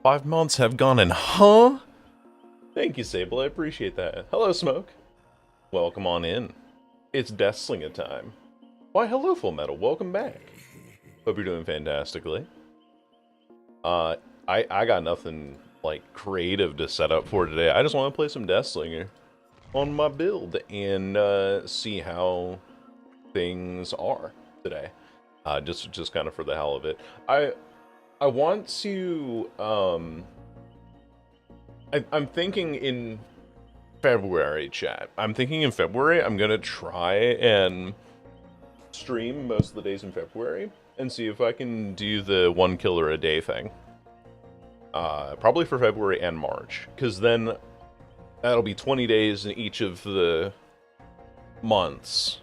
5 months have gone and huh? Thank you, Sable. I appreciate that. Hello, Smoke. Welcome on in. It's Deathslinger time. Why, hello, Full Metal. Welcome back. Hope you're doing fantastically. I got nothing, like, creative to set up for today. I just want to play some Deathslinger on my build and see how things are today. Just kind of for the hell of it. I want to, I'm thinking in February, chat. I'm thinking in February I'm gonna try and stream most of the days in February and see if I can do the 1 killer a day thing. Probably for February and March, because then that'll be 20 days in each of the months.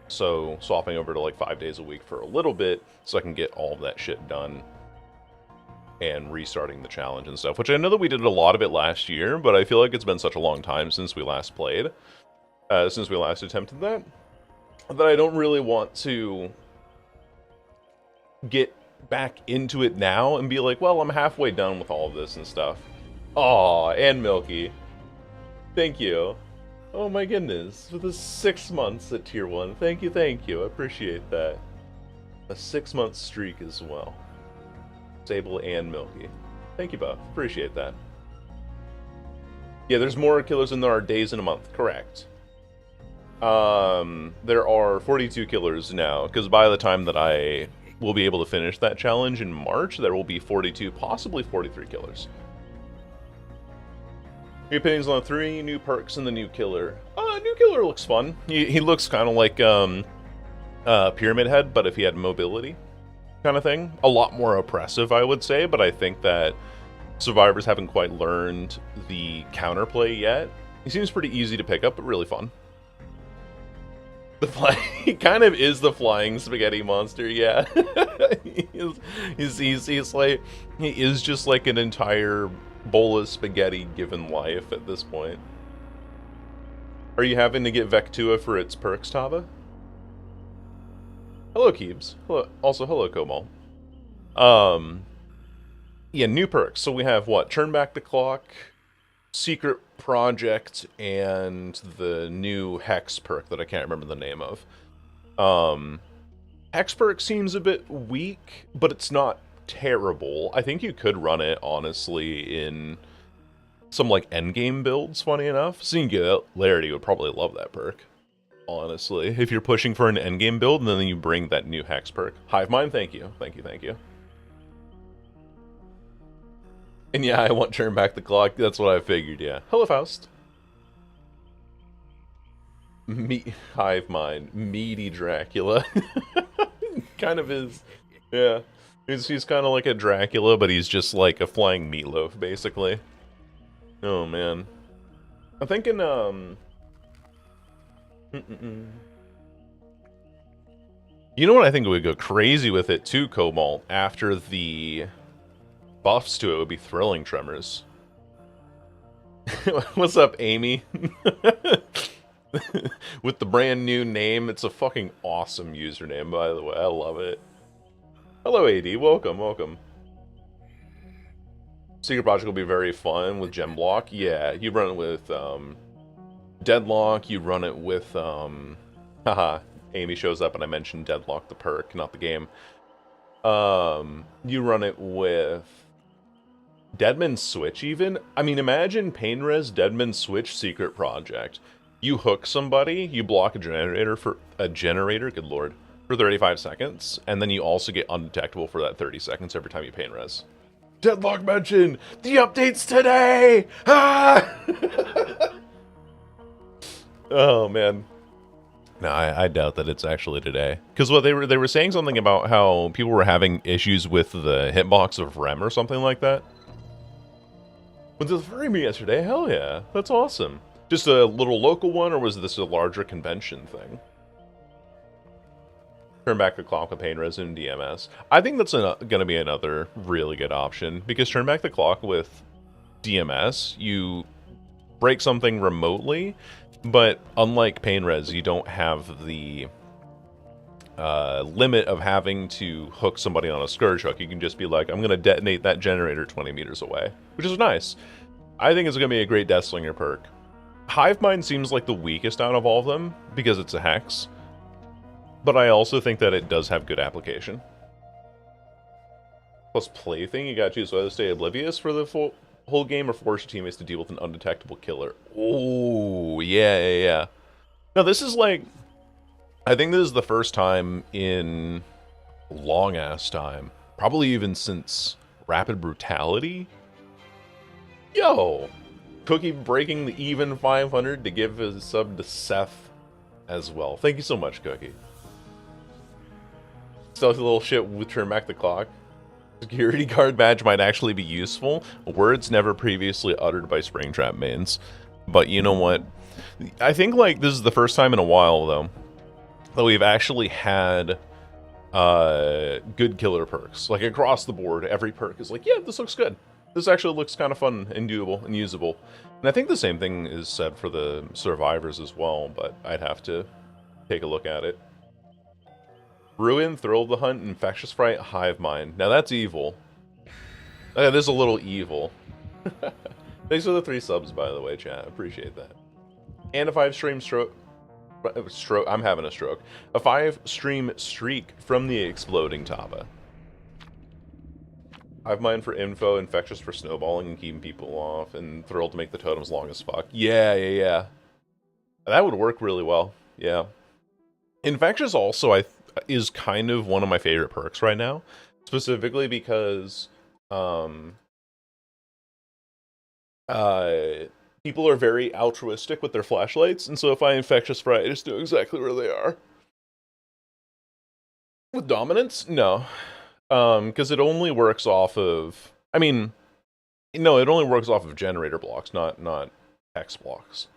So swapping over to like 5 days a week for a little bit so I can get all of that shit done and restarting the challenge and stuff, which I know that we did a lot of it last year, but I feel like it's been such a long time since we last played, since we last attempted that I don't really want to get back into it now and be like, well, I'm halfway done with all of this and stuff. Aw, and Milky. Thank you. Oh my goodness, for the 6 months at tier 1. Thank you, I appreciate that. A 6-month streak as well. Sable and Milky. Thank you both. Appreciate that. Yeah, there's more killers than there are days in a month. Correct. There are 42 killers now, because by the time that I will be able to finish that challenge in March, there will be 42, possibly 43 killers. Your opinions on 3 new perks and the new killer? New killer looks fun. He looks kind of like Pyramid Head, but if he had mobility. Kind of thing. A lot more oppressive, I would say, but I think that survivors haven't quite learned the counterplay yet. He seems pretty easy to pick up, but really fun. He kind of is the flying spaghetti monster, yeah. he's like, he is just like an entire bowl of spaghetti given life at this point. Are you having to get Vectua for its perks, Tava? Hello, Keebs. Hello, also, hello, Komal. Yeah, new perks. So we have what? Turn Back the Clock, Secret Project, and the new Hex perk that I can't remember the name of. Hex perk seems a bit weak, but it's not terrible. I think you could run it, honestly, in some, like, endgame builds, funny enough. Singularity would probably love that perk. Honestly, if you're pushing for an endgame build, and then you bring that new Hex perk. Hive Mind, thank you. Thank you. And yeah, I want Turn Back the Clock. That's what I figured, yeah. Hello, Faust. Hive Mind. Meaty Dracula. Kind of is. Yeah. He's kind of like a Dracula, but he's just like a flying meatloaf, basically. Oh, man. I'm thinking, You know what I think would go crazy with it too, Cobalt, after the buffs to it would be Thrilling Tremors. What's up, Amy? With the brand new name, it's a fucking awesome username, by the way. I love it. Hello, AD. Welcome. Secret Project will be very fun with Gem Block. Yeah, you run it with, Deadlock, you run it with, haha, Amy shows up and I mentioned Deadlock the perk, not the game. You run it with Deadman's Switch, even. I mean, imagine Painres, Deadman's Switch, Secret Project. You hook somebody, you block a generator, good lord, for 35 seconds, and then you also get undetectable for that 30 seconds every time you Painres. Deadlock mentioned! The update's today! Ah! Oh, man. No, I doubt that it's actually today. Because what they were saying something about how people were having issues with the hitbox of Rem or something like that. Was it for me yesterday? Hell yeah. That's awesome. Just a little local one, or was this a larger convention thing? Turn Back the Clock with Painres and DMS. I think that's going to be another really good option. Because Turn Back the Clock with DMS, you break something remotely, but unlike Painres, you don't have the limit of having to hook somebody on a Scourge hook. You can just be like, I'm going to detonate that generator 20 meters away, which is nice. I think it's going to be a great Deathslinger perk. Hive Mind seems like the weakest out of all of them, because it's a Hex. But I also think that it does have good application. Plus Plaything, you gotta choose whether to stay oblivious for the whole game or force your teammates to deal with an undetectable killer. Oh, yeah. Now this is like... I think this is the first time in a long-ass time, probably even since Rapid Brutality. Yo! Cookie breaking the even 500 to give his sub to Seth as well. Thank you so much, Cookie. Stealthy little shit with turn back the clock. Security guard badge might actually be useful. Words never previously uttered by Springtrap mains. But you know what? I think like this is the first time in a while though that we've actually had good killer perks. Like across the board, every perk is like, yeah, this looks good. This actually looks kind of fun and doable and usable. And I think the same thing is said for the survivors as well, but I'd have to take a look at it. Ruin, Thrill of the Hunt, Infectious Fright, Hive Mind. Now that's evil. That is a little evil. Thanks for the 3 subs, by the way, chat. Appreciate that. And a 5-stream stroke. I'm having a stroke. A 5-stream streak from the exploding Taba. Hive Mind for info, Infectious for snowballing and keeping people off, and Thrilled to make the totems long as fuck. Yeah. That would work really well. Yeah. Infectious also, is kind of one of my favorite perks right now, specifically because people are very altruistic with their flashlights, and so if I Infectious Fright, I just know exactly where they are. With Dominance, no, because it only works off of, I mean, no, it only works off of generator blocks, not hex blocks.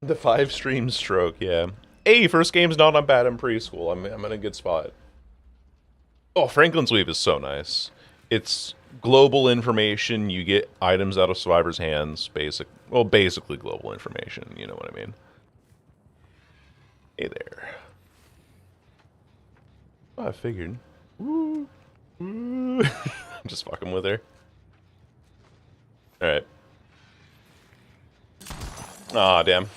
The 5-stream stroke, yeah. Hey, first game's not on bad in preschool. I'm in a good spot. Oh, Franklin's Weave is so nice. It's global information. You get items out of survivors' hands. Basically global information. You know what I mean. Hey there. Oh, I figured. Woo. I'm just fucking with her. Alright. Aw, damn.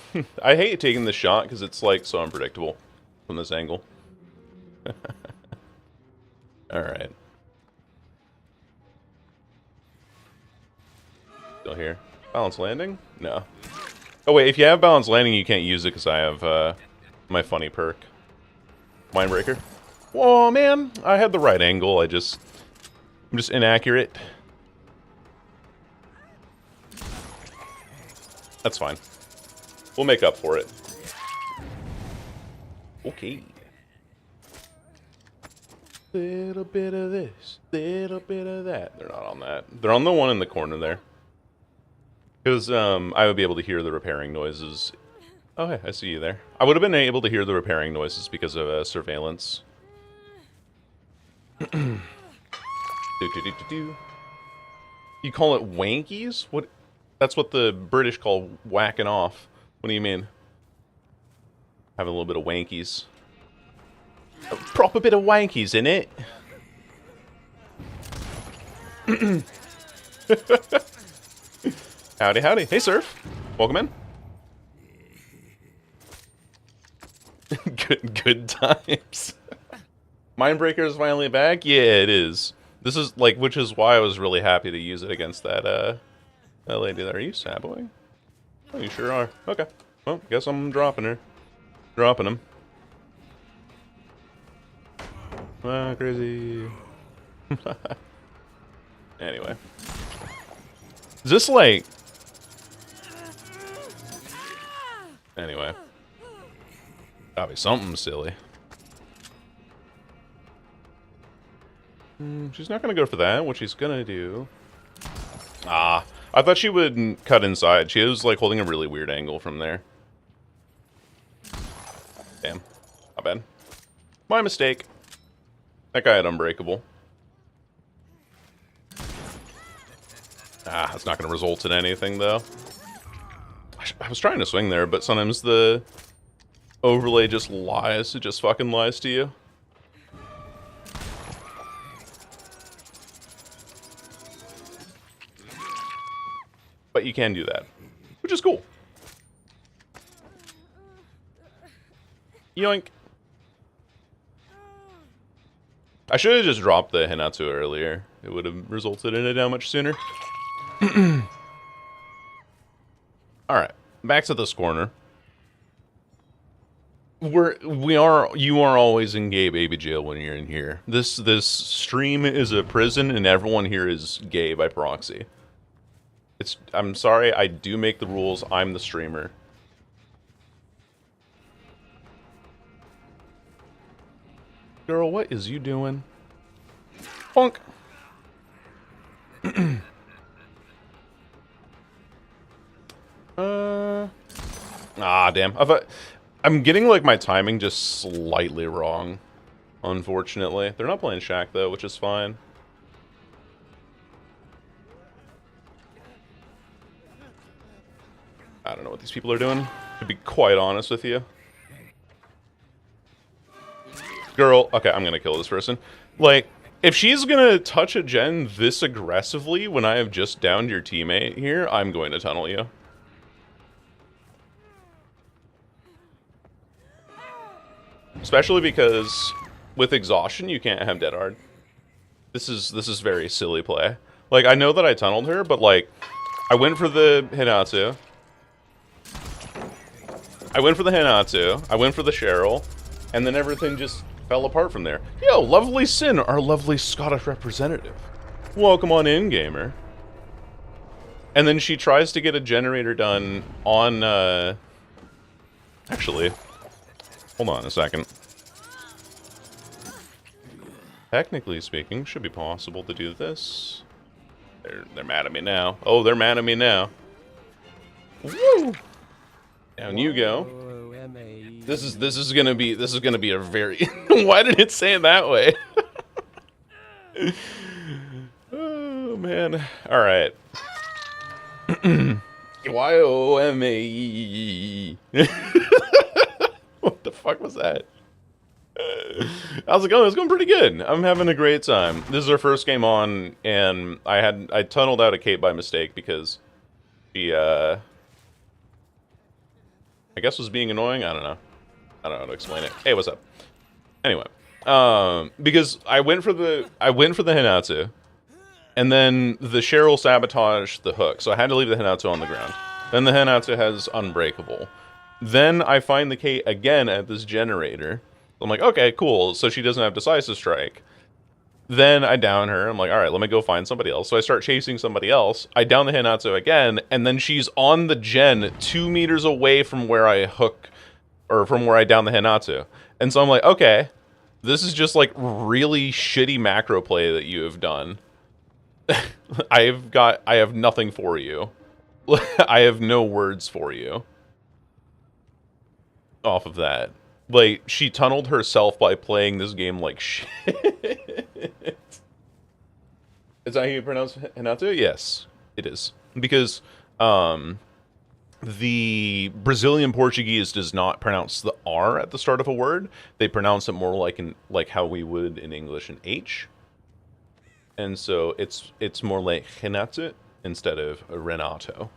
I hate taking the shot because it's like so unpredictable from this angle. Alright. Still here. Balance landing? No. Oh wait, if you have balance landing you can't use it because I have my funny perk. Mindbreaker. Whoa, man! I had the right angle, I'm just inaccurate. That's fine. We'll make up for it. Okay. Little bit of this, little bit of that. They're not on that. They're on the one in the corner there. Because I would be able to hear the repairing noises. Oh, hey, I see you there. I would have been able to hear the repairing noises because of surveillance. You call it wankies? What? That's what the British call whacking off. What do you mean? Having a little bit of wankies. A proper bit of wankies in it. Howdy, howdy. Hey, Surf. Welcome in. Good times. Mindbreaker is finally back? Yeah, it is. This is, like, which is why I was really happy to use it against that lady there. Are you saboing? Oh, you sure are. Okay. Well, guess I'm dropping her. Dropping him. Ah, crazy. Anyway. Is this like... Anyway. Gotta be something silly. She's not gonna go for that. What she's gonna do... Ah. I thought she would cut inside. She was, like, holding a really weird angle from there. Damn. Not bad. My mistake. That guy had Unbreakable. Ah, that's not going to result in anything, though. I was trying to swing there, but sometimes the overlay just lies. It just fucking lies to you. But you can do that, which is cool. Yoink. I should have just dropped the Hinatsu earlier. It would have resulted in a down much sooner. Alright, back to this corner. You are always in gay baby jail when you're in here. This stream is a prison and everyone here is gay by proxy. I'm sorry, I do make the rules, I'm the streamer. Girl, what is you doing? Bonk! Ah, damn. I'm getting, like, my timing just slightly wrong, unfortunately. They're not playing Shaq, though, which is fine. I don't know what these people are doing, to be quite honest with you. Girl, okay, I'm gonna kill this person. Like, if she's gonna touch a gen this aggressively when I have just downed your teammate here, I'm going to tunnel you. Especially because with exhaustion, you can't have dead hard. This is very silly play. Like, I know that I tunneled her, but like, I went for the Hinatsu. I went for the Cheryl, and then everything just fell apart from there. Yo, lovely Sin, our lovely Scottish representative. Welcome on in, gamer. And then she tries to get a generator done on, actually, hold on a second. Technically speaking, should be possible to do this. They're mad at me now. Oh, they're mad at me now. Woo! Down you go. This is gonna be a very why did it say it that way? Oh man. Alright. Y-O-M-A-E. What the fuck was that? How's it going? It's going pretty good. I'm having a great time. This is our first game on, and I tunneled out a Kate by mistake because she I guess was being annoying. I don't know how to explain it. Hey, what's up? Anyway, because I went for the Hinatsu, and then the Cheryl sabotaged the hook, so I had to leave the Hinatsu on the ground. Then the Hinatsu has Unbreakable. Then I find the Kate again at this generator. I'm like, okay, cool. So she doesn't have Decisive Strike. Then I down her. I'm like, all right, let me go find somebody else. So I start chasing somebody else. I down the Hinatsu again, and then she's on the gen 2 meters away from where I hook, or from where I down the Hinatsu. And so I'm like, okay, this is just like really shitty macro play that you have done. I have nothing for you. I have no words for you. Off of that. Like, she tunneled herself by playing this game like shit. Is that how you pronounce Hinatsu? Yes, it is. Because the Brazilian Portuguese does not pronounce the R at the start of a word. They pronounce it more like how we would in English an H. And so it's more like Hinatsu instead of Renato.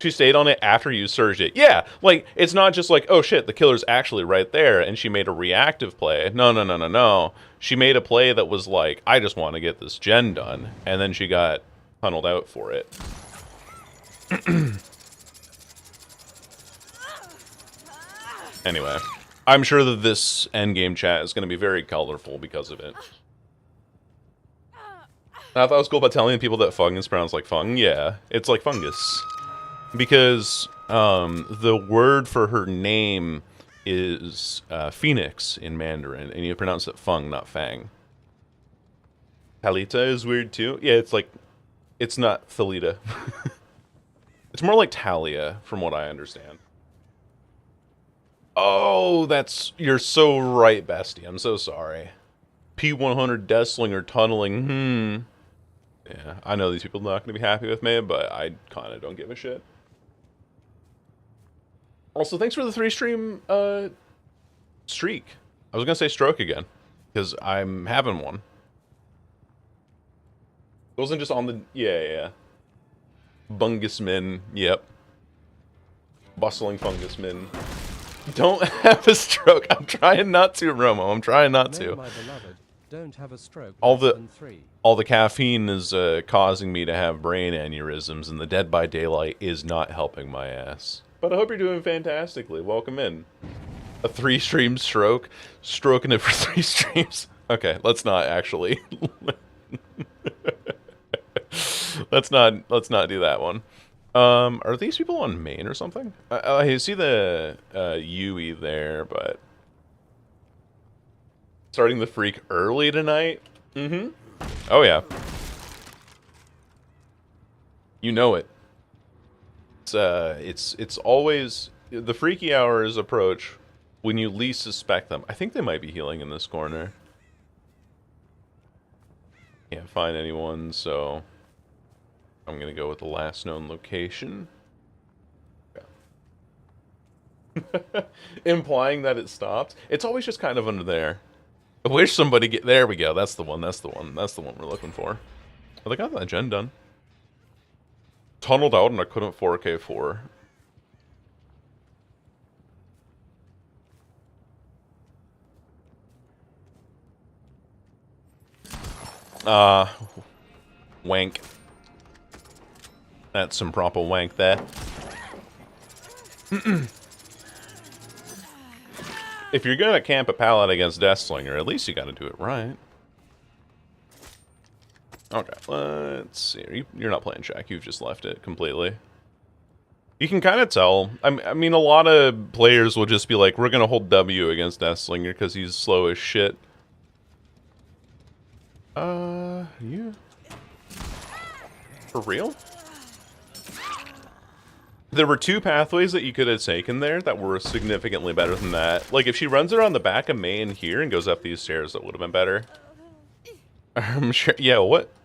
She stayed on it after you surged it. Yeah, like, it's not just like, oh shit, the killer's actually right there, and she made a reactive play. No. She made a play that was like, I just want to get this gen done, and then she got tunneled out for it. Anyway, I'm sure that this endgame chat is going to be very colorful because of it. I thought it was cool about telling people that fungus pronounced like fung. Yeah, it's like fungus. Because the word for her name is Phoenix in Mandarin, and you pronounce it Feng, not Fang. Talita is weird too. Yeah, it's like, it's not Thalita. It's more like Talia, from what I understand. Oh, you're so right, bestie. I'm so sorry. P100 Deathslinger tunneling. Yeah, I know these people are not going to be happy with me, but I kind of don't give a shit. Also, thanks for the 3-stream streak. I was going to say stroke again, because I'm having one. It wasn't just on the... Yeah. Bungusman, yep. Bustling fungusman. Don't have a stroke. I'm trying not to, Romo. I'm trying not to. My beloved, don't have a stroke. All the caffeine is causing me to have brain aneurysms, and the Dead by Daylight is not helping my ass. But I hope you're doing fantastically. Welcome in. A 3-stream stroke? Stroking it for 3 streams? Okay, let's not actually. let's not do that one. Are these people on main or something? I see the Yui there, but starting the freak early tonight. Mm-hmm. Oh yeah. You know it. It's always the freaky hours approach when you least suspect them. I think they might be healing in this corner. Can't find anyone, so I'm gonna go with the last known location. Yeah. Implying that it stopped. It's always just kind of under there. I wish somebody get... There we go. That's the one. That's the one we're looking for. Oh, they got that gen done. Tunneled out and I couldn't 4K4. Wank. That's some proper wank there. If you're gonna camp a pallet against Deathslinger, at least you gotta do it right. Okay, let's see. You're not playing Shaq, you've just left it completely. You can kind of tell. I mean, a lot of players will just be like, we're gonna hold W against Deathslinger because he's slow as shit. Yeah. For real? There were 2 pathways that you could have taken there that were significantly better than that. Like, if she runs around the back of main here and goes up these stairs, that would have been better. I'm sure. Yeah,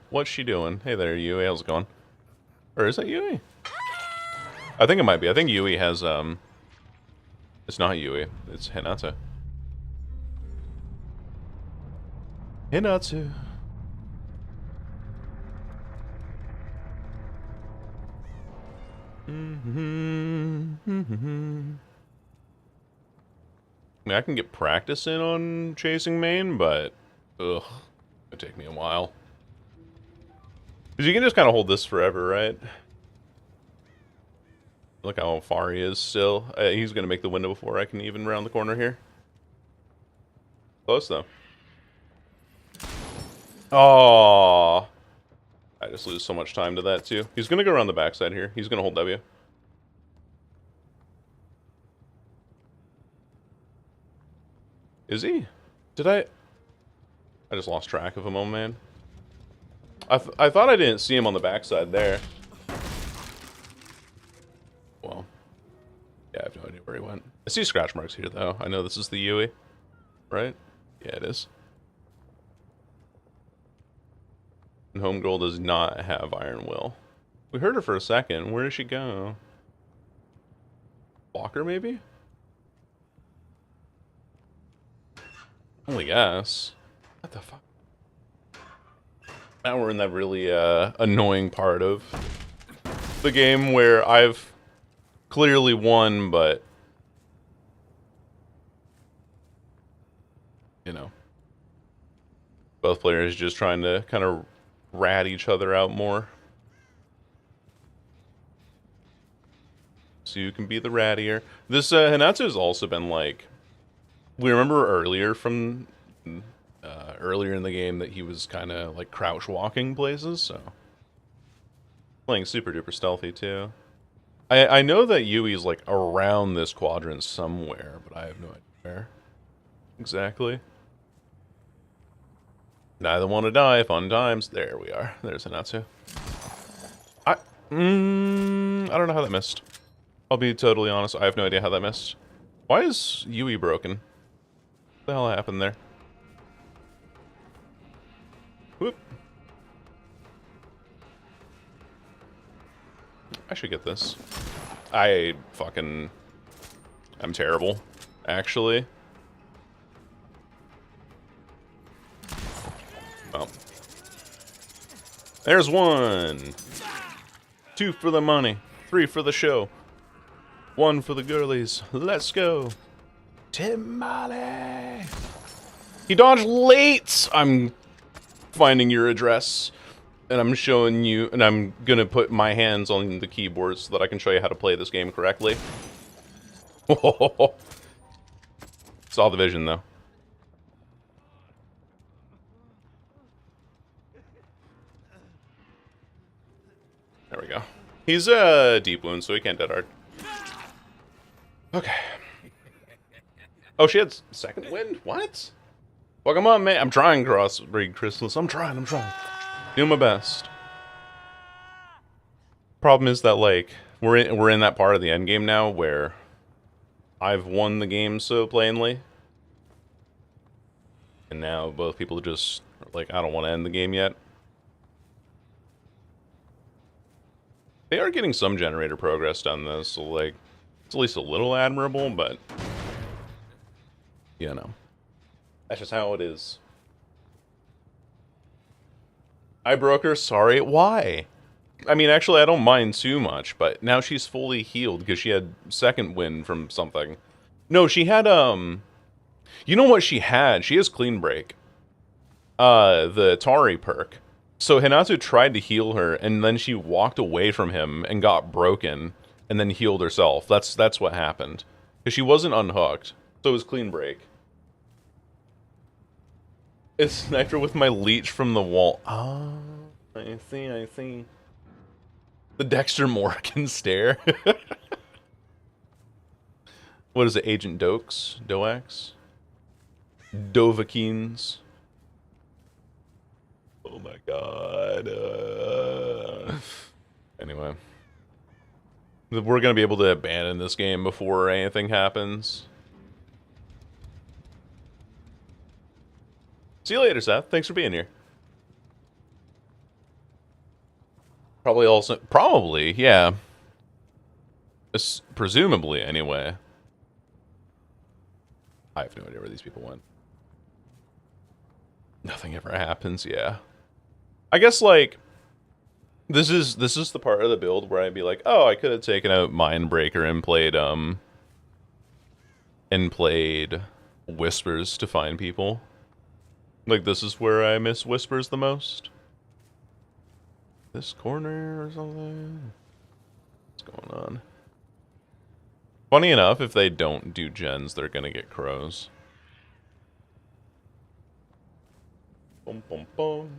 what's she doing? Hey there, Yui. How's it going? Or is that Yui? I think it might be. I think Yui has, It's not Yui. It's Hinata. Hinata. I mean, I can get practice in on chasing main, but ugh, it'd take me a while. Because you can just kind of hold this forever, right? Look how far he is still. He's going to make the window before I can even round the corner here. Close, though. Oh, I just lose so much time to that, too. He's going to go around the backside here. He's going to hold W. Is he? Did I just lost track of him, oh man. I thought I didn't see him on the backside there. Well, yeah, I have no idea where he went. I see scratch marks here, though. I know this is the Yui, right? Yeah, it is. And Homegirl does not have Iron Will. We heard her for a second. Where did she go? Blocker, maybe? Holy gas. What the fuck? Now we're in that really annoying part of the game where I've clearly won, but you know, both players just trying to kind of rat each other out more. So you can be the rattier. This Hinatsu has also been like, we remember earlier from earlier in the game that he was kind of like crouch walking places, so playing super duper stealthy too. I know that Yui's like around this quadrant somewhere, but I have no idea where exactly. Neither want to die. Fun times. There we are. There's Hinatsu. I don't know how that missed. I'll be totally honest. I have no idea how that missed. Why is Yui broken? What the hell happened there? Whoop. I should get this. I'm terrible, actually. Well. There's 1. 2 for the money. 3 for the show. 1 for the girlies. Let's go. Timale. He dodged late. I'm finding your address. And I'm showing you, and I'm gonna put my hands on the keyboard so that I can show you how to play this game correctly. Saw the vision, though. There we go. He's a deep wound, so he can't dead hard. Okay. Oh, she had second wind? What? Well, come on, man. I'm trying, Crossbreed Crystals. I'm trying. Doing my best. Problem is that, like, we're in that part of the end game now where I've won the game so plainly. And now both people just are like, I don't want to end the game yet. They are getting some generator progress done, though, so, like, it's at least a little admirable, but, you know, that's just how it is. I broke her, sorry. Why? I mean, actually, I don't mind too much, but now she's fully healed because she had second wind from something. No, she had, you know what she had? She has Clean Break. The Atari perk. So Hinata tried to heal her, and then she walked away from him and got broken, and then healed herself. That's what happened. Because she wasn't unhooked. So it was Clean Break. It's Sniper with my leech from the wall. Oh, I see. The Dexter Morgan stare. What is it, Agent Dokes? Doax? Dovahkiins? Oh my god. Anyway. We're gonna be able to abandon this game before anything happens. See you later, Seth. Thanks for being here. Probably, yeah. Presumably, anyway. I have no idea where these people went. Nothing ever happens, yeah. I guess, like, this is the part of the build where I'd be like, oh, I could have taken out Mindbreaker and played Whispers to find people. Like, this is where I miss Whispers the most. This corner or something? What's going on? Funny enough, if they don't do gens, they're gonna get crows. Boom, boom, boom.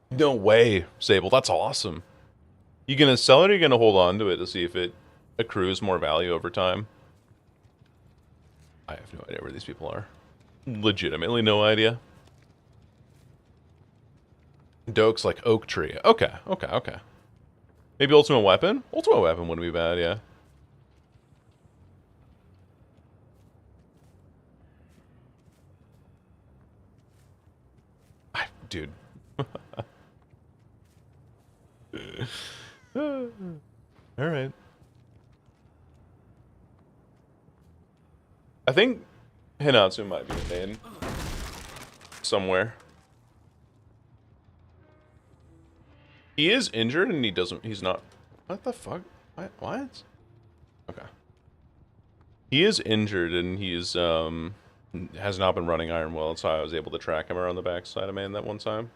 No way, Sable. That's awesome. You gonna sell it or you gonna hold on to it to see if it accrues more value over time? I have no idea where these people are. Legitimately no idea. Doke's like oak tree. Okay. Maybe ultimate weapon? Ultimate weapon wouldn't be bad, yeah. Dude. Alright. I think Hinatsu might be the main. Somewhere. He is injured and he's not... What the fuck? What? Okay. He is injured and he's, has not been running Iron well, so I was able to track him around the backside of man that one time.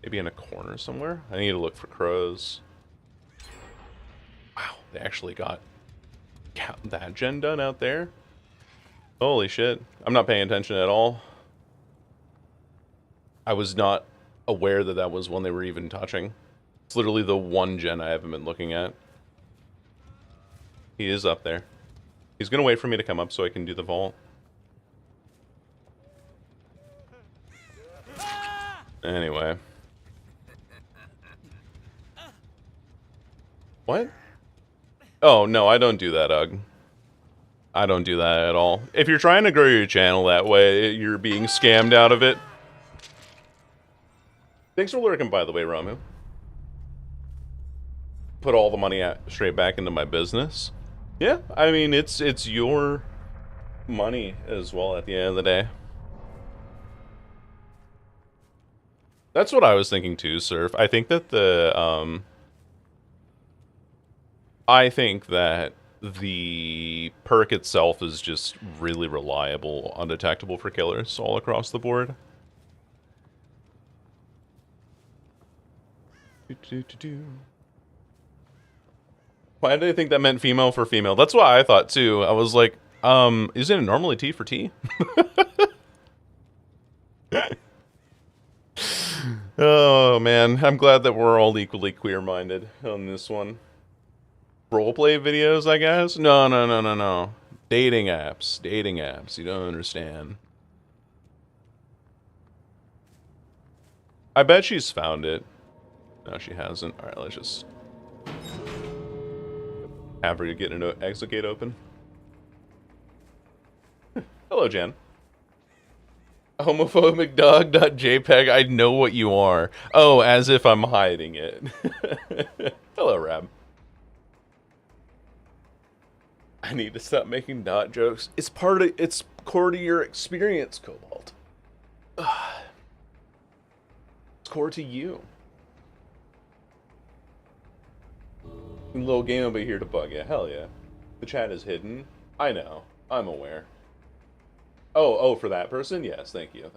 Maybe in a corner somewhere? I need to look for crows. Wow, they actually got that gen done out there? Holy shit. I'm not paying attention at all. I was not aware that that was one they were even touching. It's literally the one gen I haven't been looking at. He is up there. He's gonna wait for me to come up so I can do the vault. Anyway. What? Oh, no, I don't do that, Ugg. I don't do that at all. If you're trying to grow your channel that way, you're being scammed out of it. Thanks for lurking, by the way, Ramu. Put all the money straight back into my business. Yeah, I mean, it's your money as well at the end of the day. That's what I was thinking too, Surf. I think that I think that the perk itself is just really reliable, undetectable for killers all across the board. Why did I think that meant female for female? That's what I thought too. I was like, isn't it normally T for T? Oh man, I'm glad that we're all equally queer-minded on this one. Roleplay videos, I guess? No, no, no, no, no. Dating apps. Dating apps. You don't understand. I bet she's found it. No, she hasn't. Alright, let's just have her get an exit gate open. Hello, Jen. Homophobic dog.jpg. I know what you are. Oh, as if I'm hiding it. Hello, Rab. I need to stop making dot jokes. It's core to your experience, Cobalt. It's core to you. A little game over here to bug you. Hell yeah. The chat is hidden. I know. I'm aware. Oh, for that person? Yes, thank you.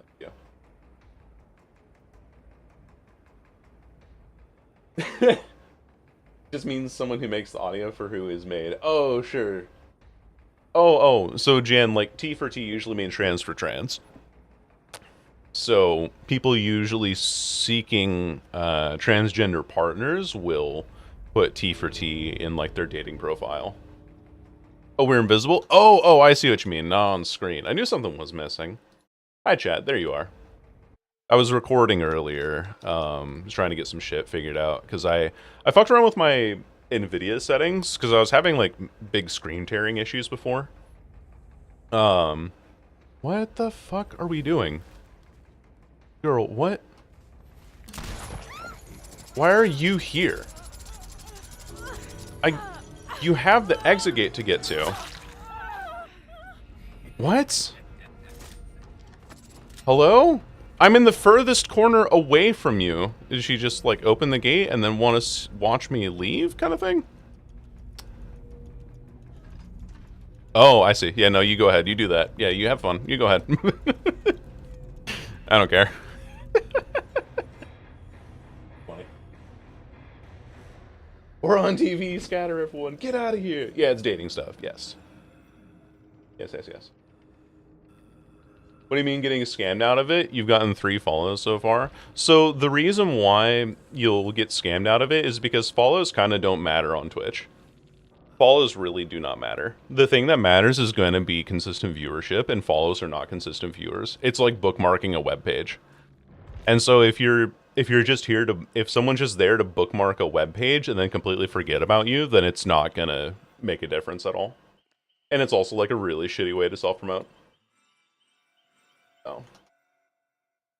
Thank you. Just means someone who makes the audio for who is made. Oh, sure. Oh, so Jan, like, T for T usually means trans for trans. So, people usually seeking transgender partners will put T for T in, like, their dating profile. Oh, we're invisible? Oh, I see what you mean. Not on screen. I knew something was missing. Hi, chat. There you are. I was recording earlier. Was trying to get some shit figured out. Because I fucked around with my NVIDIA settings. Because I was having, like, big screen tearing issues before. What the fuck are we doing? Girl, what? Why are you here? You have the exit gate to get to. What? Hello? I'm in the furthest corner away from you. Did she just, like, open the gate and then want to watch me leave kind of thing? Oh, I see. Yeah, no, you go ahead. You do that. Yeah, you have fun. You go ahead. I don't care. We're on TV, scatter everyone. Get out of here. Yeah, it's dating stuff. Yes. Yes. What do you mean getting scammed out of it? You've gotten 3 follows so far. So the reason why you'll get scammed out of it is because follows kind of don't matter on Twitch. Follows really do not matter. The thing that matters is going to be consistent viewership, and follows are not consistent viewers. It's like bookmarking a web page. And so if you're just here to, if someone's just there to bookmark a web page and then completely forget about you, then it's not gonna make a difference at all. And it's also like a really shitty way to self-promote. Oh.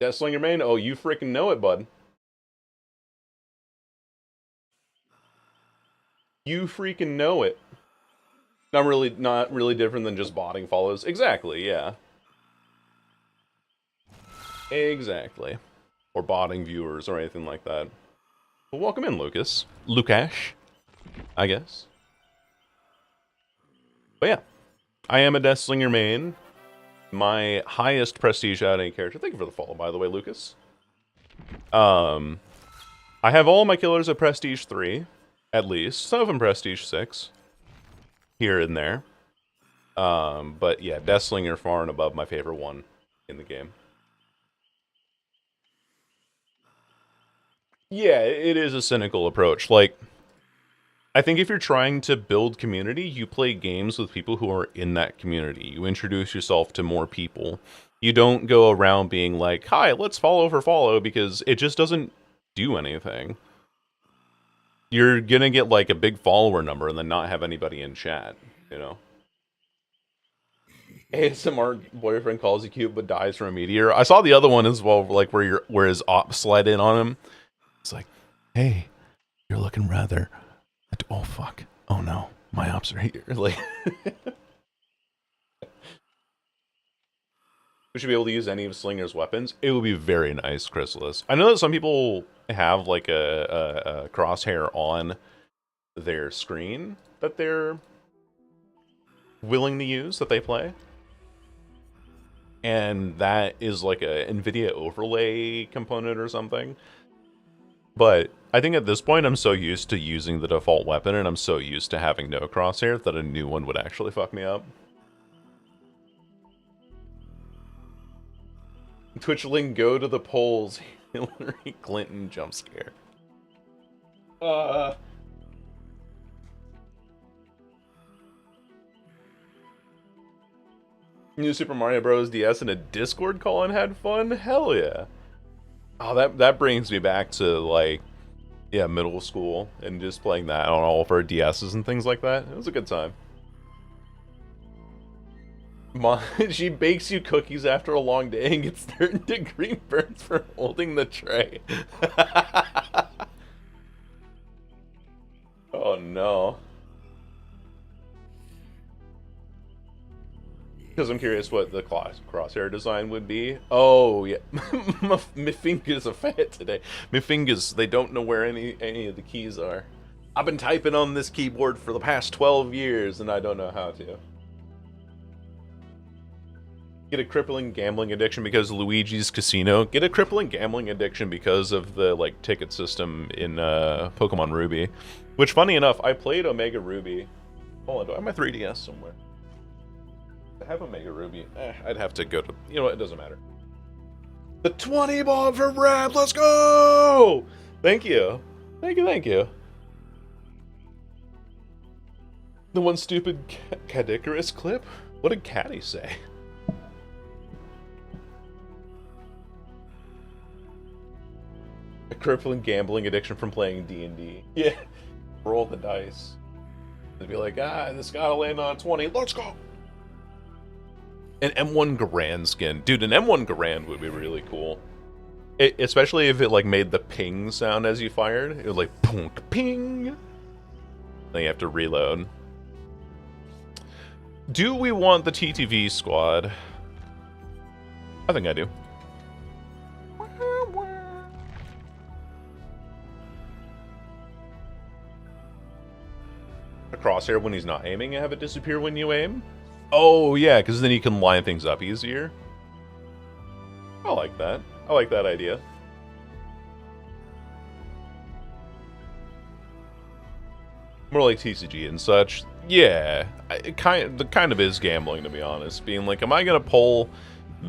Deathslinger main? Oh, you freaking know it, bud. You freaking know it. Not really different than just botting follows. Exactly, yeah. Exactly. Or botting viewers or anything like that. Well, welcome in, Lucas. Lukash, I guess. But yeah, I am a Deathslinger main. My highest prestige out of any character. Thank you for the follow, by the way, Lucas. I have all my killers at prestige 3, at least. Some of them prestige 6. Here and there. But yeah, Deathslinger far and above my favorite one in the game. Yeah, it is a cynical approach. Like, I think if you're trying to build community, you play games with people who are in that community. You introduce yourself to more people. You don't go around being like, hi, let's follow for follow, because it just doesn't do anything. You're gonna get like a big follower number and then not have anybody in chat, you know? ASMR boyfriend calls you cute but dies from a meteor. I saw the other one as well, like where his op slide in on him. It's like, hey, you're looking rather. Oh fuck! Oh no, my ops are here. Like, we should be able to use any of Slinger's weapons. It would be very nice, Chrysalis. I know that some people have like a crosshair on their screen that they're willing to use, that they play. And that is like a NVIDIA overlay component or something. But I think at this point I'm so used to using the default weapon and I'm so used to having no crosshair that a new one would actually fuck me up. Twitchling, go to the polls. Hillary Clinton jump scare. New Super Mario Bros. DS in a Discord call and had fun? Hell yeah. Oh, that brings me back to, like, yeah, middle school and just playing that on all of our DSs and things like that. It was a good time. She bakes you cookies after a long day and gets 3rd-degree burns for holding the tray. Oh no. Because I'm curious what the crosshair design would be. Oh, yeah. My fingers are fat today. My fingers, they don't know where any of the keys are. I've been typing on this keyboard for the past 12 years, and I don't know how to. Get a crippling gambling addiction because of Luigi's Casino. Get a crippling gambling addiction because of the, like, ticket system in Pokemon Ruby. Which, funny enough, I played Omega Ruby. Hold on, do I have my 3DS somewhere? I have Omega Ruby. I'd have to go to... You know what? It doesn't matter. The 20 bomb for Brad! Let's go! Thank you. Thank you. The one stupid Cadicarus clip? What did Caddy say? A crippling gambling addiction from playing D&D. Yeah. Roll the dice. They'd be like, this gotta land on 20. Let's go! An M1 Garand skin. Dude, an M1 Garand would be really cool. Especially if it, like, made the ping sound as you fired. It was like, punk, ping! Then you have to reload. Do we want the TTV squad? I think I do. A crosshair when he's not aiming and have it disappear when you aim? Oh, yeah, because then you can line things up easier. I like that. I like that idea. More like TCG and such. Yeah, it kind of is gambling, to be honest. Being like, am I going to pull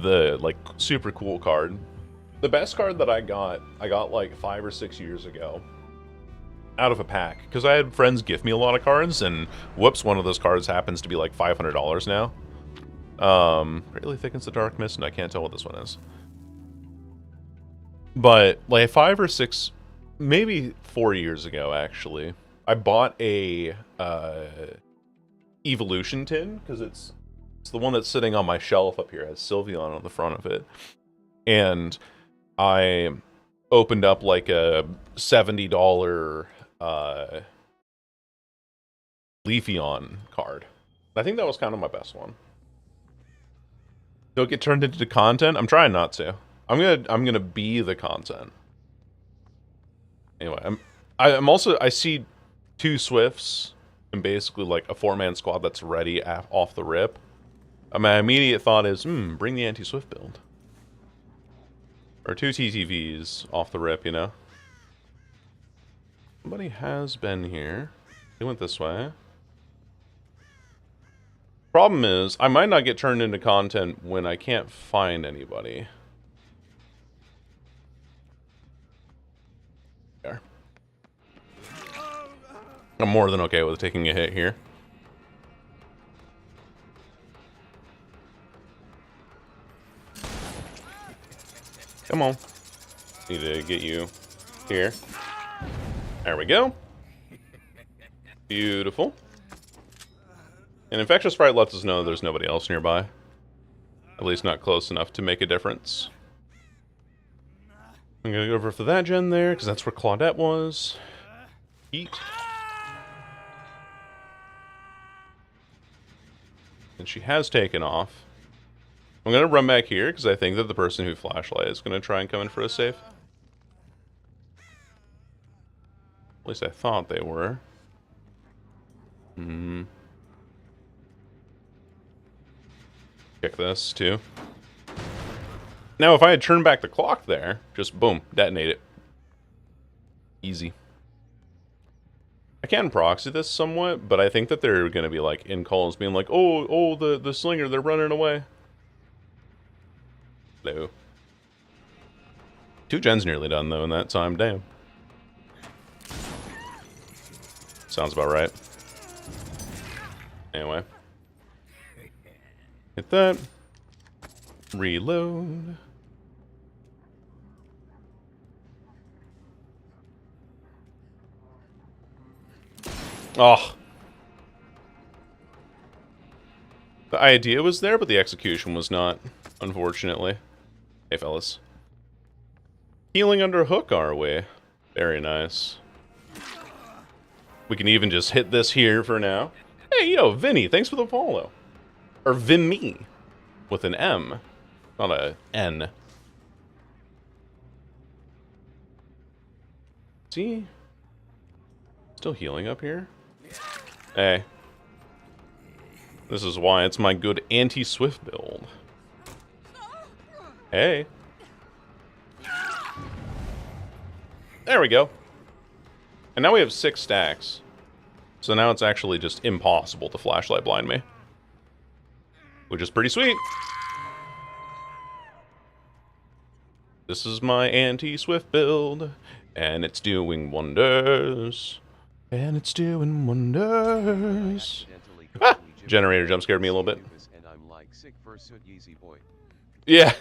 the, like, super cool card? The best card that I got like 5 or 6 years ago. Out of a pack, because I had friends gift me a lot of cards, and whoops, one of those cards happens to be like $500 now. Really thickens the dark mist, and I can't tell what this one is. But like 5 or 6, maybe 4 years ago, actually, I bought a Evolution tin because it's the one that's sitting on my shelf up here. It has Sylveon on the front of it, and I opened up like a $70 Leafeon card. I think that was kind of my best one. Don't get turned into content. I'm trying not to. I'm gonna be the content. Anyway, I'm also, I see 2 Swifts and basically like a 4-man squad that's ready off the rip. My immediate thought is, bring the anti-Swift build. Or 2 TTVs off the rip, you know? Somebody has been here. They went this way. Problem is, I might not get turned into content when I can't find anybody. There. I'm more than okay with taking a hit here. Come on. Need to get you here. There we go. Beautiful. An infectious sprite lets us know there's nobody else nearby. At least not close enough to make a difference. I'm gonna go over for that gen there, because that's where Claudette was. Eat. And she has taken off. I'm gonna run back here, because I think that the person who flashlight is gonna try and come in for a safe. At least I thought they were. Check this, too. Now, if I had turned back the clock there, just boom, detonate it. Easy. I can proxy this somewhat, but I think that they're going to be, like, in calls being like, oh, the slinger, they're running away. Hello. 2 gens nearly done, though, in that time. Damn. Sounds about right. Anyway. Hit that. Reload. Oh. The idea was there, but the execution was not, unfortunately. Hey, fellas. Healing under hook, are we? Very nice. We can even just hit this here for now. Hey, yo, Vinny, thanks for the follow. Or Vimmy, with an M, not a N. See? Still healing up here? Hey. This is why it's my good anti-swift build. Hey. There we go. And now we have 6 stacks. So now it's actually just impossible to flashlight blind me. Which is pretty sweet. This is my anti-swift build. And it's doing wonders. And it's doing wonders. Ah! Generator jump scared me a little bit. Yeah.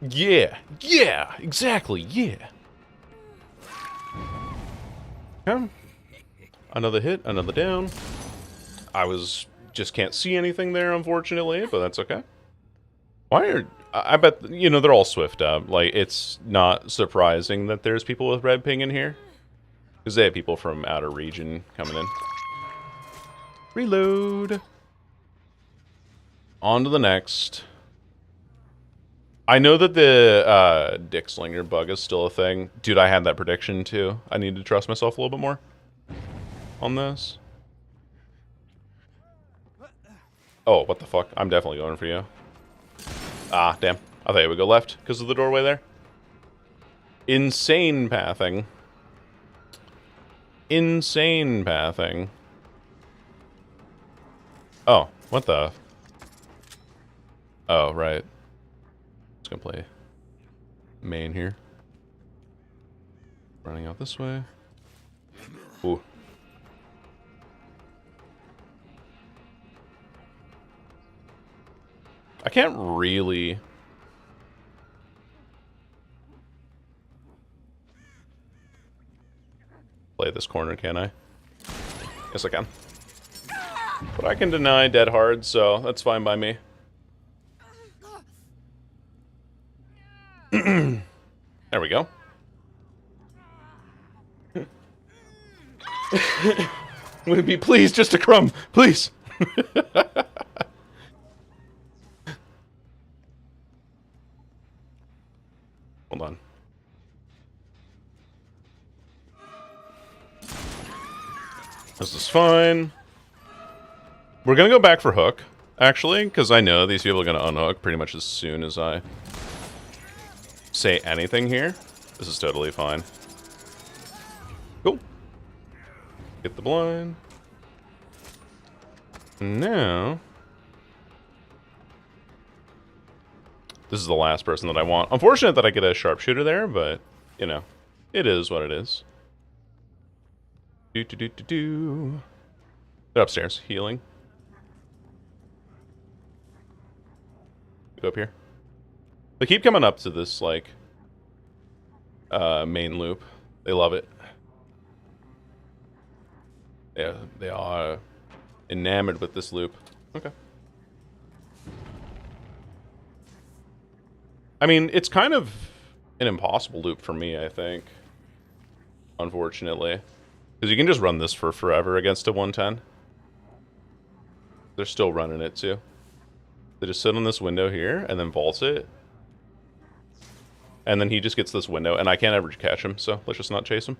Yeah, exactly, yeah. Okay. Another hit, another down. Just can't see anything there, unfortunately, but that's okay. I bet, you know, they're all swift up. Like, it's not surprising that there's people with red ping in here. Because they have people from outer region coming in. Reload. On to the next. I know that the Deathslinger bug is still a thing. Dude, I had that prediction too. I need to trust myself a little bit more on this. Oh, what the fuck? I'm definitely going for you. Ah, damn. I thought you would go left because of the doorway there. Insane pathing. Insane pathing. Oh, what the? Oh, right. Just gonna play main here. Running out this way. Ooh. I can't really... play this corner, can I? Yes, I can. But I can deny dead hard, so that's fine by me. There we go. Would it be please just a crumb, please? Hold on. This is fine. We're gonna go back for hook, actually, because I know these people are gonna unhook pretty much as soon as I say anything here. This is totally fine. Cool. Get the blind. Now, this is the last person that I want. Unfortunate that I get a sharpshooter there, but, you know, it is what it is. They're upstairs, healing. Go up here. They keep coming up to this, like, main loop. They love it. Yeah, they are enamored with this loop. Okay. I mean, it's kind of an impossible loop for me, I think. Unfortunately. Because you can just run this for forever against a 110. They're still running it, too. They just sit on this window here, and then vault it. And then he just gets this window, and I can't ever catch him, so let's just not chase him.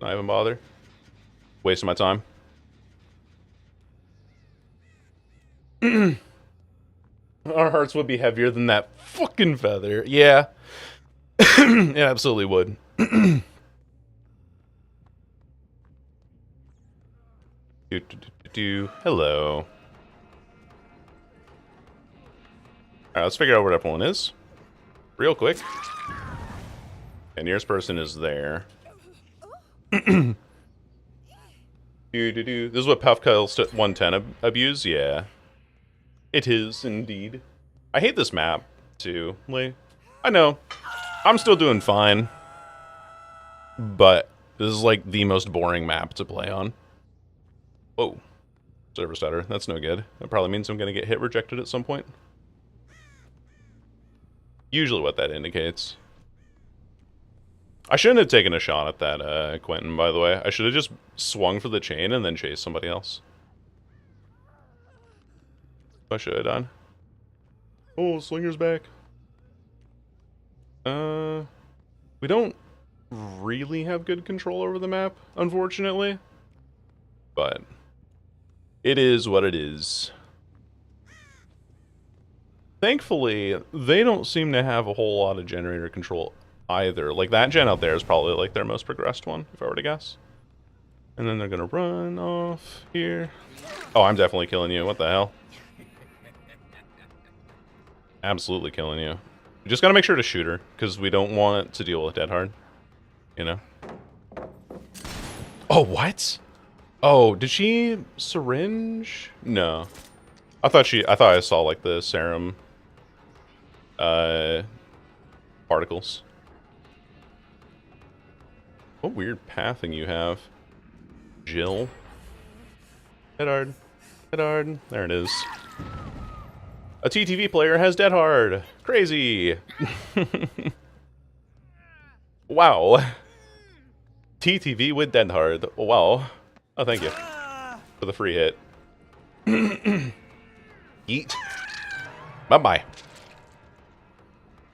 Not even bother. Wasting my time. Our hearts would be heavier than that fucking feather. Yeah. It absolutely would. Hello. Alright, let's figure out where everyone is. Real quick. And nearest person is there. This is what Puffcuttle's 110 abuse? Yeah. It is, indeed. I hate this map, too. Like, I know. I'm still doing fine. But this is, like, the most boring map to play on. Whoa. Server stutter. That's no good. That probably means I'm going to get hit rejected at some point. Usually what that indicates. I shouldn't have taken a shot at that, Quentin, by the way. I should have just swung for the chain and then chased somebody else. What should I have done? Oh, Slinger's back. We don't really have good control over the map, unfortunately. But it is what it is. Thankfully, they don't seem to have a whole lot of generator control either. Like, that gen out there is probably, like, their most progressed one, if I were to guess. And then they're gonna run off here. Oh, I'm definitely killing you. What the hell? Absolutely killing you. We just gotta make sure to shoot her, because we don't want to deal with dead hard. You know? Oh, what? Oh, did she syringe? No. I thought I saw, like, the serum particles. What weird pathing you have, Jill. Dead hard. Dead hard. There it is. A TTV player has dead hard. Crazy. Wow. TTV with dead hard. Wow. Oh, thank you for the free hit. Yeet. Bye-bye.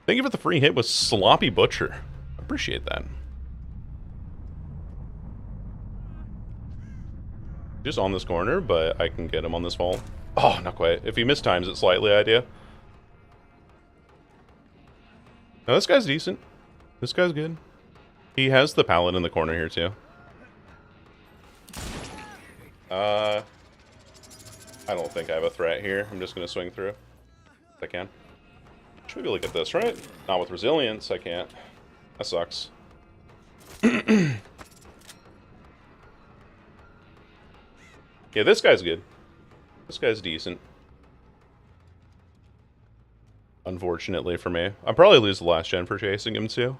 Thank you for the free hit with Sloppy Butcher. Appreciate that. Just on this corner, but I can get him on this vault. Oh, not quite. If he mistimes it slightly, idea. Now, this guy's decent. This guy's good. He has the pallet in the corner here, too. I don't think I have a threat here. I'm just going to swing through. If I can. Should be able to get this, right? Not with resilience, I can't. That sucks. Yeah, this guy's good. This guy's decent. Unfortunately for me. I'll probably lose the last gen for chasing him, too.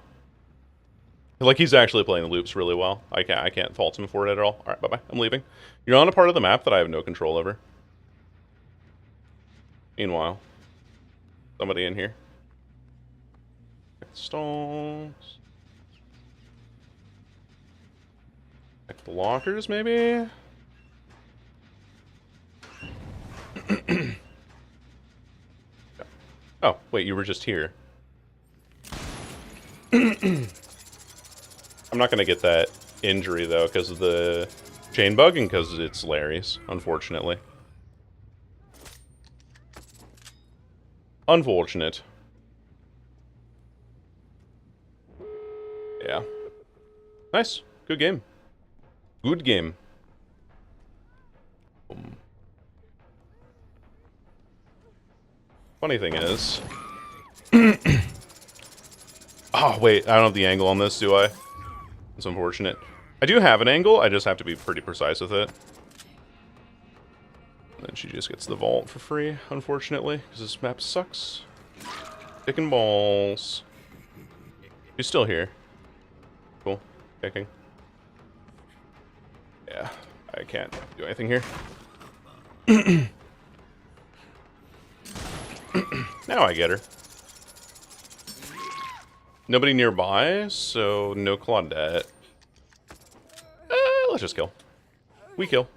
Like, he's actually playing the loops really well. I can't fault him for it at all. Alright, bye-bye. I'm leaving. You're on a part of the map that I have no control over. Meanwhile, somebody in here. Stalls. Check the lockers, maybe? Oh, wait, you were just here. I'm not going to get that injury, though, because of the chain bug and because it's Larry's, unfortunately. Unfortunate. Yeah. Nice. Good game. Good game. Funny thing is... Oh, wait. I don't have the angle on this, do I? It's unfortunate. I do have an angle. I just have to be pretty precise with it. And then she just gets the vault for free, unfortunately, because this map sucks. Dick and balls. She's still here. Cool. Kicking. Yeah. I can't do anything here. Now I get her. Nobody nearby, so no Claudette. Let's just kill. We kill.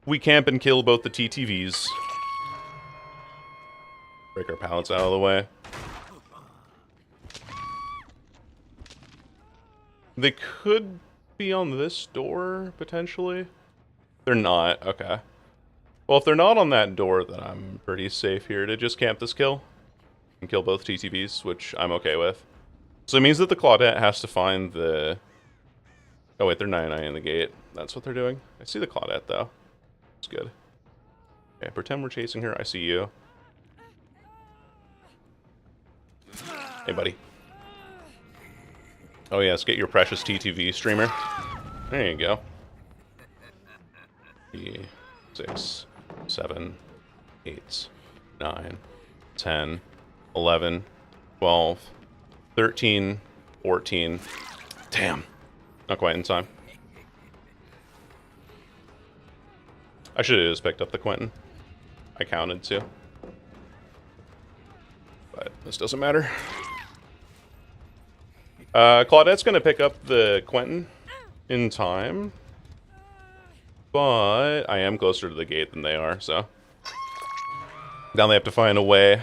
We camp and kill both the TTVs. Break our pallets out of the way. They could be on this door, potentially. They're not. Okay. Well, if they're not on that door, then I'm pretty safe here to just camp this kill. And kill both TTVs, which I'm okay with. So it means that the Claudette has to find the... Oh wait, they're 99 in the gate. That's what they're doing. I see the Claudette, though. It's good. Okay, pretend we're chasing her. I see you. Hey, buddy. Oh yes, get your precious TTV, streamer. There you go. 6, 7, 8, 9, 10, 11, 12, 13, 14. Damn. Not quite in time. I should have just picked up the Quentin. I counted too. But this doesn't matter. Claudette's gonna pick up the Quentin in time. But I am closer to the gate than they are, so. Now they have to find a way.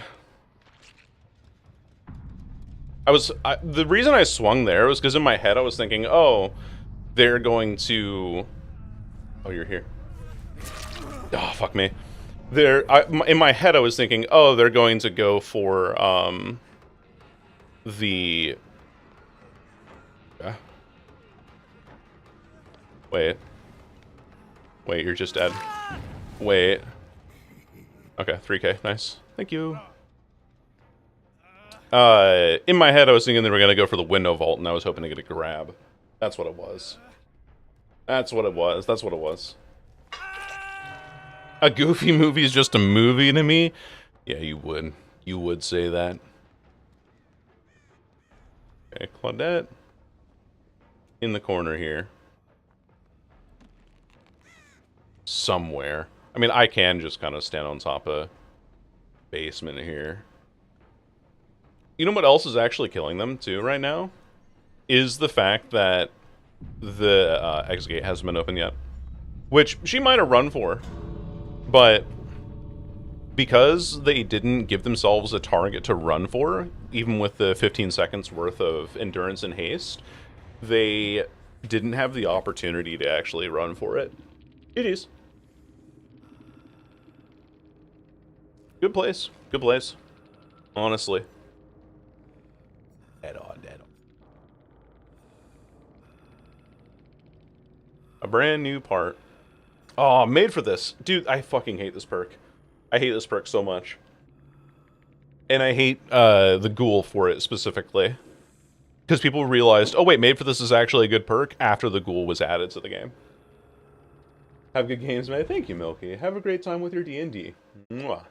The reason I swung there was because in my head I was thinking, oh, they're going to... Oh, you're here. Oh, fuck me. In my head I was thinking, oh, they're going to go for, the... Wait. Wait, you're just dead. Wait. Okay, 3K, nice. Thank you. In my head I was thinking they were gonna go for the window vault and I was hoping to get a grab. That's what it was. That's what it was. That's what it was. A Goofy movie is just a movie to me? Yeah, you would. You would say that. Okay, Claudette. In the corner here. Somewhere. I mean, I can just kind of stand on top of basement here. You know what else is actually killing them, too, right now? Is the fact that the X gate hasn't been open yet. Which she might have run for. But because they didn't give themselves a target to run for, even with the 15 seconds worth of endurance and haste, they didn't have the opportunity to actually run for it. It is. Good place. Good place. Honestly. Dead on, dead on. A brand new part. Oh, made for this. Dude, I fucking hate this perk. I hate this perk so much. And I hate the ghoul for it specifically. Because people realized, oh wait, made for this is actually a good perk after the ghoul was added to the game. Have good games, man. Thank you, Milky. Have a great time with your D&D. Mwah.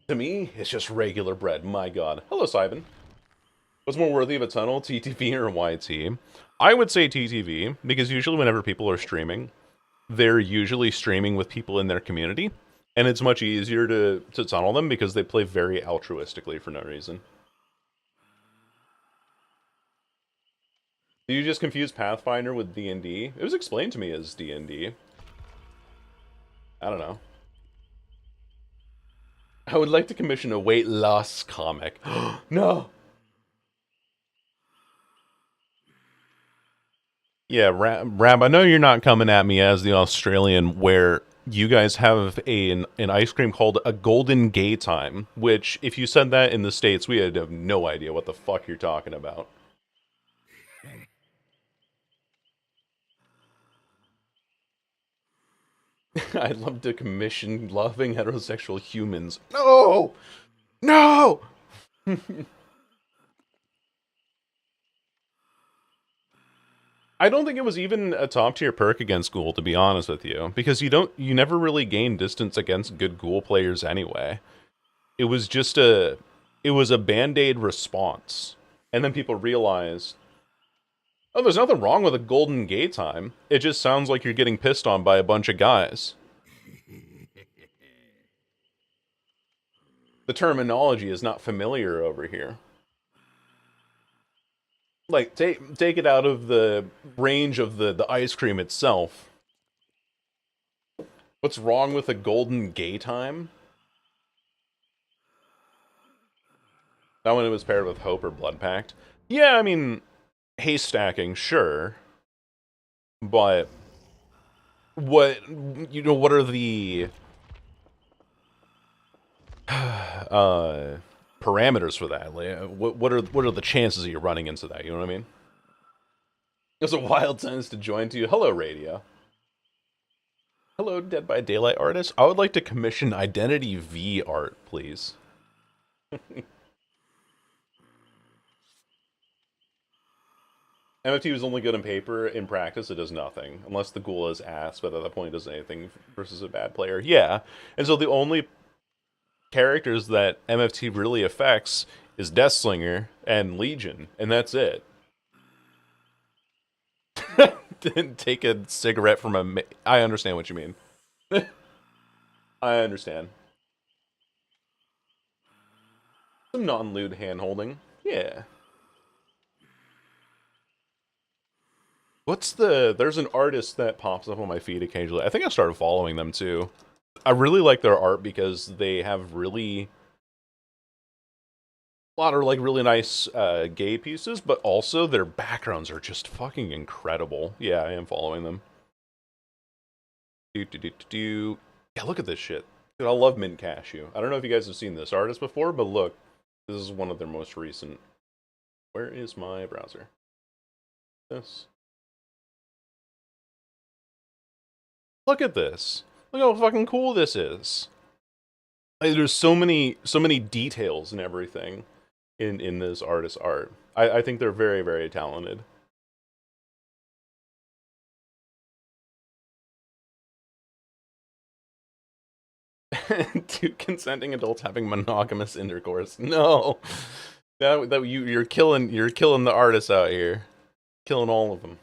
To me, it's just regular bread. My god. Hello, Simon. What's more worthy of a tunnel, TTV or YT? I would say TTV, because usually whenever people are streaming, they're usually streaming with people in their community, and it's much easier to tunnel them because they play very altruistically for no reason. Did you just confuse Pathfinder with D&D? It was explained to me as D&D. I don't know. I would like to commission a weight loss comic. No! Yeah, Rab, I know you're not coming at me as the Australian where you guys have an ice cream called a Golden Gay Time, which, if you said that in the States, we would have no idea what the fuck you're talking about. I'd love to commission loving heterosexual humans. No! No! I don't think it was even a top tier perk against ghoul, to be honest with you, because you never really gain distance against good ghoul players anyway. It was just a band-aid response. And then people realized, oh, there's nothing wrong with a Golden Gay Time. It just sounds like you're getting pissed on by a bunch of guys. The terminology is not familiar over here. Like, take it out of the range of the ice cream itself. What's wrong with a golden gay time? Not when it was paired with Hope or Blood Pact. Yeah, I mean, haystacking, sure. But what are the parameters for that? Like, what are the chances of you running into that? You know what I mean? It's a wild sentence to join to you. Hello, radio. Hello, Dead by Daylight artist. I would like to commission Identity V art, please. MFT was only good on paper. In practice, it does nothing. Unless the ghoul is ass, but at that point it does anything versus a bad player. Yeah. And so the only characters that MFT really affects is Deathslinger and Legion, and that's it. Didn't take a cigarette from a... I understand what you mean. I understand. Some non-lewd hand-holding. Yeah. There's an artist that pops up on my feed occasionally. I think I started following them too. I really like their art because they have a lot of like really nice gay pieces, but also their backgrounds are just fucking incredible. Yeah, I am following them. Yeah, look at this shit. Dude, I love Mint Cashew. I don't know if you guys have seen this artist before, but look. This is one of their most recent. Where is my browser? This. Look at this. Look how fucking cool this is. Like, there's so many details and everything in this artist's art. I think they're very, very talented. Two consenting adults having monogamous intercourse. No. You're killing the artists out here. Killing all of them.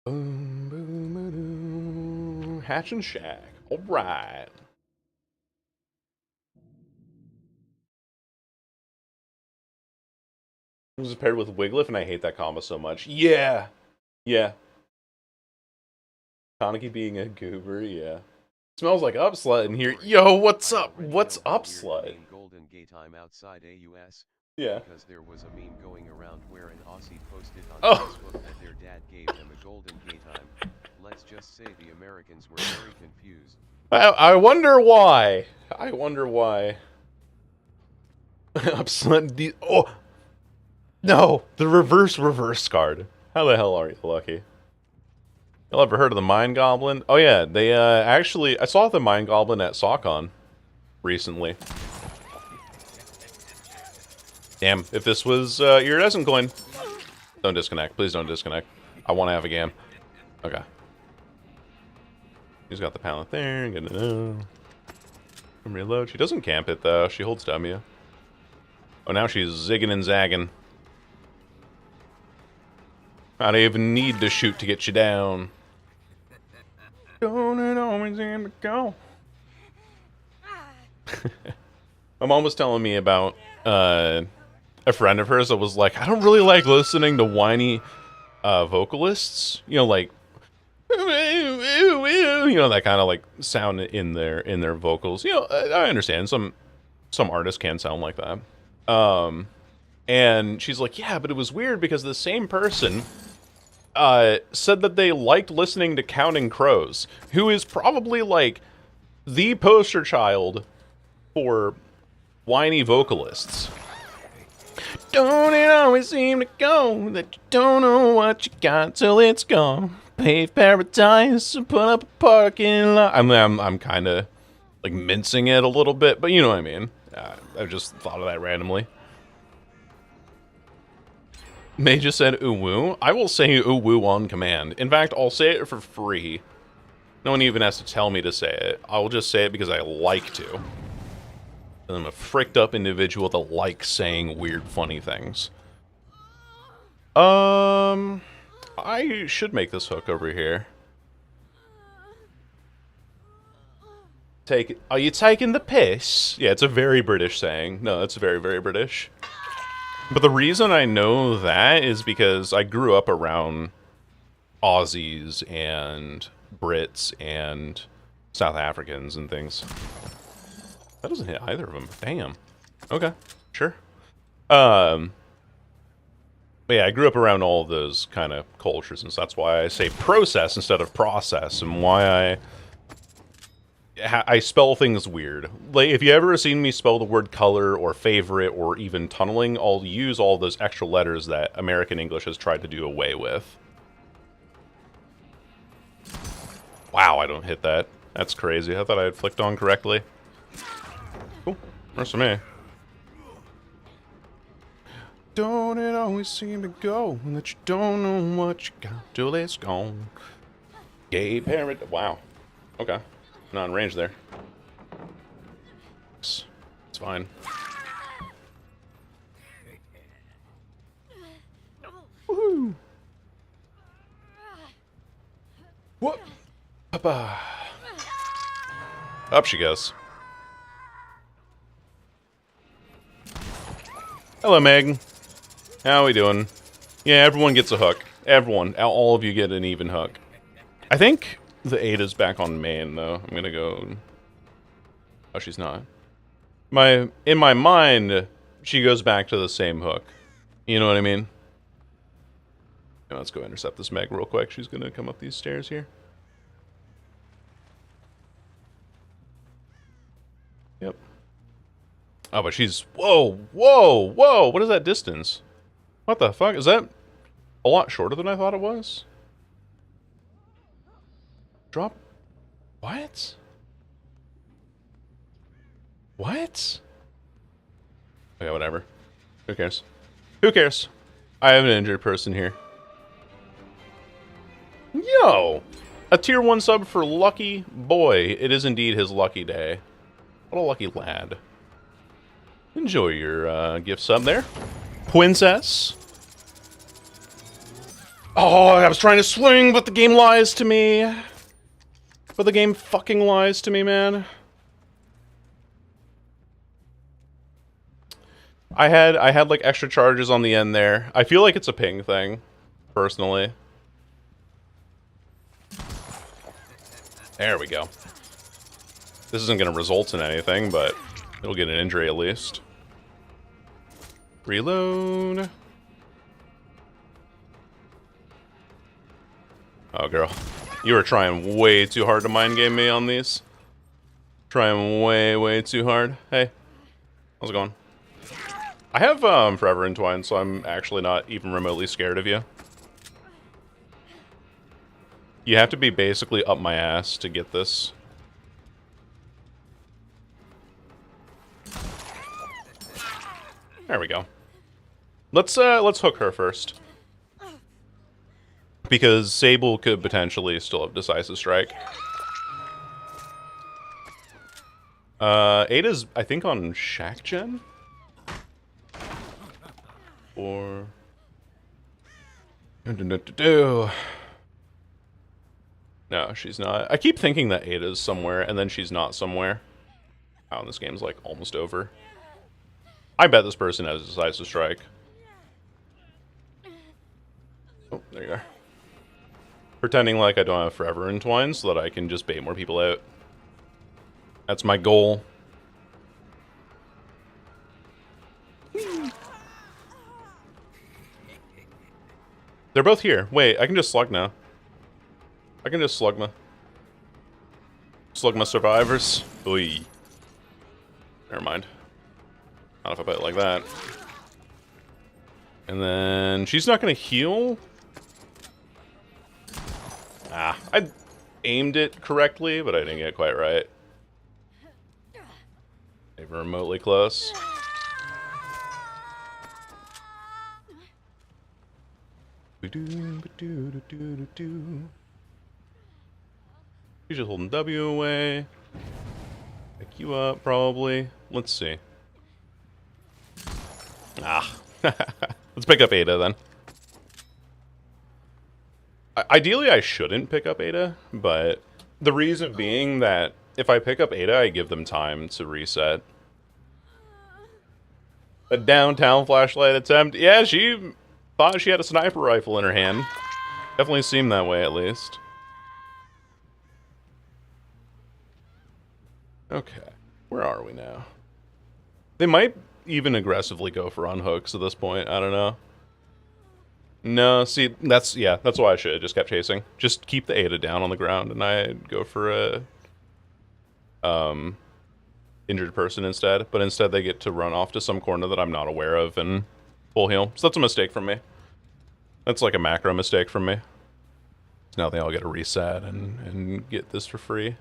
Boom, boom, boom. Hatch and Shack. All right. It was paired with Wiglif, and I hate that combo so much. Yeah. Yeah. Kaneki being a goober, yeah. Smells like Upslut in here. Yo, what's up? What's Upslut? Golden gay time outside AUS. Yeah. Because there was a meme going around where an Aussie posted on Facebook that their dad gave them a golden gay time. Let's just say the Americans were very confused. I wonder why. I wonder why. Upslut. Oh. No, the reverse card. How the hell are you, Lucky? Y'all ever heard of the Mind Goblin? Oh yeah, they actually, I saw the Mind Goblin at SawCon recently. Damn, if this was iridescent coin. Don't disconnect, please don't disconnect. I want to have a game. Okay. He's got the pallet there, good to know. Reload, she doesn't camp it though, she holds W. Oh, now she's zigging and zagging. I don't even need to shoot to get you down. Don't it always seem to go? My mom was telling me about a friend of hers that was like, I don't really like listening to whiny vocalists. You know, like, you know, that kind of like sound in their vocals. You know, I understand some artists can sound like that. And she's like, yeah, but it was weird because the same person said that they liked listening to Counting Crows, who is probably like the poster child for whiny vocalists. Don't it always seem to go that you don't know what you got till it's gone? Pave paradise and put up a parking lot. I'm kind of like mincing it a little bit, but you know what I mean. I just thought of that randomly. May just said ooh woo. I will say ooh woo on command. In fact, I'll say it for free. No one even has to tell me to say it. I'll just say it because I like to. And I'm a fricked up individual that likes saying weird, funny things. I should make this hook over here. Are you taking the piss? Yeah, it's a very British saying. No, it's very, very British. But the reason I know that is because I grew up around Aussies and Brits and South Africans and things. That doesn't hit either of them. Damn. Okay, sure. But yeah, I grew up around all of those kind of cultures, and so that's why I say process instead of process, and why I spell things weird. Like, if you ever seen me spell the word color or favorite or even tunneling, I'll use all those extra letters that American English has tried to do away with. Wow, I don't hit that. That's crazy. I thought I had flicked on correctly. Cool. Works for me. Don't it always seem to go that you don't know what you got till it's gone? Gay parent. Wow. Okay. Not in range there. It's fine. Woohoo! What? Papa. Up she goes. Hello, Meg. How we doing? Yeah, everyone gets a hook. Everyone. All of you get an even hook. I think the Ada's back on main, though. I'm gonna go... Oh, she's not. In my mind, she goes back to the same hook. You know what I mean? Yeah, let's go intercept this Meg real quick. She's gonna come up these stairs here. Yep. Oh, but she's... Whoa! Whoa! Whoa! What is that distance? What the fuck? Is that a lot shorter than I thought it was? Drop... What? What? Okay, whatever. Who cares? Who cares? I have an injured person here. Yo! A tier 1 sub for Lucky Boy. It is indeed his lucky day. What a lucky lad. Enjoy your gift sub there. Princess. Oh, I was trying to swing, but the game lies to me. But the game fucking lies to me, man. I had like extra charges on the end there. I feel like it's a ping thing, personally. There we go. This isn't going to result in anything, but it'll get an injury at least. Reload. Oh, girl. You were trying way too hard to mind game me on these. Trying way, way too hard. Hey. How's it going? I have Forever Entwined, so I'm actually not even remotely scared of you. You have to be basically up my ass to get this. There we go. Let's hook her first. Because Sable could potentially still have Decisive Strike. Ada's, I think, on Shack Gen? Or... No, she's not. I keep thinking that Ada's somewhere, and then she's not somewhere. Oh, this game's, like, almost over. I bet this person has Decisive Strike. Oh, there you are. Pretending like I don't have Forever Entwined so that I can just bait more people out. That's my goal. They're both here. Wait, I can just slug now. I can just slug my survivors. Oy. Never mind. Not if I play it like that. And then she's not gonna heal. Ah, I aimed it correctly, but I didn't get it quite right. Even remotely close. She's just holding W away. Pick you up, probably. Let's see. Ah. Let's pick up Ada, then. Ideally, I shouldn't pick up Ada, but the reason being that if I pick up Ada, I give them time to reset. A downtown flashlight attempt. Yeah, she thought she had a sniper rifle in her hand. Definitely seemed that way, at least. Okay, where are we now? They might even aggressively go for unhooks at this point. I don't know. No, see, that's why I should have just kept chasing. Just keep the Ada down on the ground, and I'd go for a injured person instead. But instead, they get to run off to some corner that I'm not aware of and full heal. So that's a mistake from me. That's like a macro mistake from me. So now they all get a reset and get this for free.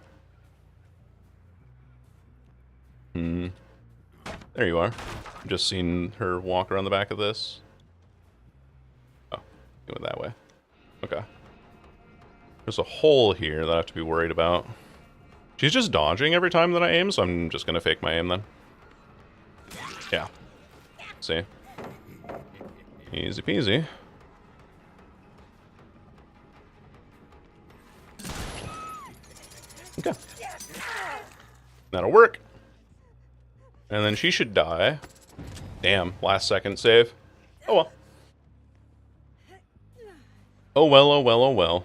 There you are. I've just seen her walk around the back of this. Oh, he went that way. Okay. There's a hole here that I have to be worried about. She's just dodging every time that I aim, so I'm just gonna fake my aim then. Yeah. See? Easy peasy. Okay. That'll work. And then she should die. Damn, last second save. Oh well. Oh well, oh well, oh well.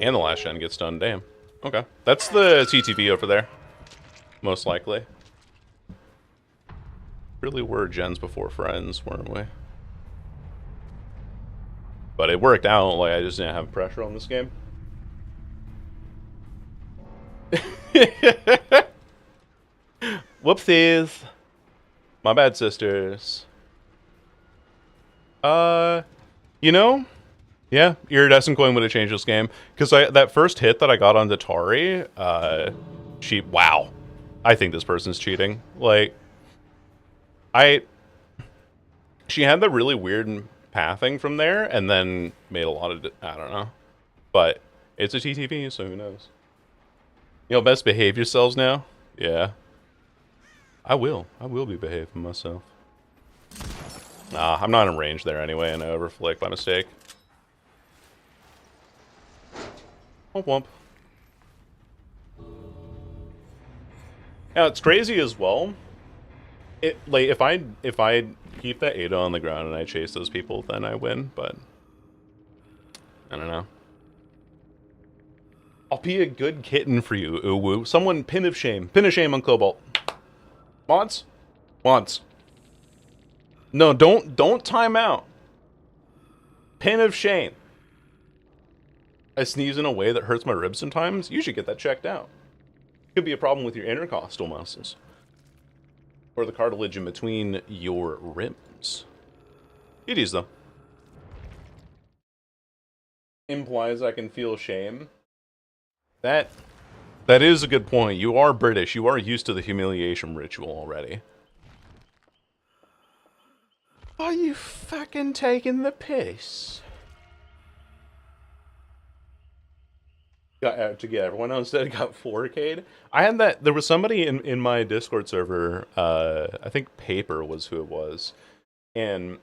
And the last gen gets done, damn. Okay. That's the TTV over there. Most likely. Really were gens before friends, weren't we? But it worked out, like I just didn't have pressure on this game. Whoopsies. My bad, sisters. You know, yeah, Iridescent Coin would have changed this game. Because that first hit that I got on Datari, wow. I think this person's cheating. Like, she had the really weird pathing from there, and then made a lot of, I don't know. But it's a TTV, so who knows? You know, best behave yourselves now? Yeah. I will be behaving myself. Nah, I'm not in range there anyway, and I overflick by mistake. Womp womp. Now, it's crazy as well. Like, if I keep that Ada on the ground and I chase those people, then I win, but I don't know. I'll be a good kitten for you, Uwu. Someone pin of shame. Pin of shame on Cobalt. Mods? Mods. No, don't time out. Pin of shame. I sneeze in a way that hurts my ribs sometimes. You should get that checked out. Could be a problem with your intercostal muscles. Or the cartilage in between your ribs. It is, though. Implies I can feel shame. That is a good point. You are British. You are used to the humiliation ritual already. Are you fucking taking the piss? Got to get everyone else that got 4K'd. I had that. There was somebody in my Discord server. I think Paper was who it was, and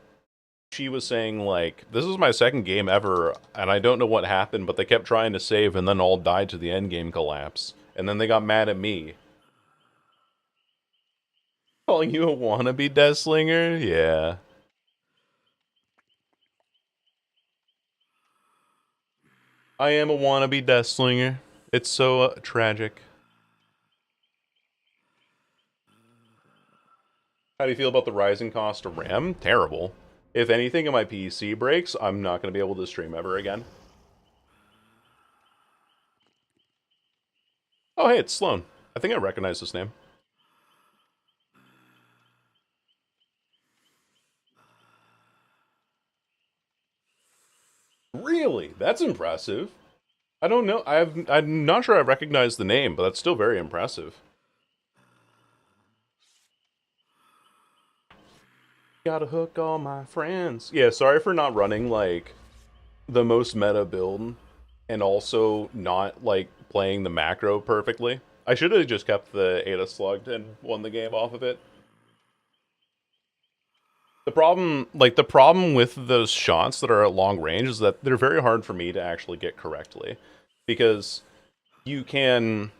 she was saying like, "This is my second game ever, and I don't know what happened, but they kept trying to save, and then all died to the end game collapse, and then they got mad at me." Calling you a wannabe Deathslinger? Yeah. I am a wannabe Deathslinger. It's so tragic. How do you feel about the rising cost of RAM? Terrible. If anything in my PC breaks, I'm not going to be able to stream ever again. Oh, hey, it's Sloan. I think I recognize this name. Really? That's impressive. I don't know. I'm not sure I recognize the name, but that's still very impressive. Gotta hook all my friends. Yeah, sorry for not running, like, the most meta build, and also not, like, playing the macro perfectly. I should have just kept the Ada slugged and won the game off of it. The problem with those shots that are at long range is that they're very hard for me to actually get correctly. Because you can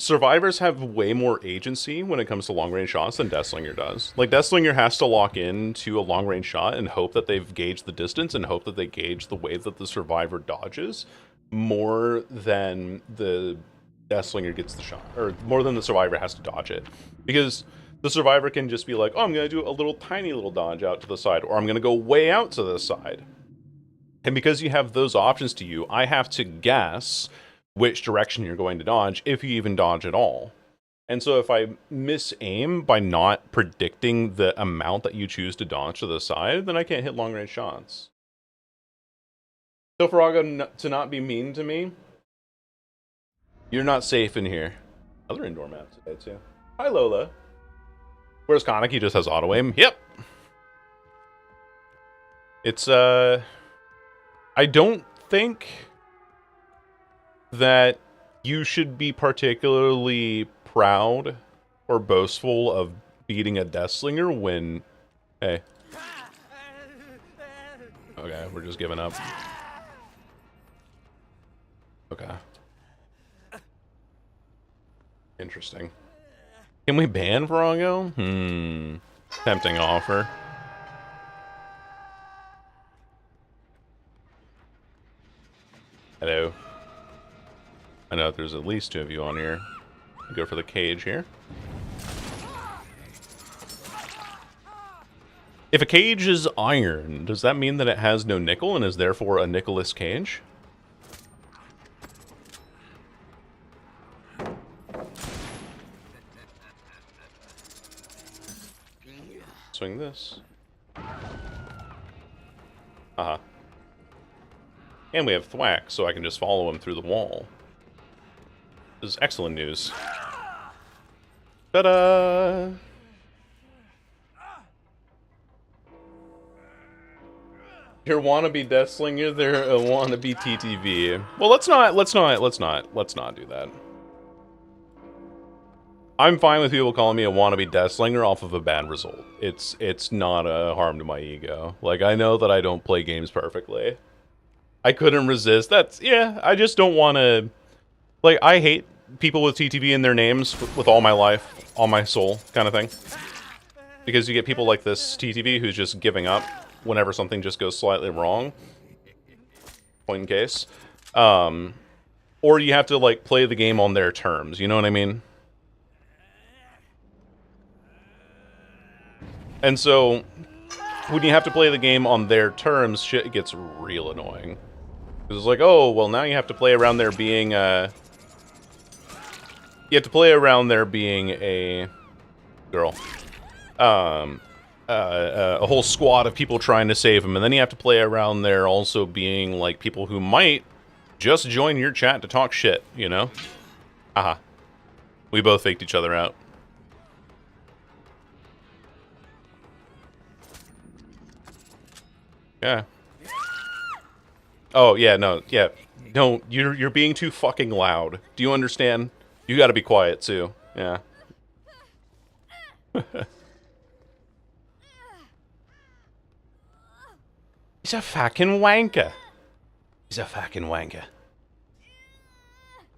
survivors have way more agency when it comes to long-range shots than Deathslinger does. Like, Deathslinger has to lock in to a long-range shot and hope that they've gauged the distance and hope that they gauge the way that the survivor dodges more than the Deathslinger gets the shot, or more than the survivor has to dodge it. Because the survivor can just be like, oh, I'm going to do a little tiny little dodge out to the side, or I'm going to go way out to the side. And because you have those options to you, I have to guess which direction you're going to dodge, if you even dodge at all. And so if I miss aim by not predicting the amount that you choose to dodge to the side, then I can't hit long-range shots. So Farago to not be mean to me, you're not safe in here. Other indoor maps today, too. Hi, Lola. Whereas Kaneki just has auto-aim. Yep. It's, I don't think that you should be particularly proud or boastful of beating a Deathslinger when... Hey. Okay, we're just giving up. Okay. Interesting. Can we ban Virago? Tempting offer. Hello. I know there's at least 2 of you on here. Go for the cage here. If a cage is iron, does that mean that it has no nickel and is therefore a nickel-less cage? Swing this. Uh-huh. And we have Thwack, so I can just follow him through the wall. This is excellent news. Ta-da! Your wannabe Deathslinger, they're a wannabe TTV. Well, let's not do that. I'm fine with people calling me a wannabe Deathslinger off of a bad result. It's not a harm to my ego. Like, I know that I don't play games perfectly. I couldn't resist. Yeah, I just don't want to... Like, I hate people with TTV in their names with all my life, all my soul, kind of thing. Because you get people like this TTV who's just giving up whenever something just goes slightly wrong. Point in case. Or you have to, like, play the game on their terms, you know what I mean? And so, when you have to play the game on their terms, shit gets real annoying. Because it's like, oh, well, now you have to play around there being, You have to play around there being a... girl. A whole squad of people trying to save him, and then you have to play around there also being, like, people who might just join your chat to talk shit, you know? Aha. We both faked each other out. Yeah. Oh, yeah, no, yeah. No, you're being too fucking loud. Do you understand? You gotta be quiet, too. Yeah. He's a fucking wanker. He's a fucking wanker.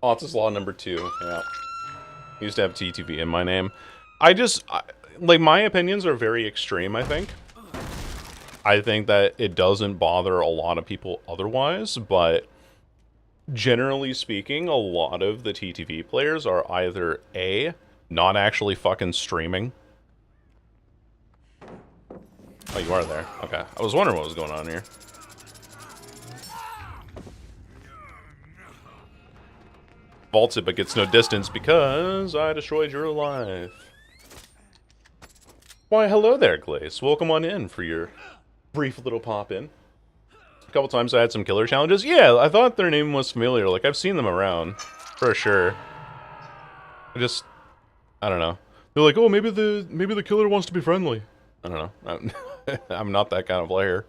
Otis Law number 2, yeah. I used to have TTV in my name. Like, my opinions are very extreme, I think. I think that it doesn't bother a lot of people otherwise, but generally speaking, a lot of the TTV players are either A, not actually fucking streaming. Oh, you are there. Okay. I was wondering what was going on here. Vaults it, but gets no distance because I destroyed your life. Why, hello there, Glace. Welcome on in for your brief little pop-in. A couple times I had some killer challenges. Yeah, I thought their name was familiar. Like, I've seen them around. For sure. I don't know. They're like, oh, maybe the killer wants to be friendly. I don't know. I'm not that kind of player.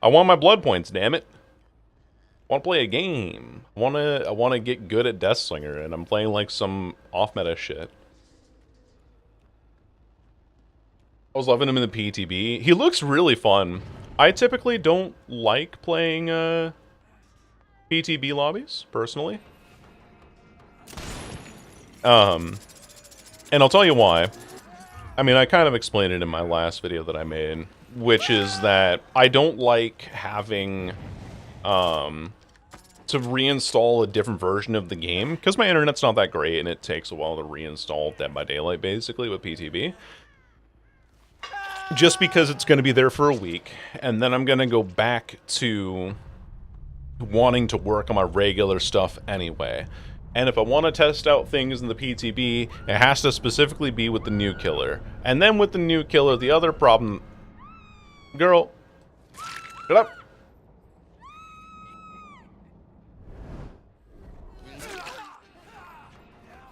I want my blood points, damn it. I want to play a game. I want to get good at Deathslinger, and I'm playing like some off-meta shit. I was loving him in the PTB. He looks really fun. I typically don't like playing PTB lobbies, personally. And I'll tell you why. I mean, I kind of explained it in my last video that I made, which is that I don't like having to reinstall a different version of the game, because my internet's not that great and it takes a while to reinstall Dead by Daylight, basically, with PTB. Just because it's going to be there for a week, and then I'm going to go back to wanting to work on my regular stuff anyway. And if I want to test out things in the PTB, it has to specifically be with the new killer. And then with the new killer, the other problem... Girl, shut up.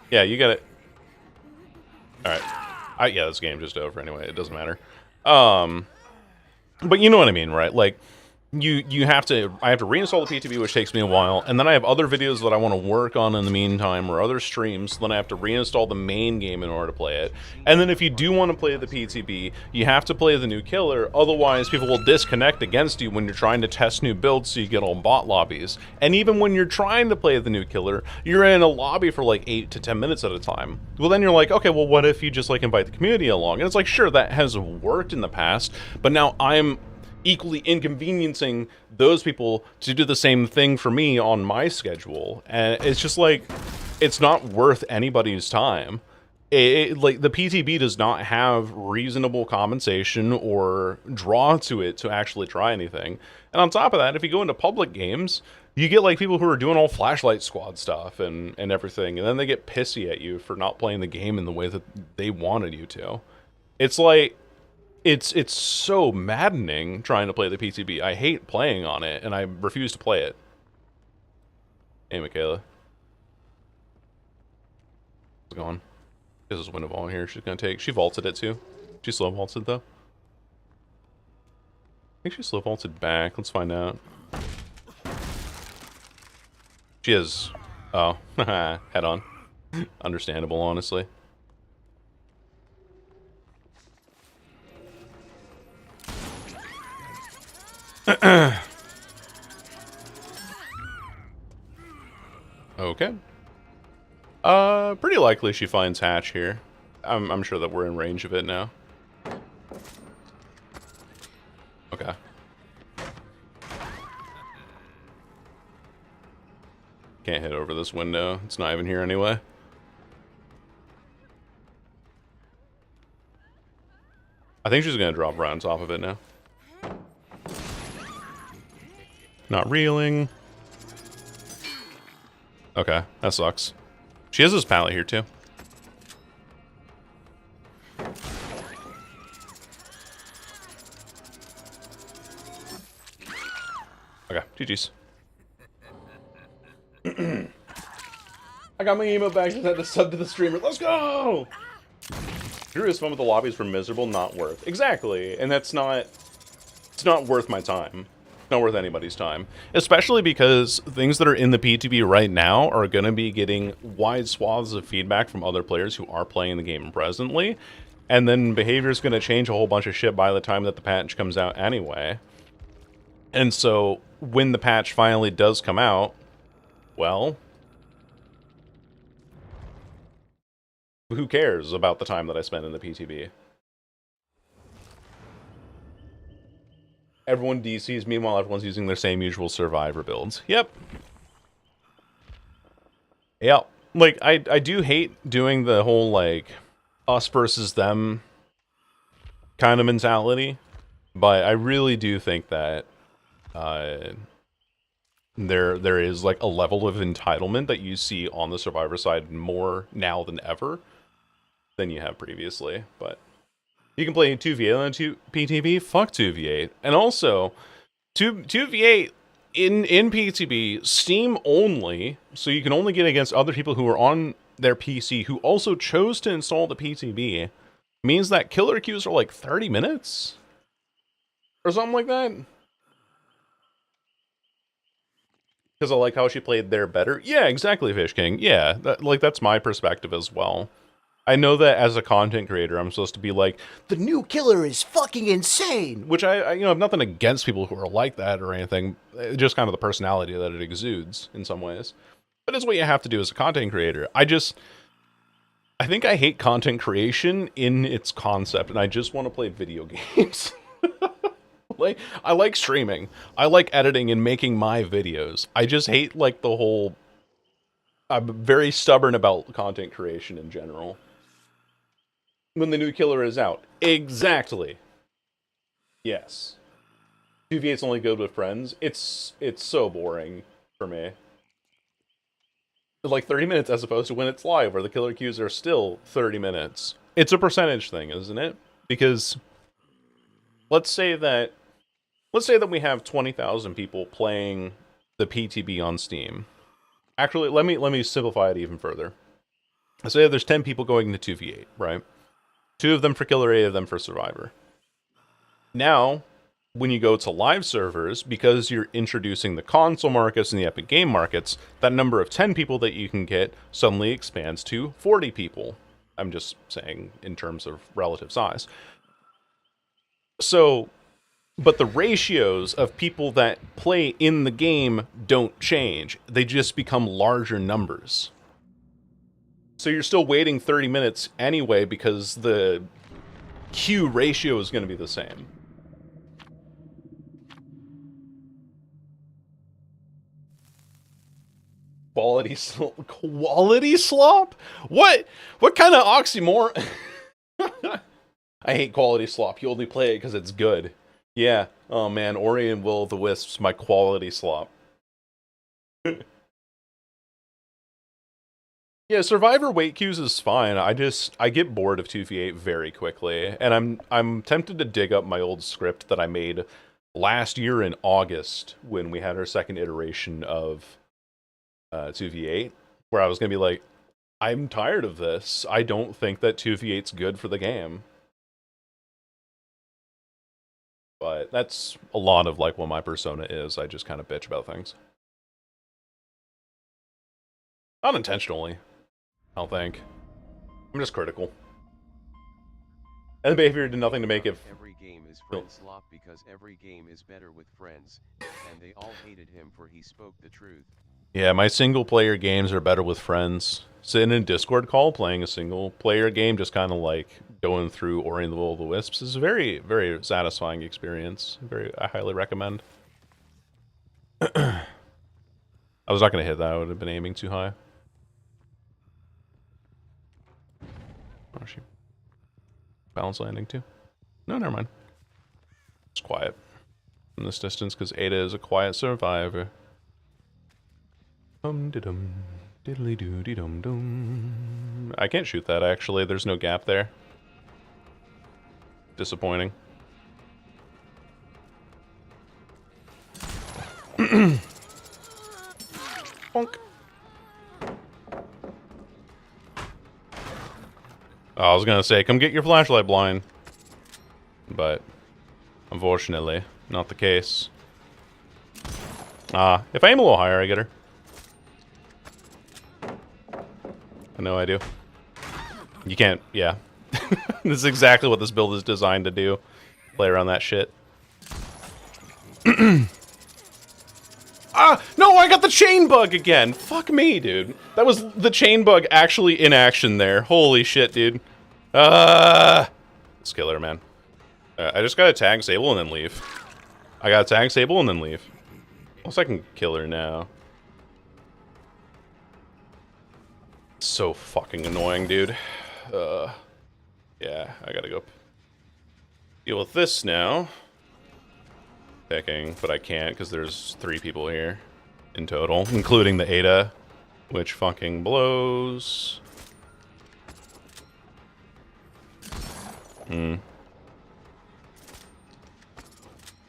Yeah, you got it. Alright. Yeah, this game's just over anyway. It doesn't matter. But you know what I mean, right? Like, I have to reinstall the PTB, which takes me a while, and then I have other videos that I want to work on in the meantime, or other streams, so then I have to reinstall the main game in order to play it. And then if you do want to play the PTB, you have to play the new killer, otherwise people will disconnect against you when you're trying to test new builds so you get all bot lobbies. And even when you're trying to play the new killer, you're in a lobby for like 8 to 10 minutes at a time. Well, then you're like, okay, well, what if you just like invite the community along? And it's like, sure, that has worked in the past, but now I'm equally inconveniencing those people to do the same thing for me on my schedule, and it's just like, it's not worth anybody's time. Like, the PTB does not have reasonable compensation or draw to it to actually try anything. And on top of that, if you go into public games, you get like people who are doing all flashlight squad stuff and everything, and then they get pissy at you for not playing the game in the way that they wanted you to. It's like, it's so maddening trying to play the PTB. I hate playing on it, and I refuse to play it. Hey, Michaela. How's it going? There's this window vault here she's gonna take. She vaulted it too. She slow vaulted though. I think she slow vaulted back. Let's find out. She has... Oh, head on. Understandable, honestly. Okay. Pretty likely she finds Hatch here. I'm sure that we're in range of it now. Okay. Can't hit over this window. It's not even here anyway. I think she's gonna drop right on top of it now. Not reeling. Okay, that sucks. She has this pallet here too. Okay, GG's. I got my emo back, just had to sub to the streamer. Let's go! Drew is fun with the lobbies were miserable, not worth. Exactly, and that's not... It's not worth my time. Not worth anybody's time. Especially because things that are in the PTB right now are going to be getting wide swaths of feedback from other players who are playing the game presently. And then behavior is going to change a whole bunch of shit by the time that the patch comes out anyway. And so, when the patch finally does come out, well... who cares about the time that I spent in the PTB? Everyone DCs, meanwhile everyone's using their same usual survivor builds. Yep. Yeah, like, I do hate doing the whole, like, us versus them kind of mentality, but I really do think that there is, like, a level of entitlement that you see on the survivor side more now than ever than you have previously, but... You can play 2v8 on 2 PTB? Fuck 2v8. And also, 2v8 in PTB, Steam only, so you can only get against other people who are on their PC who also chose to install the PTB, means that killer queues are like 30 minutes? Or something like that? Because I like how she played there better? Yeah, exactly, Fish King. Yeah, that's my perspective as well. I know that as a content creator, I'm supposed to be like, the new killer is fucking insane! Which I have nothing against people who are like that or anything. Just kind of the personality that it exudes in some ways. But it's what you have to do as a content creator. I think I hate content creation in its concept, and I just want to play video games. Like, I like streaming. I like editing and making my videos. I just hate, like, the whole... I'm very stubborn about content creation in general. When the new killer is out. Exactly. Yes. 2v8's only good with friends. It's so boring for me. Like 30 minutes as opposed to when it's live, where the killer queues are still 30 minutes. It's a percentage thing, isn't it? Because let's say that we have 20,000 people playing the PTB on Steam. Actually, let me simplify it even further. Let's say there's 10 people going to 2v8, right? 2 of them for killer, 8 of them for survivor. Now, when you go to live servers, because you're introducing the console markets and the Epic Game markets, that number of 10 people that you can get suddenly expands to 40 people. I'm just saying in terms of relative size. So, but the ratios of people that play in the game don't change. They just become larger numbers. So you're still waiting 30 minutes anyway because the queue ratio is going to be the same. Quality slop? What kind of oxymoron? I hate quality slop. You only play it because it's good. Yeah. Oh man, Ori and Will of the Wisps, my quality slop. Yeah, Survivor wait queues is fine. I get bored of 2v8 very quickly, and I'm tempted to dig up my old script that I made last year in August when we had our second iteration of 2v8, where I was gonna be like, I'm tired of this. I don't think that 2v8's good for the game. But that's a lot of like what my persona is. I just kind of bitch about things. Unintentionally, I don't think. I'm just critical. And the behavior did nothing to make it... Every game is friend slop because every game is better with friends, and they all hated him for he spoke the truth. Yeah, my single-player games are better with friends. Sitting in a Discord call, playing a single-player game, just kind of like going through Ori and the Will of the Wisps is a very, very satisfying experience. I highly recommend. I was not going to hit that. I would have been aiming too high. Oh, she... Balance landing too? No, never mind. It's quiet from this distance because Ada is a quiet survivor. Dum-de-dum, diddly-doo-dee-dum-dum. I can't shoot that, actually. There's no gap there. Disappointing. Bonk. I was gonna say, come get your flashlight blind. But, unfortunately, not the case. If I aim a little higher, I get her. I know I do. You can't, yeah. This is exactly what this build is designed to do. Play around that shit. No, I got the chain bug again! Fuck me, dude. That was the chain bug actually in action there. Holy shit, dude. Let's kill her, man. I just gotta tag Sable and then leave. I gotta tag Sable and then leave. Unless I can kill her now. So fucking annoying, dude. Yeah, I gotta go deal with this now. Picking, but I can't because there's 3 people here in total, including the Ada, which fucking blows.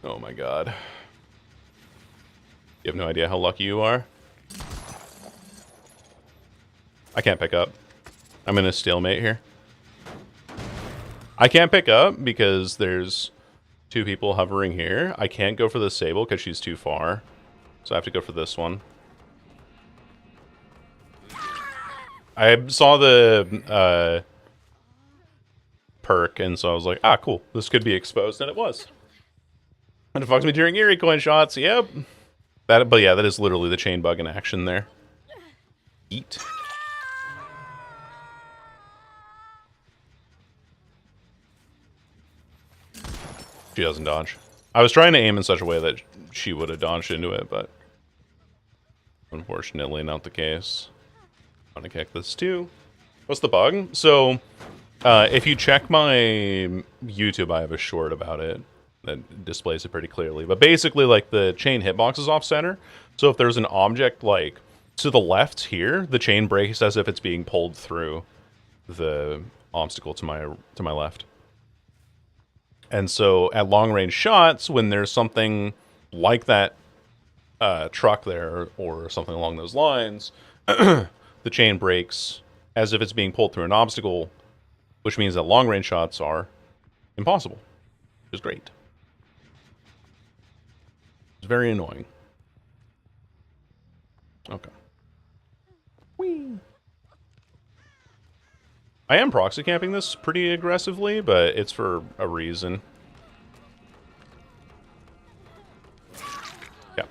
Oh my god. You have no idea how lucky you are. I can't pick up. I'm in a stalemate here. I can't pick up because there's 2 people hovering here. I can't go for the Sable because she's too far. So I have to go for this one. I saw the perk, and so I was like, ah, cool. This could be exposed, and it was. And it fucks me during Eerie coin shots, yep. But yeah, that is literally the chain bug in action there. Eat. She doesn't dodge. I was trying to aim in such a way that she would have dodged into it, but unfortunately not the case. I'm gonna kick this too. What's the bug? So, if you check my YouTube, I have a short about it that displays it pretty clearly. But basically, like, the chain hitbox is off-center. So if there's an object, like, to the left here, the chain breaks as if it's being pulled through the obstacle to my left. And so at long-range shots, when there's something like that truck there or something along those lines, the chain breaks as if it's being pulled through an obstacle, which means that long-range shots are impossible, which is great. It's very annoying. Okay. Whee! I am proxy camping this pretty aggressively, but it's for a reason. Yeah.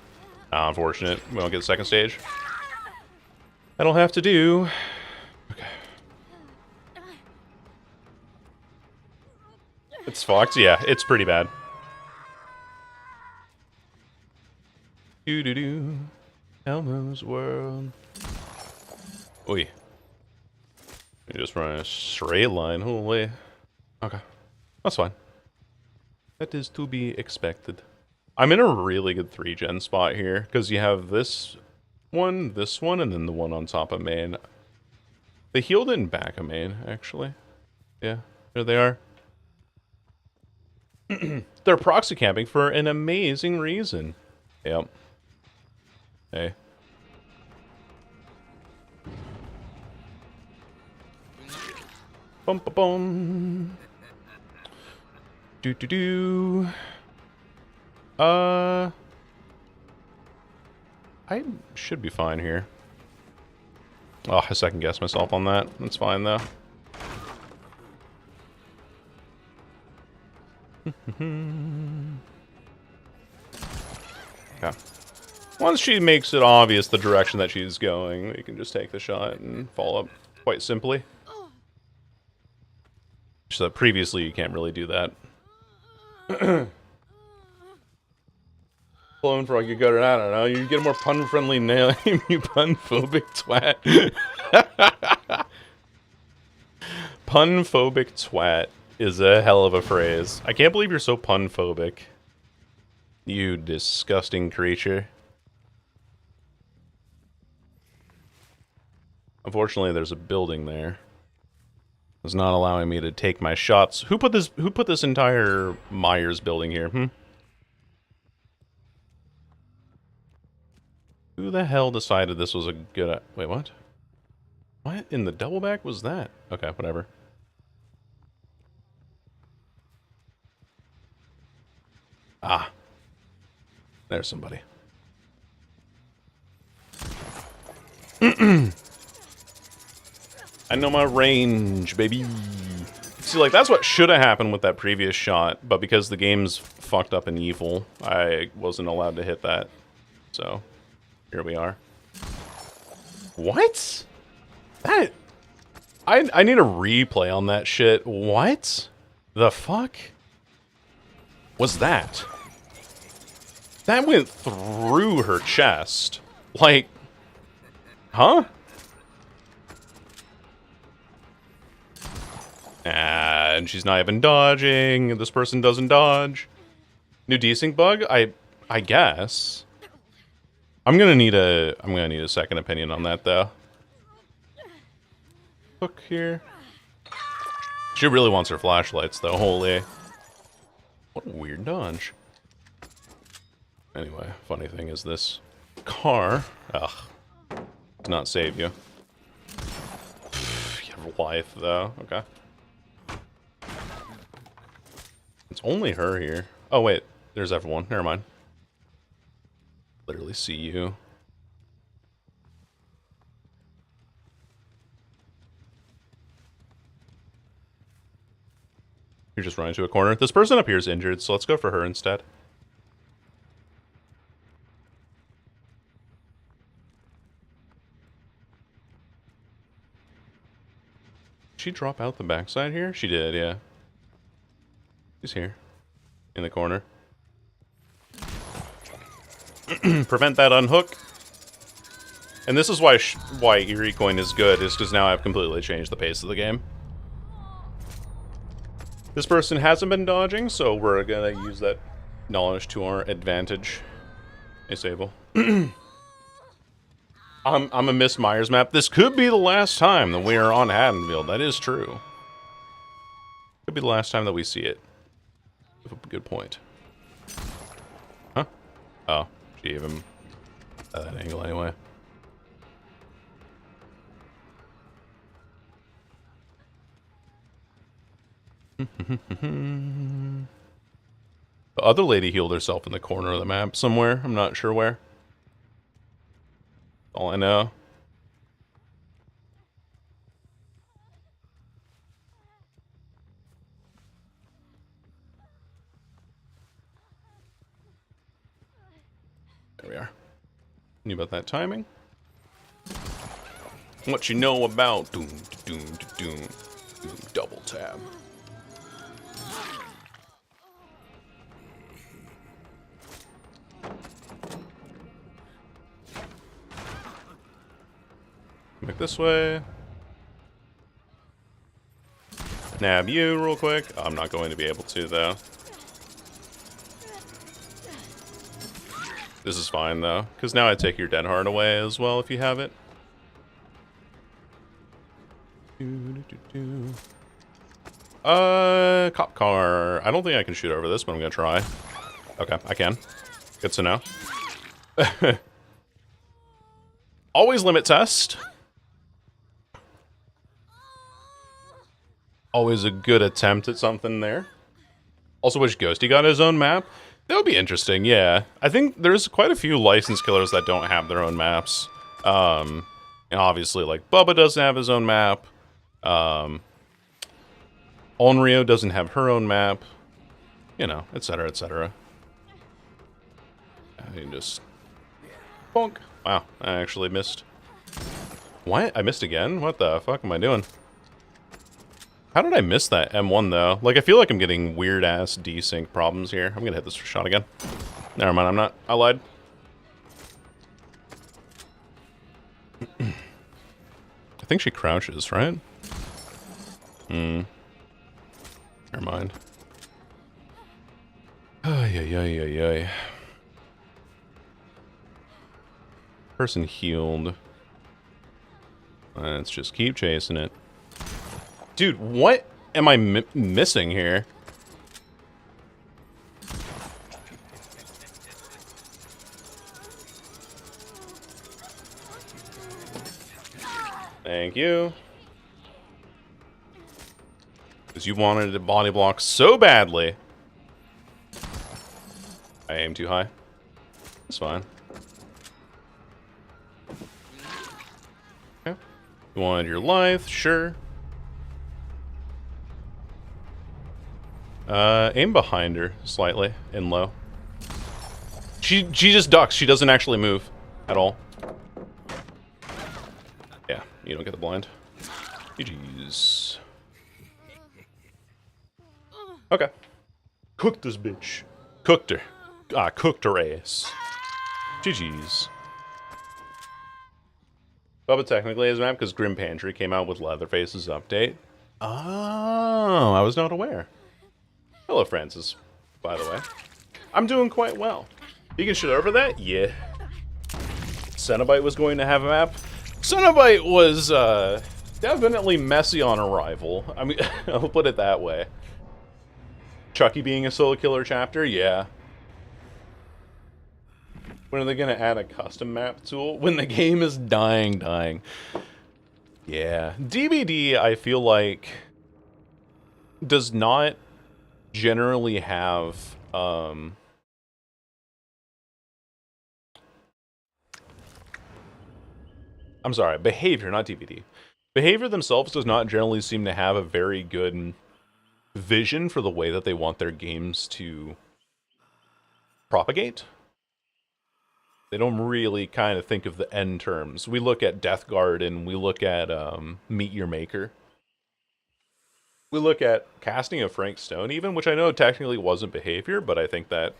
Unfortunate. We don't get the second stage. That'll have to do. Okay. It's fucked. Yeah, it's pretty bad. Doo-doo-doo. Elmo's World. Oi. You just run a straight line, holy. Okay. That's fine. That is to be expected. I'm in a really good 3-gen spot here, because you have this one, and then the one on top of main. They healed in back of main, actually. Yeah, there they are. They're proxy camping for an amazing reason. Yep. Hey. Bum ba bum. Do do do. I should be fine here. Oh, I second guessed myself on that. That's fine though. Okay. Once she makes it obvious the direction that she's going, we can just take the shot and follow up quite simply. So that previously you can't really do that. Clone frog, you got it. I don't know. You get a more pun-friendly name, you pun-phobic twat. Pun-phobic twat is a hell of a phrase. I can't believe you're so pun-phobic. You disgusting creature. Unfortunately, there's a building there. It's not allowing me to take my shots. Who put this entire Myers building here, Who the hell decided this was a good... Wait, what? What in the double back was that? Okay, whatever. Ah. There's somebody. I know my range, baby. See, like, that's what should have happened with that previous shot, but because the game's fucked up and evil, I wasn't allowed to hit that. So, here we are. What? That... I need a replay on that shit. What the fuck was that? That went through her chest. Like, huh? And she's not even dodging. This person doesn't dodge. New desync bug? I guess. I'm gonna need a second opinion on that though. Hook here. She really wants her flashlights though, holy. What a weird dodge. Anyway, funny thing is this car, ugh, does not save you. You have life though, okay. It's only her here. Oh wait, there's everyone. Never mind. Literally see you. You're just running to a corner. This person up here is injured, so let's go for her instead. Did she drop out the backside here? She did, yeah. She's here. in the corner. Prevent that unhook. And this is why Eerie Coin is good, is because now I've completely changed the pace of the game. This person hasn't been dodging, so we're gonna use that knowledge to our advantage. Hey, Sable. I'm a Miss Myers map. This could be the last time that we are on Haddonfield. That is true. Could be the last time that we see it. Good point. Huh? Oh, she gave him that angle anyway. The other lady healed herself in the corner of the map somewhere. I'm not sure where. All I know. There we are. Knew about that timing. What you know about doom, doom, doom, doom, double tab. Back this way. Nab you real quick. I'm not going to be able to, though. This is fine, though, because now I take your dead heart away as well if you have it. Cop car. I don't think I can shoot over this, but I'm gonna try. Okay, I can. Good to know. Always limit test. Always a good attempt at something there. Also wish Ghosty got his own map. That would be interesting, yeah. I think there's quite a few licensed killers that don't have their own maps. And obviously, like, Bubba doesn't have his own map. Onryo doesn't have her own map. You know, etc., etc. You can just... bonk. Wow, I actually missed. What? I missed again? What the fuck am I doing? How did I miss that M1, though? Like, I feel like I'm getting weird-ass desync problems here. I'm gonna hit this shot again. Never mind, I'm not. I lied. I think she crouches, right? Never mind. Ay, ay, ay, ay, ay. Person healed. Let's just keep chasing it. Dude, what am I missing here? Thank you. Because you wanted a body block so badly. I aim too high. It's fine. Okay. You wanted your life, sure. Aim behind her slightly and low. She just ducks. She doesn't actually move at all. Yeah, you don't get the blind. GG's. Okay. Cooked this bitch. Cooked her. Cooked her ass. GG's. Bubba technically has a map because Grim Pantry came out with Leatherface's update. Oh, I was not aware. Hello, Francis, by the way. I'm doing quite well. You can shoot over that? Yeah. Cenobite was going to have a map. Cenobite was, definitely messy on arrival. I mean, I'll put it that way. Chucky being a solo killer chapter? Yeah. When are they going to add a custom map tool? When the game is dying. Yeah. DBD, I feel like, does not generally have I'm sorry, Behavior, not DVD. Behavior themselves does not generally seem to have a very good vision for the way that they want their games to propagate. They don't really kind of think of the end terms. We look at Death Guard and we look at Meet Your Maker. We look at casting of Frank Stone even, which I know technically wasn't behavior, but I think that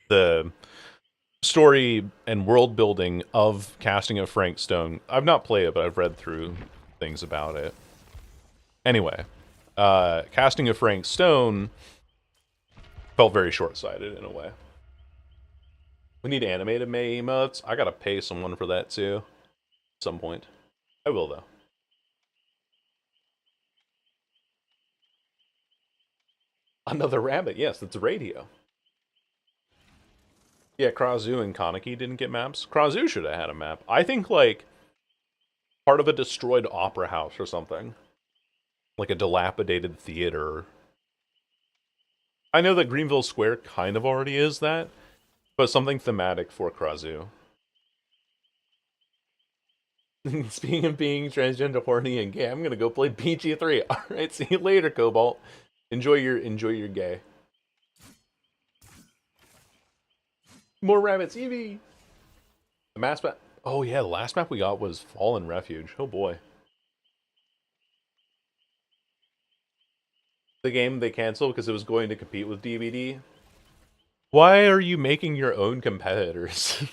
the story and world building of casting of Frank Stone, I've not played it, but I've read through things about it. Anyway, casting of Frank Stone felt very short-sighted in a way. We need animated May emotes. I gotta pay someone for that too. At some point. I will though. Another rabbit, yes, that's radio. Yeah, Krazu and Kaneki didn't get maps. Krazu should have had a map. I think, like, part of a destroyed opera house or something. Like a dilapidated theater. I know that Greenville Square kind of already is that, but something thematic for Krazu. Speaking of being transgender, horny, and gay, I'm gonna go play PG3. Alright, see you later, Cobalt. Enjoy your gay. More rabbits, Eevee! The mass map. Oh yeah, the last map we got was Fallen Refuge. Oh boy. The game they canceled because it was going to compete with DVD. Why are you making your own competitors?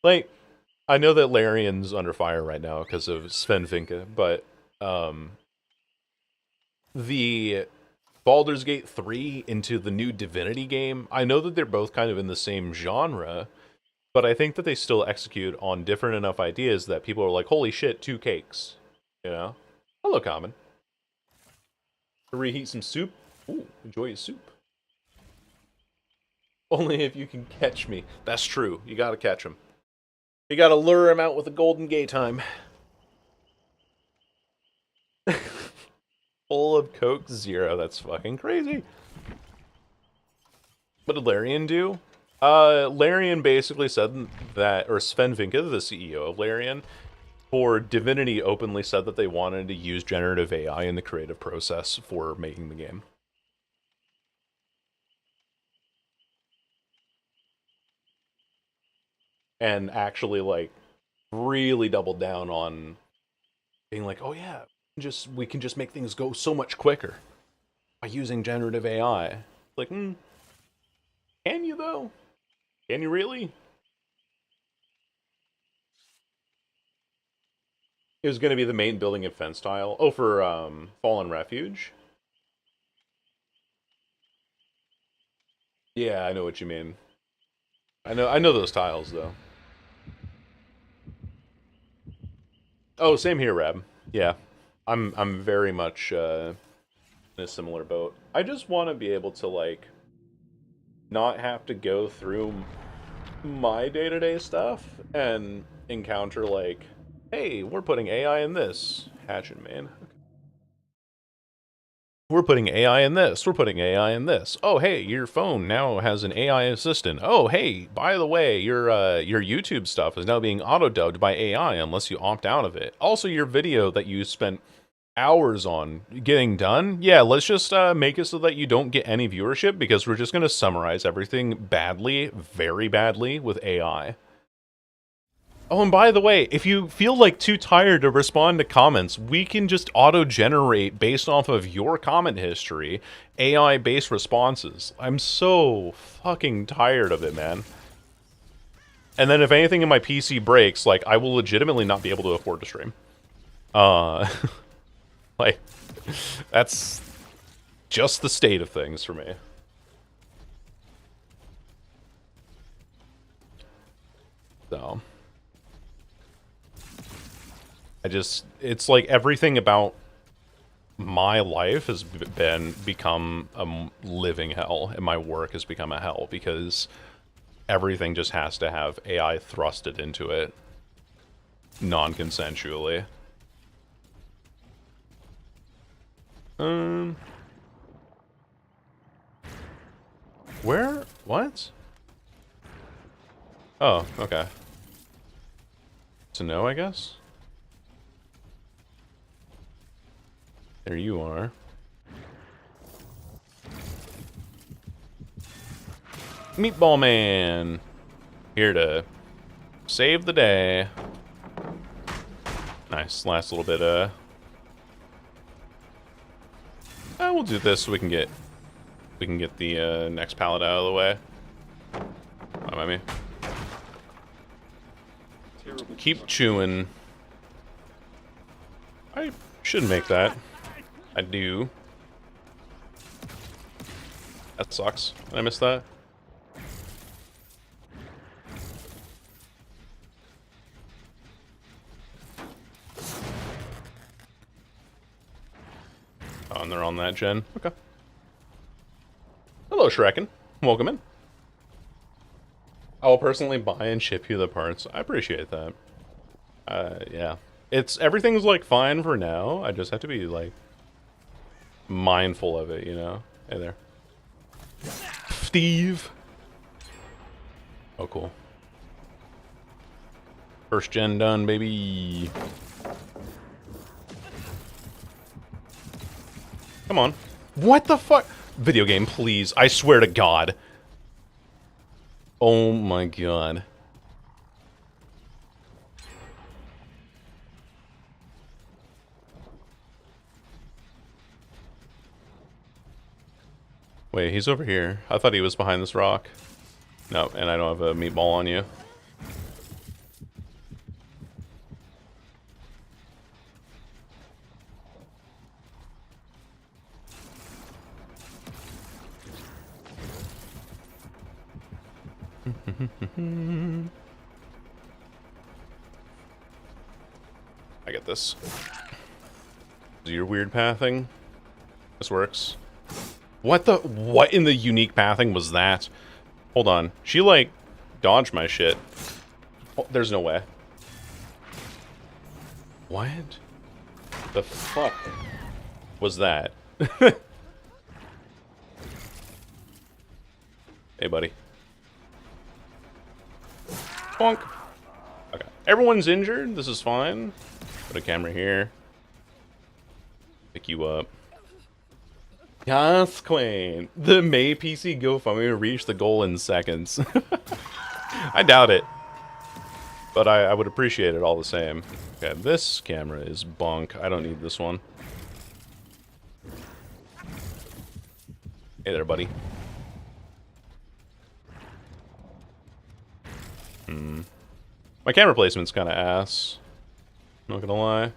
Like, I know that Larian's under fire right now because of Sven Vinke, but the Baldur's Gate 3 into the new Divinity game, I know that they're both kind of in the same genre, but I think that they still execute on different enough ideas that people are like, holy shit, 2 cakes. You know? Hello, Common. Reheat some soup? Ooh, enjoy your soup. Only if you can catch me. That's true. You gotta catch him. You gotta lure him out with a golden gay time. Full of Coke Zero. That's fucking crazy. What did Larian do? Larian basically said that, or Sven Vinke, the CEO of Larian, for Divinity openly said that they wanted to use generative AI in the creative process for making the game. And actually, like, really doubled down on being like, oh yeah, we can just make things go so much quicker by using generative AI. Like, can you though? Can you really? It was going to be the main building and fence tile. Oh, for Fallen Refuge. Yeah, I know what you mean. I know those tiles though. Oh, same here, Rab. Yeah, I'm very much in a similar boat. I just want to be able to, like, not have to go through my day-to-day stuff and encounter, like, hey, we're putting AI in this. Hatchet man. We're putting AI in this. We're putting AI in this. Oh, hey, your phone now has an AI assistant. Oh, hey, by the way, your YouTube stuff is now being auto-dubbed by AI unless you opt out of it. Also, your video that you spent hours on getting done, yeah, let's just make it so that you don't get any viewership because we're just going to summarize everything badly, very badly with AI. Oh, and by the way, if you feel like too tired to respond to comments, we can just auto-generate based off of your comment history, AI-based responses. I'm so fucking tired of it, man. And then if anything in my PC breaks, like, I will legitimately not be able to afford to stream. Like, that's just the state of things for me. So... it's like everything about my life has become a living hell, and my work has become a hell because everything just has to have AI thrusted into it non-consensually. Where? What? Oh, okay. So no, I guess? There you are. Meatball Man! Here to save the day. Nice, last little bit, We'll do this so we can get the next pallet out of the way. What am I mean? Keep chewing. I should make that. I do. That sucks. Did I miss that? Oh, and they're on that gen. Okay. Hello, Shrekken. Welcome in. I will personally buy and ship you the parts. I appreciate that. Yeah. Everything's, like, fine for now. I just have to be, like, mindful of it, you know? Hey there. Steve! Oh, cool. First gen done, baby. Come on. What the fuck? Video game, please. I swear to God. Oh my God. Wait, he's over here. I thought he was behind this rock. No, and I don't have a meatball on you. I get this. Do your weird pathing. This works. What in the unique pathing was that? Hold on. She, like, dodged my shit. Oh, there's no way. What? The fuck was that? Hey, buddy. Bonk. Okay. Everyone's injured. This is fine. Put a camera here. Pick you up. Yes, Queen. The May PC GoFundMe reached the goal in seconds. I doubt it. But I would appreciate it all the same. Okay, this camera is bunk. I don't need this one. Hey there, buddy. My camera placement's kind of ass. Not gonna lie.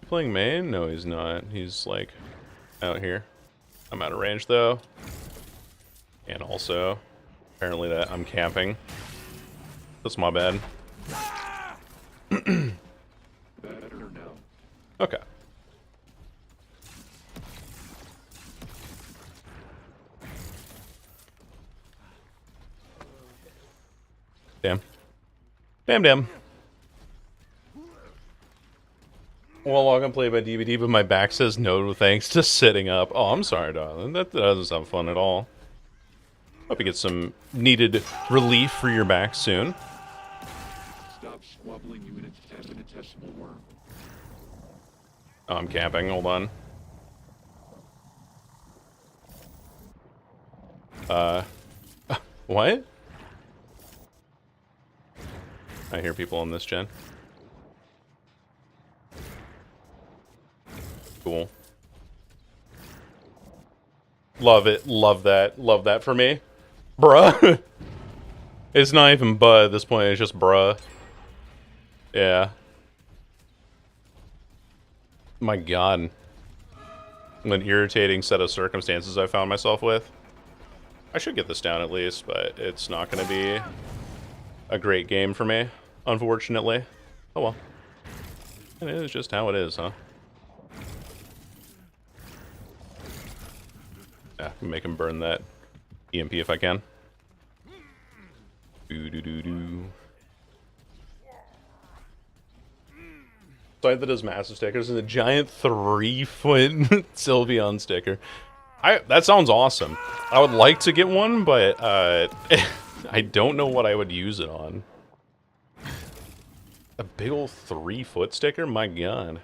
Playing main? No, he's not. He's, like, out here. I'm out of range, though. And also, apparently that I'm camping. That's my bad. Okay. Damn. Damn. Well, log and play by DVD, but my back says no thanks to sitting up. Oh, I'm sorry, darling. That doesn't sound fun at all. Hope you get some needed relief for your back soon. Stop squabbling, you infinitesimal worm. Oh, I'm camping. Hold on. What? I hear people on this gen. Cool. Love it. Love that. Love that for me. Bruh. It's not even buh at this point. It's just bruh. Yeah. My God. What an irritating set of circumstances I found myself with. I should get this down at least, but it's not going to be a great game for me, unfortunately. Oh well. It is just how it is, huh? Yeah, make him burn that EMP if I can. Doo-doo-doo-doo. Side that does massive stickers and a giant 3-foot Sylveon sticker. That sounds awesome. I would like to get one, but I don't know what I would use it on. A big old 3-foot sticker? My God.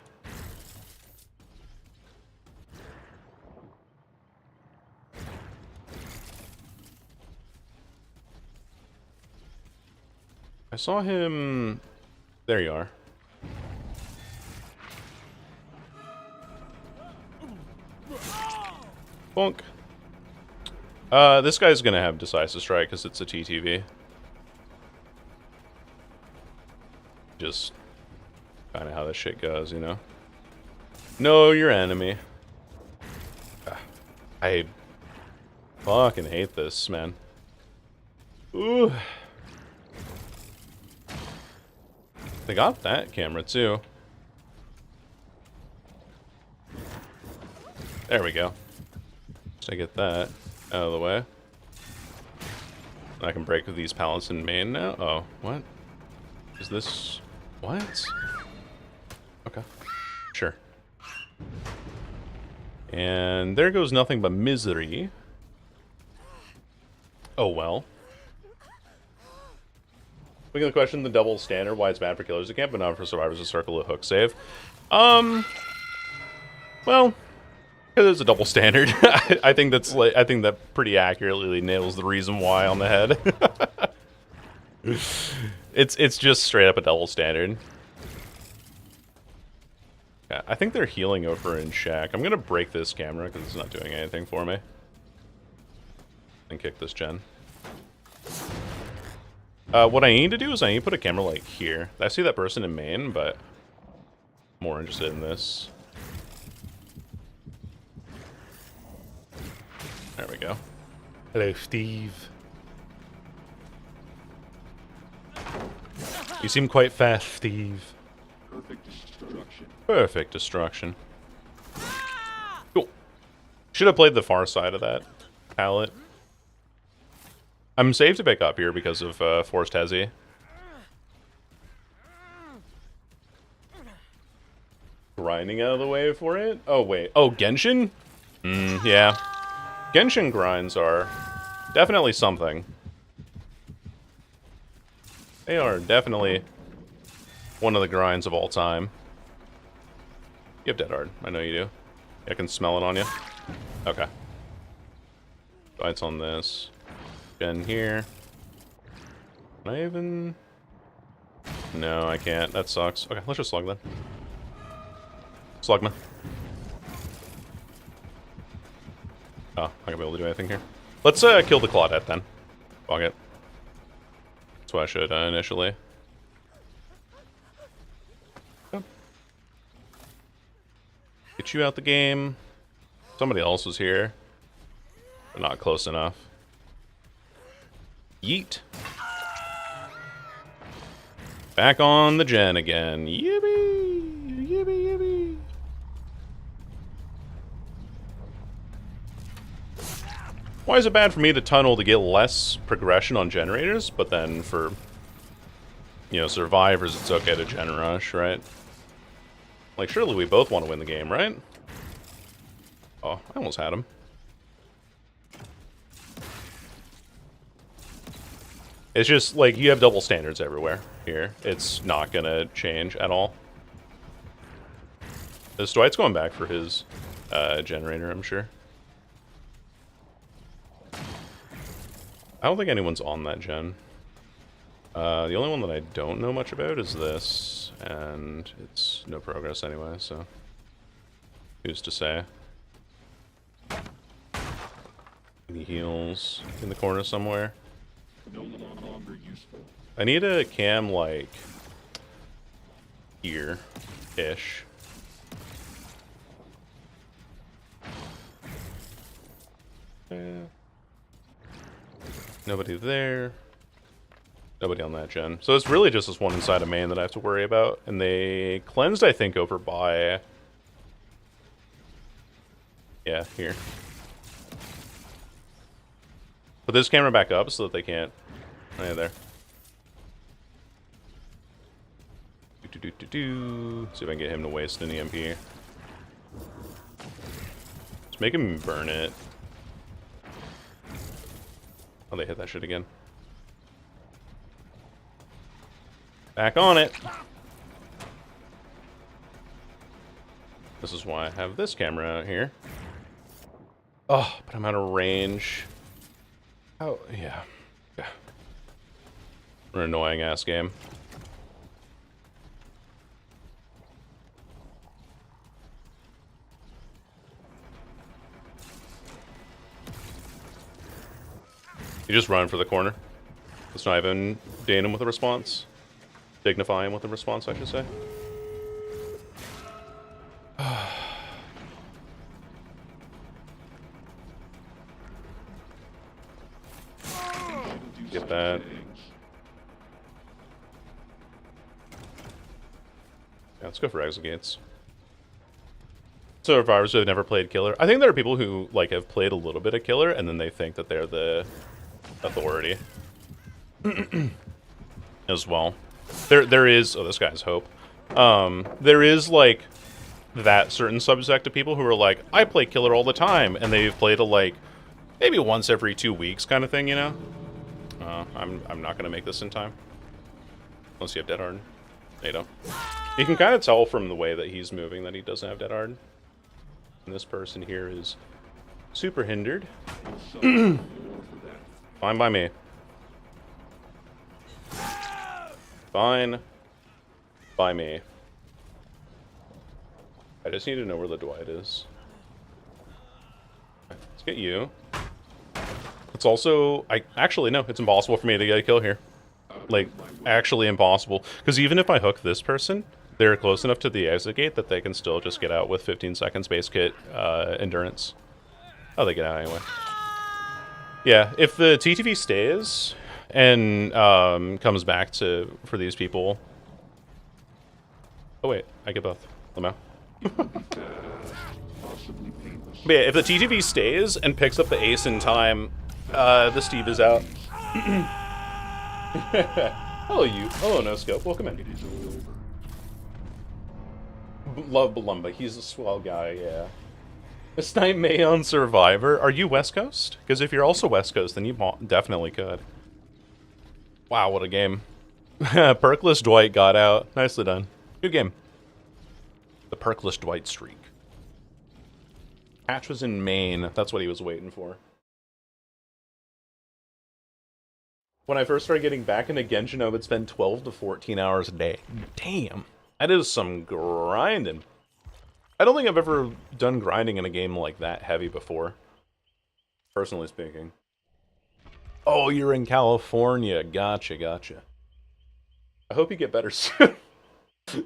I saw him... There you are. Bonk. This guy's gonna have Decisive Strike because it's a TTV. Just kind of how this shit goes, you know? Know your enemy. I fucking hate this, man. Ooh. They got that camera, too. There we go. So I get that out of the way. I can break these pallets in main now. Oh, what? Is this... What? Okay. Sure. And there goes nothing but misery. Oh, well. We can question the double standard, why it's bad for killers at camp, but not for survivors to circle a hook save. Well, because it's a double standard. I think that's like, I think that pretty accurately nails the reason why on the head. It's just straight up a double standard. Yeah, I think they're healing over in Shack. I'm gonna break this camera because it's not doing anything for me. And kick this gen. What I need to do is I need to put a camera like here. I see that person in main, but I'm more interested in this. There we go. Hello, Steve. You seem quite fast, Steve. Perfect destruction. Perfect destruction. Cool. Should have played the far side of that pallet. I'm safe to pick up here because of Forced Hezi. Grinding out of the way for it? Oh, wait. Oh, Genshin? Yeah. Genshin grinds are definitely something. They are definitely one of the grinds of all time. You have Dead Hard. I know you do. I can smell it on you. Okay. Lights on this. Gen here. Can I even... No, I can't. That sucks. Okay, let's just slug then. Slugma. Oh, I'm not gonna be able to do anything here. Let's kill the Claudette then. Fuck it. That's what I should initially. Oh. Get you out the game. Somebody else was here. But not close enough. Yeet. Back on the gen again. Yippee! Yippee, yippee. Why is it bad for me to tunnel to get less progression on generators, but then for, you know, survivors it's okay to gen rush, right? Like, surely we both want to win the game, right? Oh, I almost had him. It's just, like, you have double standards everywhere here. It's not gonna change at all. This Dwight's going back for his generator, I'm sure. I don't think anyone's on that gen. The only one that I don't know much about is this, and it's no progress anyway, so who's to say? Any heals in the corner somewhere? No longer useful. I need a cam like here-ish. Nobody there. Nobody on that gen. So it's really just this one inside of main that I have to worry about. And they cleansed, I think, over by... Yeah, here. Put this camera back up so that they can't... Oh, yeah, there. See if I can get him to waste an EMP here. Just make him burn it. Oh, they hit that shit again. Back on it. This is why I have this camera out here. Oh, but I'm out of range. Oh, yeah. Yeah. An annoying ass game. You just run for the corner. Let's not even deign him with a response. Dignify him with a response, I should say. Get that. Yeah, let's go for Exegates. Survivors who have never played Killer. I think there are people who like have played a little bit of Killer and then they think that they're the authority as well. There is this guy's Hope. There is like that certain subsect of people who are like, I play Killer all the time, and they've played a like maybe once every 2 weeks kind of thing, you know. I'm not gonna make this in time unless you have Dead Hard. You know, you can kind of tell from the way that he's moving that he doesn't have Dead Hard. And this person here is super hindered. Fine by me. Fine by me. I just need to know where the Dwight is. Let's get you. It's also... actually, no. It's impossible for me to get a kill here. Like, actually impossible. Because even if I hook this person, they're close enough to the exit gate that they can still just get out with 15 seconds base kit endurance. Oh, they get out anyway. Yeah, if the TTV stays and comes back for these people... Oh wait, I get both. Lemo. But yeah, if the TTV stays and picks up the ace in time, the Steve is out. Hello, you. Hello, No Scope. Welcome in. Love Balumba. He's a swell guy, yeah. Snipe May on Survivor. Are you West Coast? Because if you're also West Coast, then you definitely could. Wow, what a game. Perkless Dwight got out. Nicely done. Good game. The Perkless Dwight streak. Hatch was in Maine. That's what he was waiting for. When I first started getting back into Genshin, I would spend 12 to 14 hours a day. Damn. That is some grinding. I don't think I've ever done grinding in a game like that heavy before. Personally speaking. Oh, you're in California. Gotcha, gotcha. I hope you get better soon.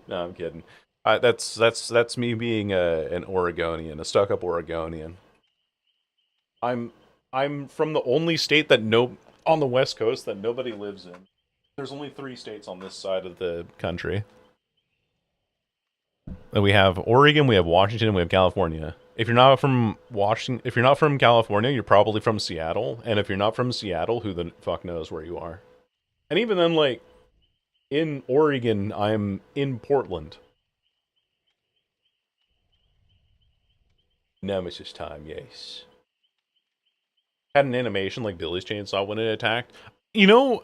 No, I'm kidding. That's me being an Oregonian, a stuck-up Oregonian. I'm from the only state that on the West Coast that nobody lives in. There's only 3 states on this side of the country. And we have Oregon, we have Washington, and we have California. If you're not from California, you're probably from Seattle. And if you're not from Seattle, who the fuck knows where you are? And even then, like, in Oregon, I'm in Portland. Nemesis time, yes. Had an animation like Billy's Chainsaw when it attacked. You know,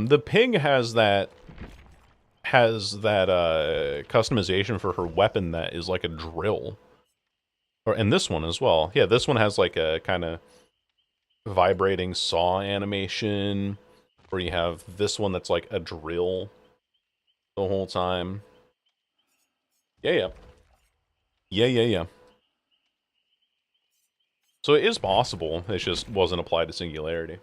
the pig has that customization for her weapon that is like a drill. And this one as well. Yeah, this one has like a kind of vibrating saw animation, where you have this one that's like a drill the whole time. Yeah. So it is possible, it just wasn't applied to Singularity.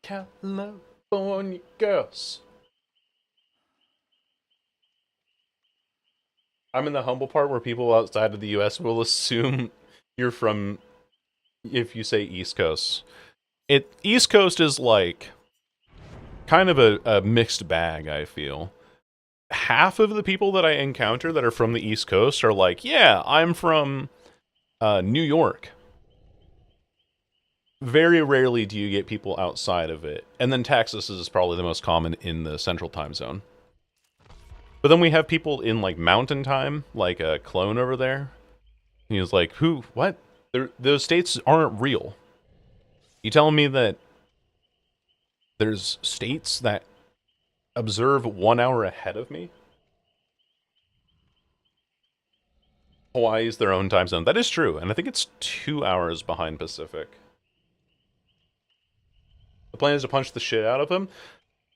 California girls. I'm in the humble part where people outside of the US will assume you're from, if you say East Coast. East Coast is like kind of a mixed bag, I feel. Half of the people that I encounter that are from the East Coast are like, yeah, I'm from New York. Very rarely do you get people outside of it. And then Texas is probably the most common in the central time zone. But then we have people in like mountain time, like a clone over there. He was like, who? What? Those states aren't real. You telling me that there's states that observe 1 hour ahead of me? Hawaii is their own time zone. That is true, and I think it's 2 hours behind Pacific. The plan is to punch the shit out of him.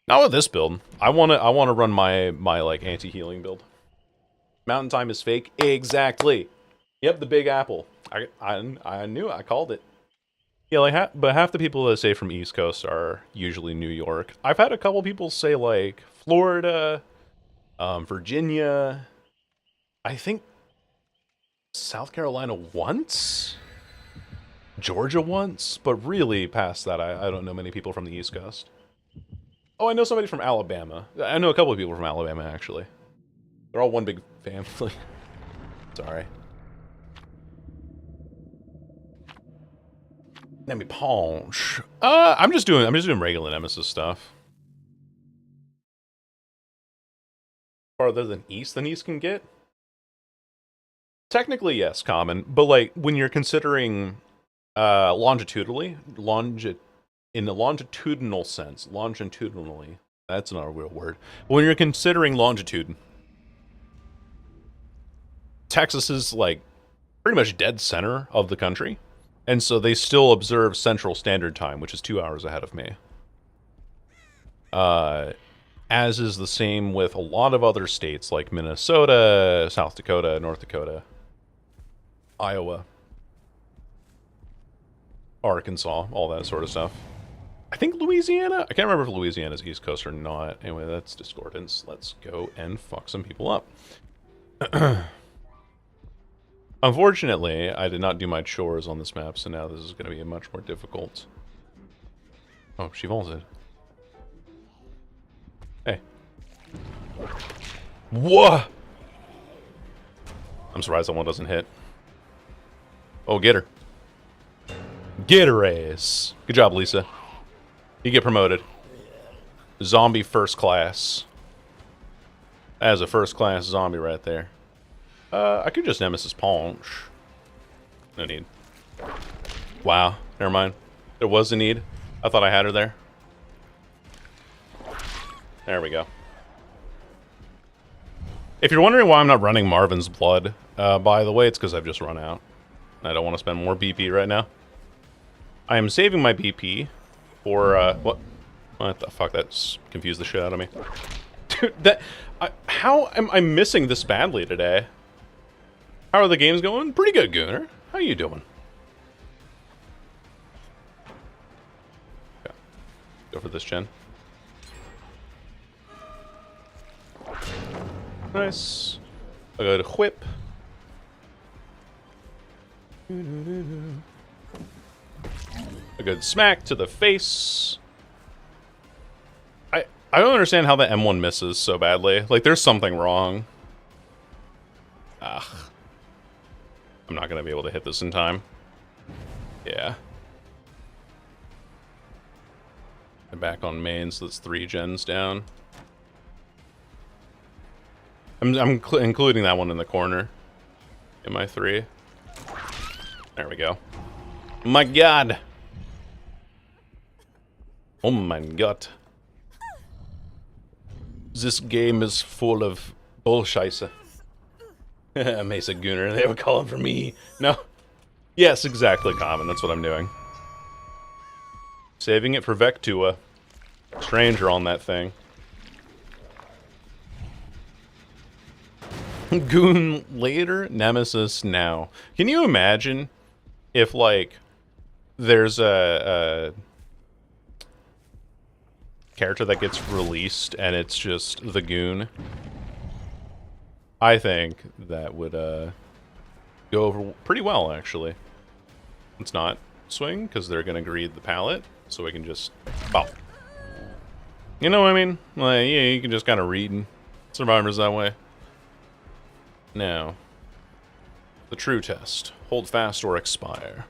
Not with this build. I wanna run my like anti-healing build. Mountain time is fake. Exactly. Yep, the Big Apple. I knew. I called it. Yeah, like, but half the people that say from East Coast are usually New York. I've had a couple people say like Florida, Virginia. I think South Carolina once, Georgia once, but really past that, I don't know many people from the East Coast. Oh, I know somebody from Alabama. I know a couple of people from Alabama actually. They're all one big family. Sorry. Let me punch. I'm just doing regular Nemesis stuff. Farther than East can get? Technically, yes, common. But like when you're considering longitudinally, in the longitudinal sense, longitudinally, that's not a real word. When you're considering longitude, Texas is like pretty much dead center of the country. And so they still observe Central Standard Time, which is 2 hours ahead of me. As is the same with a lot of other states like Minnesota, South Dakota, North Dakota, Iowa, Arkansas, all that sort of stuff. I think Louisiana? I can't remember if Louisiana's East Coast or not. Anyway, that's discordance. Let's go and fuck some people up. Unfortunately, I did not do my chores on this map, so now this is going to be much more difficult. Oh, she vaulted. Hey. Whoa! I'm surprised that one doesn't hit. Oh, get her. Get her ass. Good job, Lisa. You get promoted. Zombie first class. That is a first class zombie right there. I could just Nemesis Punch. No need. Wow. Never mind. There was a need. I thought I had her there. There we go. If you're wondering why I'm not running Marvin's Blood, by the way, it's because I've just run out. I don't want to spend more BP right now. I am saving my BP for, what the fuck? That's confused the shit out of me. Dude, how am I missing this badly today? How are the games going? Pretty good, Gunnar. How you doing? Okay. Go for this gen. Nice. I got a whip. A good smack to the face. I don't understand how the M1 misses so badly. Like, there's something wrong. Ugh. I'm not gonna be able to hit this in time. Yeah. I'm back on main, so that's 3 gens down. I'm including that one in the corner. In my 3. There we go. My god! Oh my god. This game is full of bullshit. Mesa Gunner, they were calling for me. No. Yes, exactly, Common. That's what I'm doing. Saving it for Vectua. Stranger on that thing. Goon later, Nemesis now. Can you imagine if, like, there's a character that gets released and it's just the Goon? I think that would go over pretty well, actually. Let's not swing, because they're going to greed the pallet, so we can just pop. You know what I mean? Like, yeah, you can just kind of read survivors that way. Now, the true test. Hold fast or expire.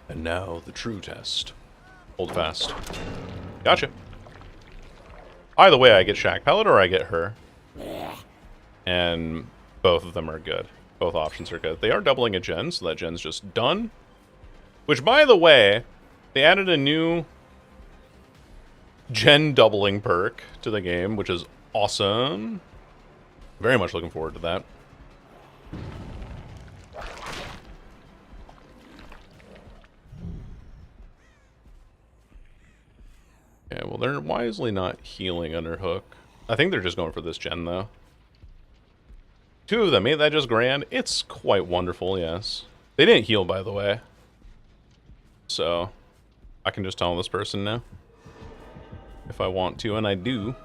And now, the true test. Hold fast. Gotcha. Either way, I get Shack Pallet or I get her. And both of them are good. Both options are good. They are doubling a gen, so that gen's just done. Which, by the way, they added a new gen doubling perk to the game, which is awesome. Very much looking forward to that. Yeah, well, they're wisely not healing under hook. I think they're just going for this gen, though. 2 of them, ain't that just grand? It's quite wonderful, yes. They didn't heal, by the way. So I can just tell this person now if I want to, and I do.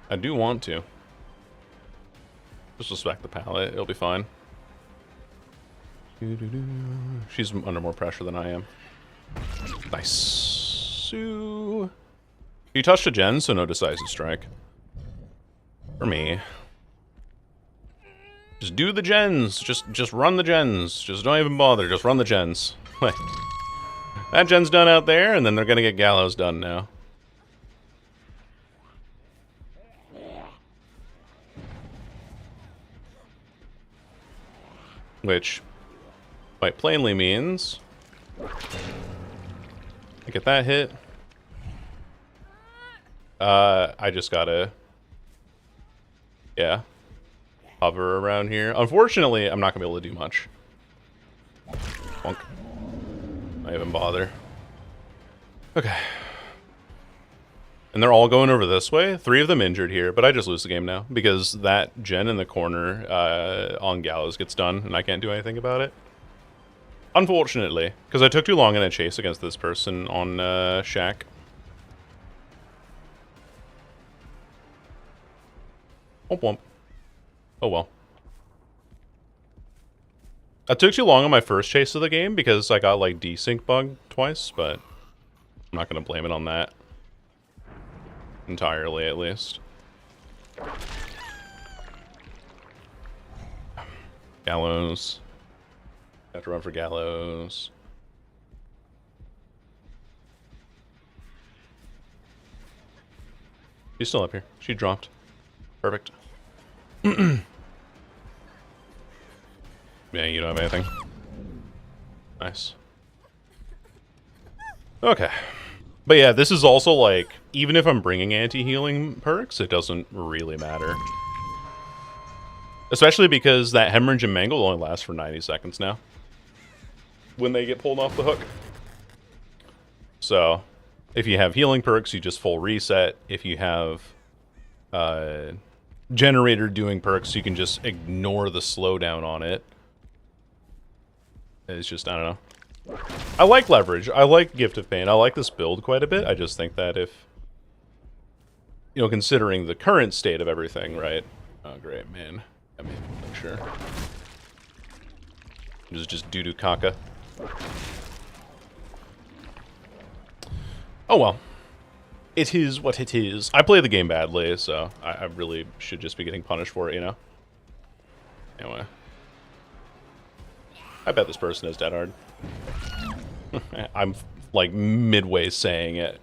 I do want to. Just respect the palette, it'll be fine. She's under more pressure than I am. Nice. So you touched a gen, so no decisive strike. For me. Just do the gens. Just run the gens. Just don't even bother. Just run the gens. Like, that gen's done out there, and then they're gonna get Gallows done now. Which quite plainly means I get that hit. I just gotta, yeah, hover around here. Unfortunately, I'm not gonna be able to do much. Bonk. Not even bother. Okay. And they're all going over this way. 3 of them injured here, but I just lose the game now because that gen in the corner on Gallows gets done, and I can't do anything about it. Unfortunately, because I took too long in a chase against this person on Shack. Womp womp. Oh well. I took too long on my first chase of the game because I got like desync bug twice, but I'm not going to blame it on that. Entirely, at least. Gallows. Have to run for Gallows. She's still up here. She dropped. Perfect. Yeah, you don't have anything. Nice. Okay. But yeah, this is also like, even if I'm bringing anti-healing perks, it doesn't really matter. Especially because that hemorrhage and mangle only lasts for 90 seconds now. When they get pulled off the hook. So, if you have healing perks, you just full reset. If you have generator doing perks, you can just ignore the slowdown on it. It's just, I don't know. I like leverage. I like Gift of Pain. I like this build quite a bit. I just think that if, you know, considering the current state of everything, right? Oh, great, man. I mean, make sure. This is just doo-doo caca. Oh, well. It is what it is. I play the game badly, so I really should just be getting punished for it, you know? Anyway. I bet this person is dead hard. I'm, like, midway saying it.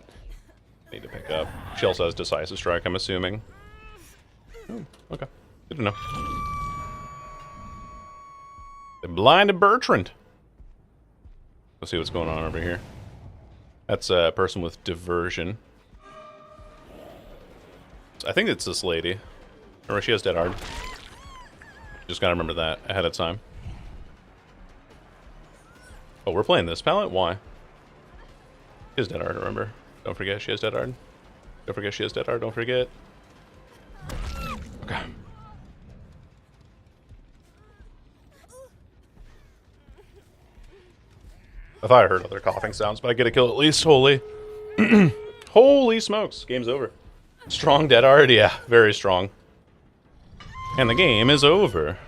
Need to pick up. She also has Decisive Strike, I'm assuming. Oh, okay. Good to know. They blinded Bertrand. Let's see what's going on over here. That's a person with diversion. I think it's this lady. Remember, she has Dead Hard. Just gotta remember that ahead of time. Oh, we're playing this palette? Why? She has Dead Hard, remember. Don't forget she has Dead Hard. Don't forget she has Dead Hard, don't forget. Okay. I thought I heard other coughing sounds, but I get a kill at least. Holy. Holy smokes. Game's over. Strong Dead Hard? Yeah, very strong. And the game is over.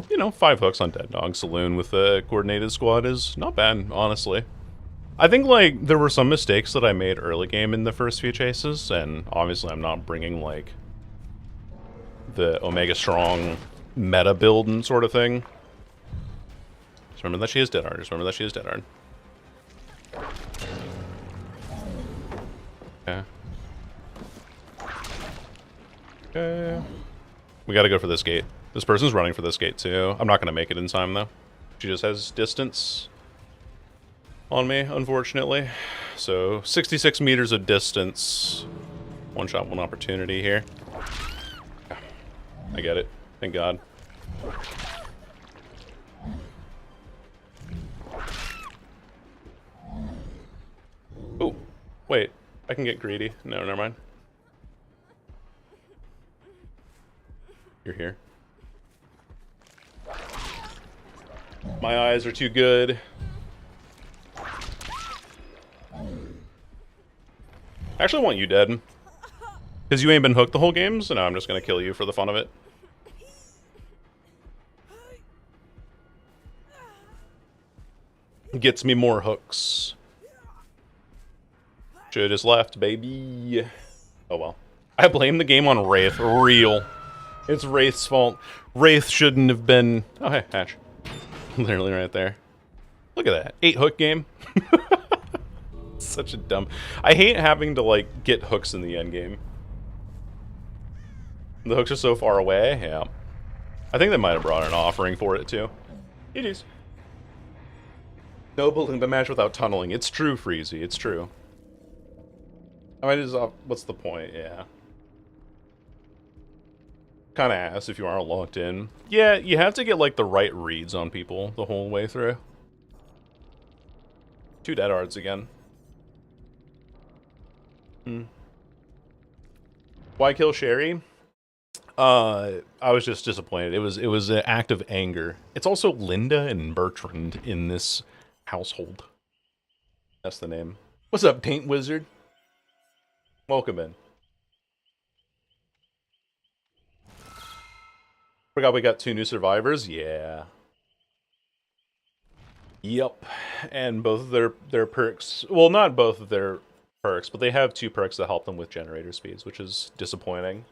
You know, 5 hooks on Dead Dog Saloon with a coordinated squad is not bad, honestly. I think, like, there were some mistakes that I made early game in the first few chases, and obviously I'm not bringing, like, the Omega Strong meta build and sort of thing. Just remember that she is Dead Hard. Just remember that she is Dead Hard. Okay. Okay. We gotta go for this gate. This person's running for this gate too. I'm not gonna make it in time though. She just has distance on me, unfortunately. So 66 meters of distance. One shot, one opportunity here. I get it. Thank God. Oh, wait. I can get greedy. No, never mind. You're here. My eyes are too good. I actually want you dead. Because you ain't been hooked the whole game, so now I'm just gonna kill you for the fun of it. Gets me more hooks. Should've just left, baby. Oh well. I blame the game on Wraith. Real. It's Wraith's fault. Wraith shouldn't have been... Oh, hey, Hatch. Literally right there. Look at that. 8 hook game. Such a dumb... I hate having to, like, get hooks in the end game. The hooks are so far away. Yeah. I think they might have brought an offering for it, too. It is. No building the match without tunneling. It's true, Freezy. It's true. I might just... what's the point? Yeah. Kind of ass if you aren't locked in. Yeah, you have to get, like, the right reads on people the whole way through. 2 dead arts again. Why kill Sherry? I was just disappointed. It was an act of anger. It's also Linda and Bertrand in this household. That's the name. What's up, Paint Wizard? Welcome in. Forgot we got 2 new survivors. Yeah. Yep. And both of their perks... Well, not both of their perks, but they have 2 perks that help them with generator speeds, which is disappointing.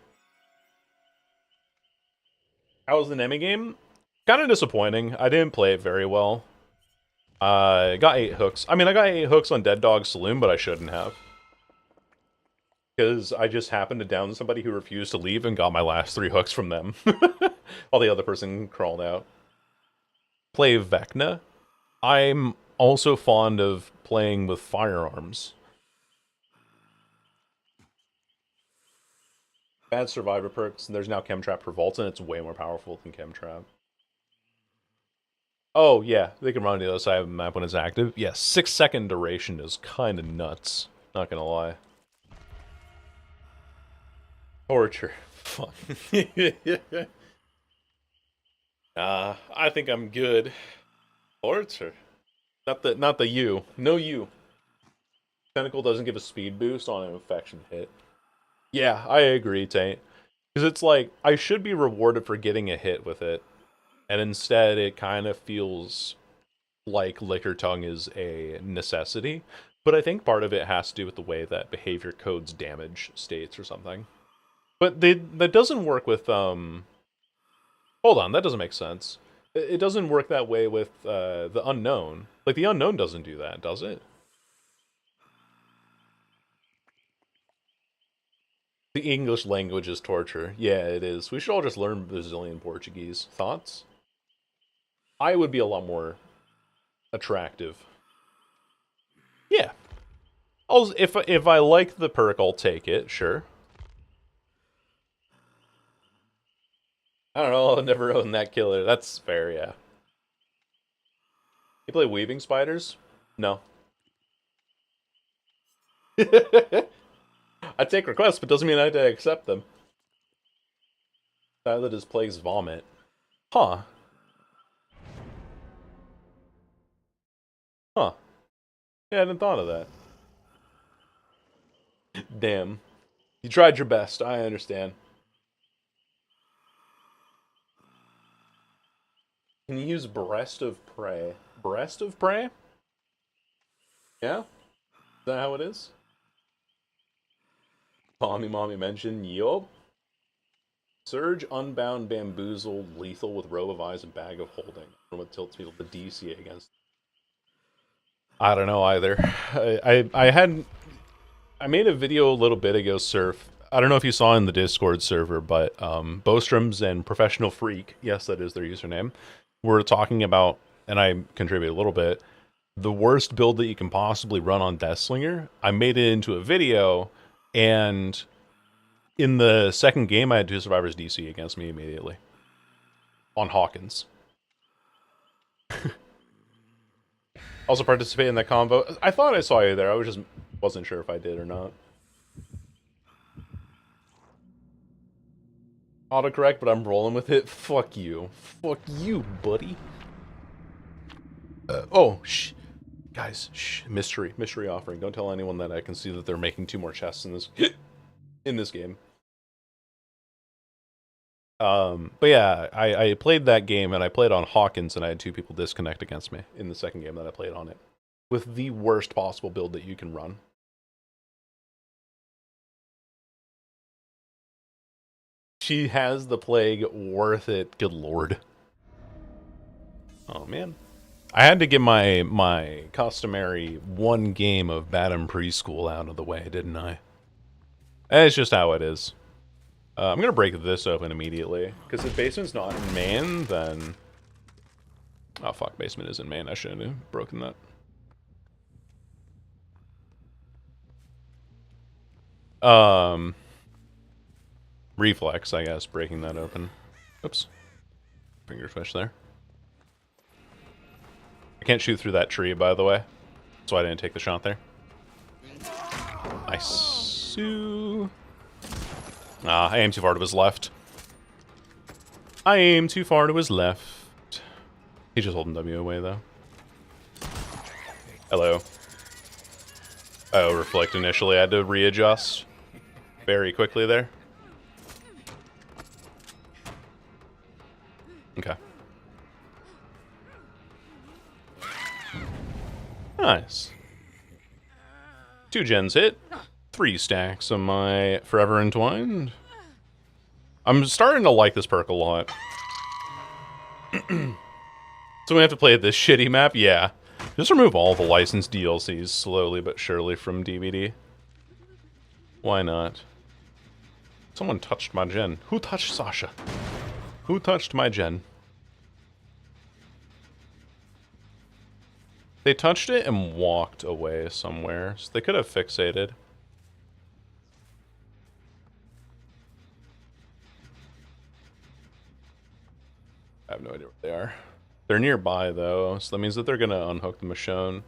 How was the Nemi game? Kind of disappointing. I didn't play it very well. I got 8 hooks. I mean, I got 8 hooks on Dead Dog Saloon, but I shouldn't have. Because I just happened to down somebody who refused to leave and got my last 3 hooks from them. While the other person crawled out. Play Vecna. I'm also fond of playing with firearms. Bad survivor perks, and there's now Chemtrap for Vault, and it's way more powerful than Chemtrap. Oh, yeah, they can run on the other side of the map when it's active. Yeah, 6-second duration is kind of nuts. Not gonna lie. Torture. Fuck. I think I'm good. Torture. Not the you. No you. Tentacle doesn't give a speed boost on an infection hit. Yeah, I agree, Taint. Because it's like, I should be rewarded for getting a hit with it. And instead, it kind of feels like Liquor Tongue is a necessity. But I think part of it has to do with the way that behavior codes damage states or something. But that doesn't work with, Hold on, that doesn't make sense. It doesn't work that way with the Unknown. Like, the Unknown doesn't do that, does it? The English language is torture. Yeah, it is. We should all just learn Brazilian Portuguese. Thoughts? I would be a lot more attractive. Yeah. If I like the perk, I'll take it, sure. I don't know, I'll never own that killer. That's fair, yeah. You play Weaving Spiders? No. I take requests, but doesn't mean I have to accept them. That is Plague's Vomit. Huh. Huh. Yeah, I hadn't thought of that. Damn. You tried your best, I understand. Can you use Breast of Prey? Breast of Prey? Yeah? Is that how it is? Mommy mentioned, yup. Surge, Unbound, Bamboozled, Lethal with Robe of Eyes and Bag of Holding. From what tilts people to DC against. I don't know either. I made a video a little bit ago, Surf. I don't know if you saw in the Discord server, but Bostrom's and Professional Freak, yes, that is their username, were talking about, and I contributed a little bit, the worst build that you can possibly run on Deathslinger. I made it into a video, and in the second game, I had 2 survivors DC against me immediately. On Hawkins. Also participate in that convo. I thought I saw you there, I wasn't sure if I did or not. Autocorrect, but I'm rolling with it. Fuck you. Fuck you, buddy. God Guys, shh, mystery offering. Don't tell anyone that I can see that they're making 2 more chests in this in this game. But yeah, I played that game and I played on Hawkins and I had 2 people disconnect against me in the second game that I played on it. With the worst possible build that you can run. She has the plague, worth it, good lord. Oh man. I had to get my customary 1 game of Badham Preschool out of the way, didn't I? It's just how it is. I'm going to break this open immediately, because if basement's not in main, then... Oh fuck, basement is in main, I shouldn't have broken that. Reflex, I guess, breaking that open. Oops. Finger fish there. I can't shoot through that tree, by the way, so I didn't take the shot there. Nice. Ah, I aimed too far to his left. I aimed too far to his left. He's just holding W away, though. Hello. Oh, reflect initially. I had to readjust very quickly there. Okay. Nice. 2 gens hit. 3 stacks of my Forever Entwined. I'm starting to like this perk a lot. So we have to play this shitty map? Yeah. Just remove all the licensed DLCs slowly but surely from DVD. Why not? Someone touched my gen. Who touched Sasha? Who touched my gen? They touched it and walked away somewhere, so they could have fixated. I have no idea where they are. They're nearby, though, so that means that they're going to unhook the Michonne.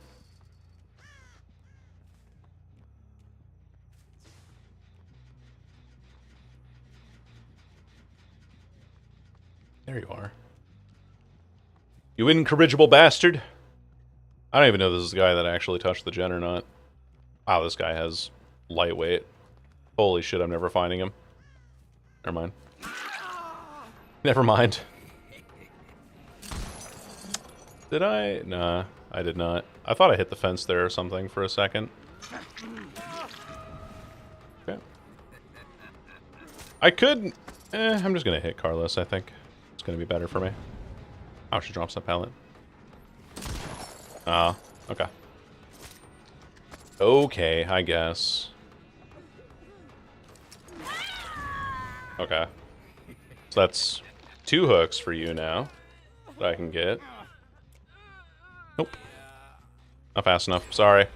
There you are. You incorrigible bastard! I don't even know this is the guy that actually touched the gen or not. Wow, this guy has lightweight. Holy shit, I'm never finding him. Never mind. Never mind. Did I? Nah, I did not. I thought I hit the fence there or something for a second. Okay. I could... I'm just gonna hit Carlos, I think. It's gonna be better for me. Oh, she drops that pallet. Ah, okay. Okay, I guess. Okay. So that's 2 hooks for you now that I can get. Nope. Not fast enough, sorry.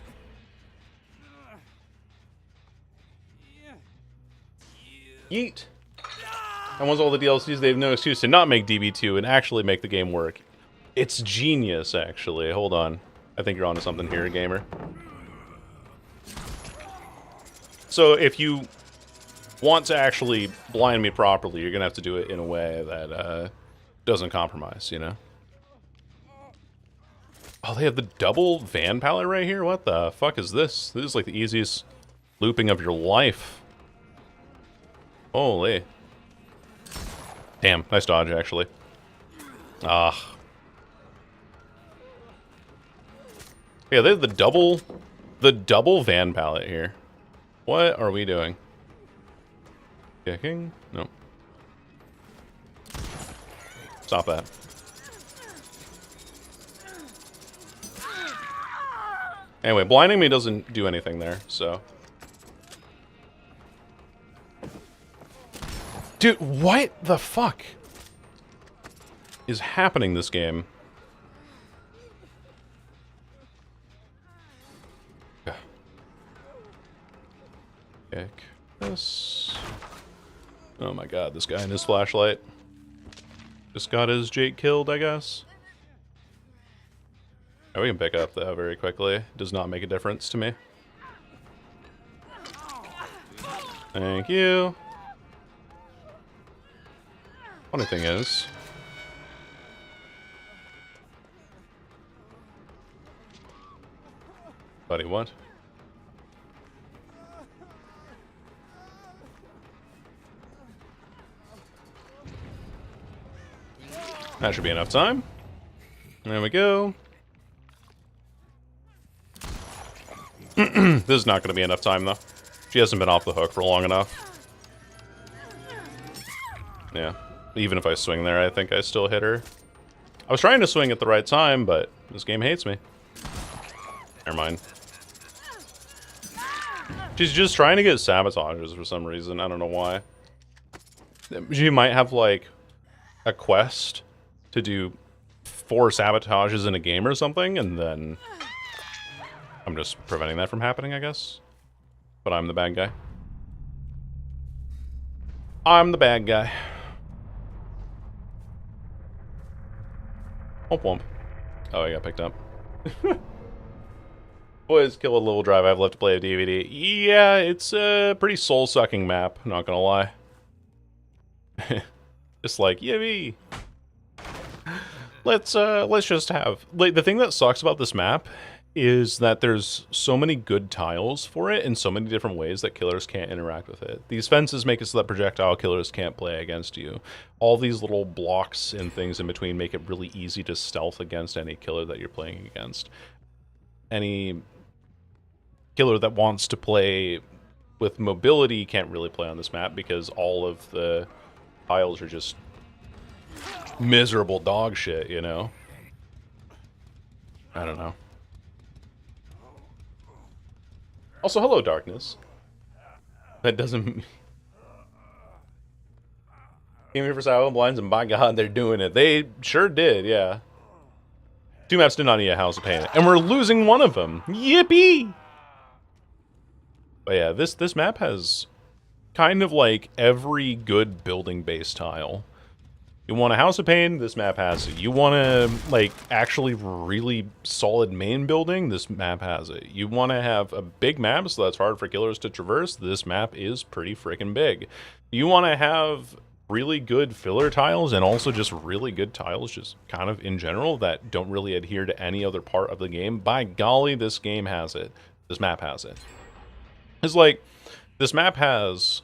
Yeet! And once all the DLCs, they have no excuse to not make DB2 and actually make the game work. It's genius, actually. Hold on. I think you're onto something here, gamer. So if you want to actually blind me properly, you're gonna have to do it in a way that doesn't compromise, you know? Oh, they have the double van pallet right here? What the fuck is this? This is like the easiest looping of your life. Holy. Damn, nice dodge, actually. Ah. Yeah, they have the double van pallet here. What are we doing? Kicking? Nope. Stop that. Anyway, blinding me doesn't do anything there, so. Dude, what the fuck is happening this game? Kick this. Oh my god, this guy and his flashlight. Just got his Jake killed, I guess. Oh, we can pick up, though, very quickly. Does not make a difference to me. Thank you. Funny thing is... Buddy, what? That should be enough time. There we go. This is not going to be enough time, though. She hasn't been off the hook for long enough. Yeah. Even if I swing there, I think I still hit her. I was trying to swing at the right time, but this game hates me. Never mind. She's just trying to get sabotages for some reason. I don't know why. She might have, like, a quest to do 4 sabotages in a game or something, and then I'm just preventing that from happening, I guess. But I'm the bad guy. I'm the bad guy. Womp womp. Oh, I got picked up. Boys, kill a little drive. I've left to play a DVD. Yeah, it's a pretty soul-sucking map, not gonna lie. Just like, yippee! Let's just have... Like, the thing that sucks about this map is that there's so many good tiles for it in so many different ways that killers can't interact with it. These fences make it so that projectile killers can't play against you. All these little blocks and things in between make it really easy to stealth against any killer that you're playing against. Any killer that wants to play with mobility can't really play on this map because all of the tiles are just miserable dog shit, you know? I don't know. Also, hello, darkness. That doesn't... Came here for Silent Blinds, and by God, they're doing it. They sure did, yeah. 2 maps did not need a House of Pain, and we're losing one of them. Yippee! But yeah, this map has kind of like every good building-based tile. You want a House of Pain? This map has it. You want a, like, actually really solid main building? This map has it. You want to have a big map so that's hard for killers to traverse? This map is pretty freaking big. You want to have really good filler tiles and also just really good tiles just kind of in general that don't really adhere to any other part of the game? By golly, this game has it. This map has it. It's like, this map has,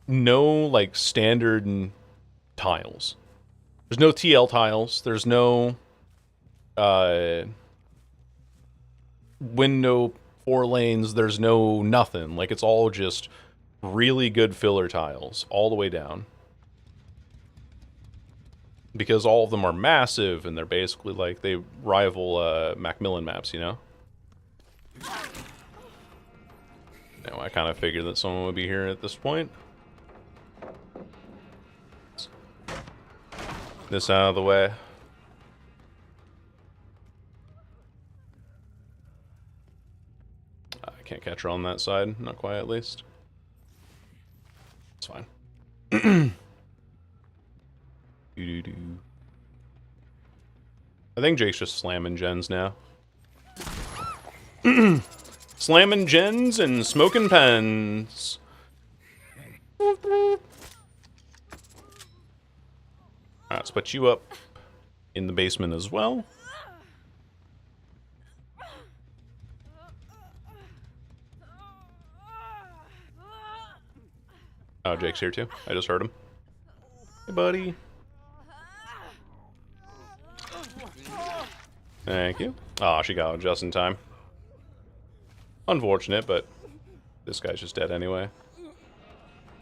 no, like, standard tiles. There's no TL tiles. There's no, window 4 lanes. There's no nothing. Like, it's all just really good filler tiles all the way down. Because all of them are massive, and they're basically, like, they rival, Macmillan maps, you know? Now, I kind of figured that someone would be here at this point. This out of the way. I can't catch her on that side. Not quite, at least. It's fine. Doo-doo-doo. I think Jake's just slamming gens now. Slamming gens and smoking pens. Let's put you up in the basement as well. Oh, Jake's here too. I just heard him. Hey, buddy. Thank you. Oh, she got it just in time. Unfortunate, but this guy's just dead anyway.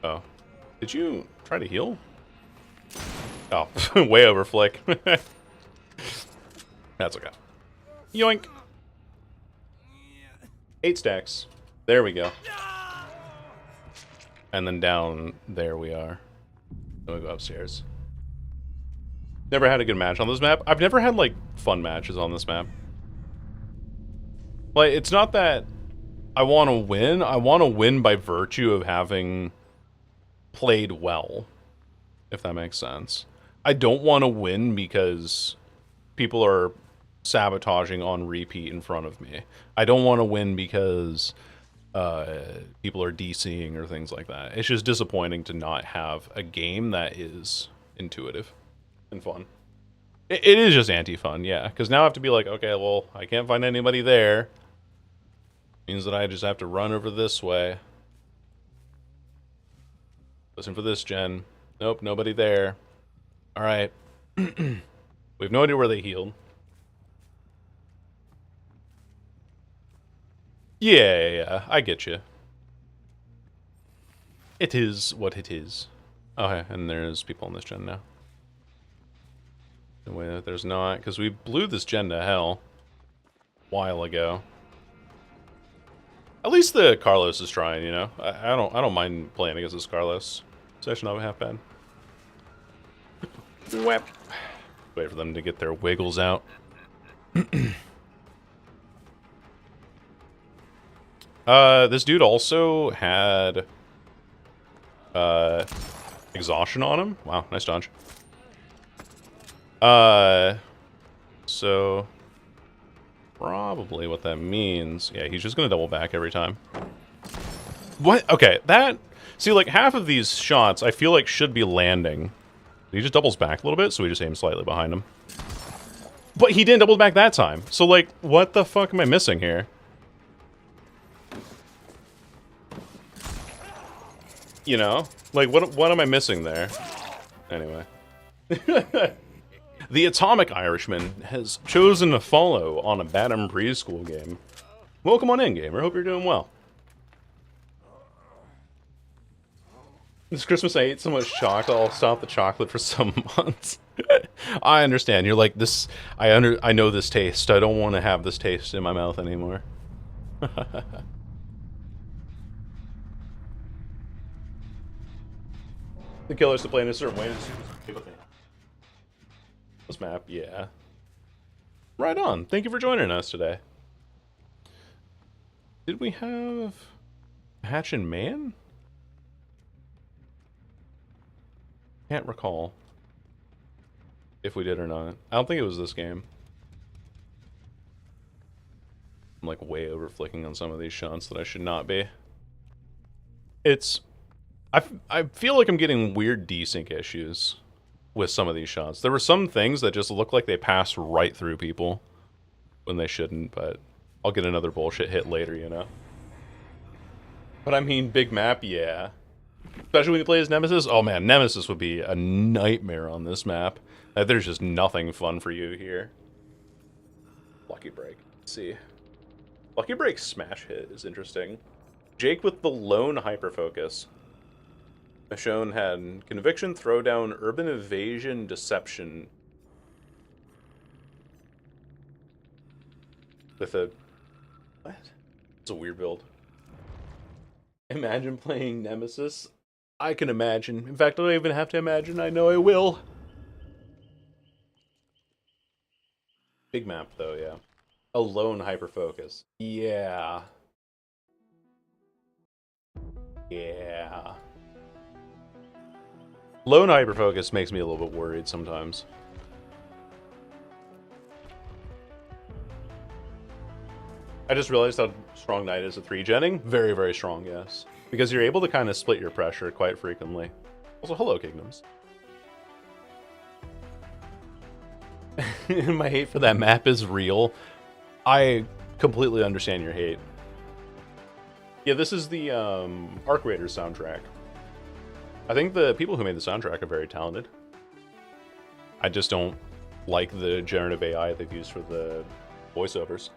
Oh. Did you try to heal? Oh, way over flick. That's okay. Yoink. 8 stacks. There we go. And then down there we are. Then we go upstairs. Never had a good match on this map. I've never had, like, fun matches on this map. Like, it's not that I want to win. I want to win by virtue of having played well, if that makes sense. I don't want to win because people are sabotaging on repeat in front of me. I don't want to win because people are DCing or things like that. It's just disappointing to not have a game that is intuitive and fun. It is just anti-fun, yeah. Because now I have to be like, okay, well, I can't find anybody there. Means that I just have to run over this way. Listen for this gen. Nope, nobody there. Alright. We have no idea where they healed. Yeah, I get you. It is what it is. Okay, and there's people on this gen now. No way that there's not, because we blew this gen to hell a while ago. At least the Carlos is trying, you know. I don't mind playing against this Carlos. It's actually not half bad. Whap. Wait for them to get their wiggles out. This dude also had exhaustion on him. Wow, nice dodge. So probably what that means. Yeah, he's just gonna double back every time. What? Okay, that... See, like, half of these shots I feel like should be landing. He just doubles back a little bit, so we just aim slightly behind him. But he didn't double back that time. So, like, what the fuck am I missing here? You know? Like, what am I missing there? Anyway. The Atomic Irishman has chosen to follow on a Batum preschool game. Welcome on in, gamer. Hope you're doing well. This Christmas I ate so much chocolate, I'll stop the chocolate for some months. I understand. You're like, this... I know this taste. I don't want to have this taste in my mouth anymore. The killer's to play in a certain way. This map, yeah. Right on. Thank you for joining us today. Did we have Hatch and Man? Can't recall if we did or not. I don't think it was this game. I'm like way over flicking on some of these shots that I should not be. It's... I feel like I'm getting weird desync issues with some of these shots. There were some things that just look like they pass right through people when they shouldn't, but I'll get another bullshit hit later, you know? But I mean, big map, yeah. Especially when you play as Nemesis. Oh man, Nemesis would be a nightmare on this map. There's just nothing fun for you here. Lucky Break. Let's see. Lucky Break smash hit is interesting. Jake with the lone hyperfocus. Michonne had Conviction, Throwdown, Urban Evasion, Deception. With a... What? It's a weird build. Imagine playing Nemesis. I can imagine. In fact, I don't even have to imagine. I know I will. Big map, though, yeah. A lone hyperfocus. Yeah. Yeah. Lone hyperfocus makes me a little bit worried sometimes. I just realized how strong Knight is at 3-genning. Very, very strong, yes. Because you're able to kind of split your pressure quite frequently. Also, hello, Kingdoms. My hate for that map is real. I completely understand your hate. Yeah, this is the Arc Raiders soundtrack. I think the people who made the soundtrack are very talented. I just don't like the generative AI they've used for the voiceovers.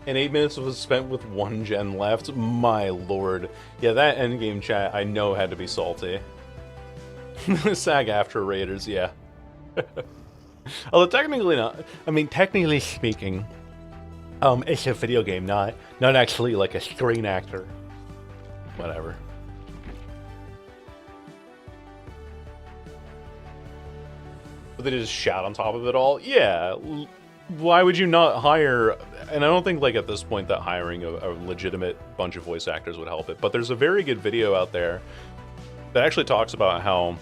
And 8 minutes was spent with 1 gen left. My lord. Yeah, that endgame chat I know had to be salty. SAG after Raiders, yeah. Although technically not. I mean, technically speaking, it's a video game, not actually like a screen actor. Whatever. But they just shout on top of it all? Yeah. Why would you not hire... And I don't think, like, at this point that hiring a legitimate bunch of voice actors would help it. But there's a very good video out there that actually talks about how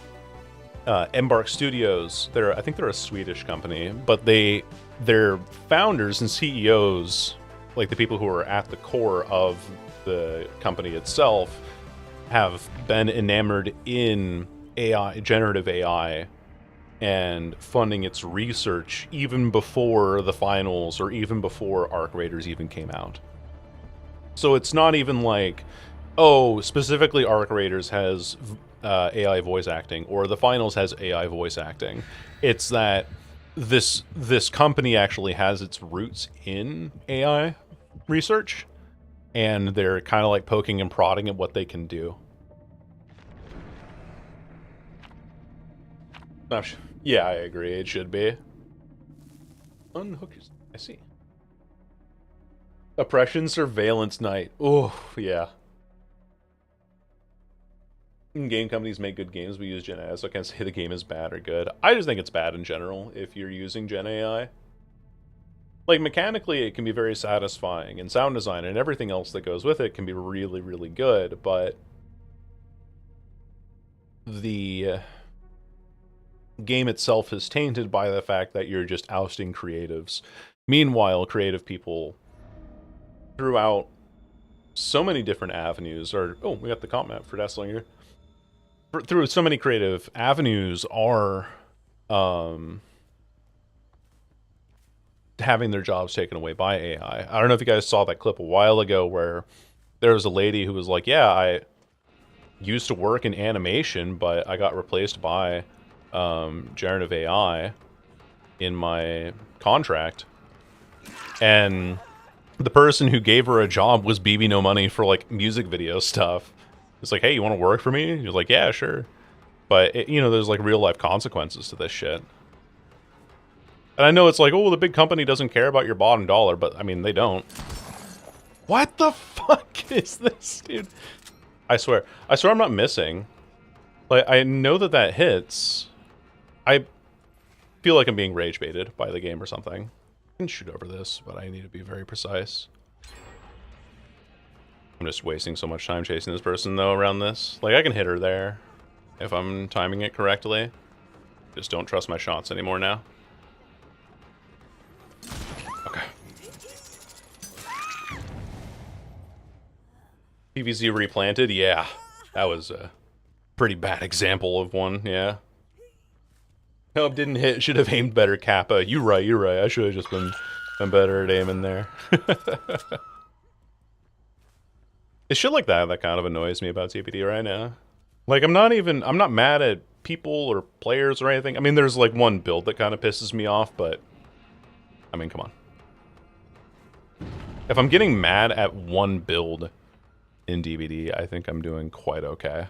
Embark Studios, I think they're a Swedish company, but their founders and CEOs like the people who are at the core of the company itself have been enamored in AI, generative AI, and funding its research even before the finals or even before Arc Raiders even came out. So it's not even like, oh, specifically Arc Raiders has AI voice acting, or the finals has AI voice acting. It's that this company actually has its roots in AI research, and they're kind of like poking and prodding at what they can do. Yeah, I agree. It should be. Unhook. I see. Oppression Surveillance Night. Oh, yeah. Game companies make good games, we use Gen AI, so I can't say the game is bad or good. I just think it's bad in general if you're using Gen AI. Like, mechanically, it can be very satisfying, and sound design and everything else that goes with it can be really, really good, but the game itself is tainted by the fact that you're just ousting creatives. Meanwhile, creative people throughout so many different avenues are... Oh, we got the comp map for Deathslinger. Through so many creative avenues are having their jobs taken away by AI. I don't know if you guys saw that clip a while ago where there was a lady who was like, yeah, I used to work in animation, but I got replaced by generative AI in my contract. And the person who gave her a job was BB No Money for, like, music video stuff. It's like, hey, you want to work for me? He was like, yeah, sure. But, it, you know, there's, like, real-life consequences to this shit. And I know it's like, oh, the big company doesn't care about your bottom dollar, but, I mean, they don't. What the fuck is this, dude? I swear I'm not missing. Like, I know that hits. I feel like I'm being rage baited by the game or something. I can shoot over this, but I need to be very precise. I'm just wasting so much time chasing this person, though, around this. Like, I can hit her there if I'm timing it correctly. Just don't trust my shots anymore now. Okay. PVZ replanted? Yeah. That was a pretty bad example of one, yeah. Nope, didn't hit. Should have aimed better, Kappa. You're right. I should have just been better at aiming there. It's shit like that kind of annoys me about TPD right now. Like, I'm not mad at people or players or anything. I mean, there's like one build that kind of pisses me off, but I mean, come on. If I'm getting mad at one build in DBD, I think I'm doing quite okay.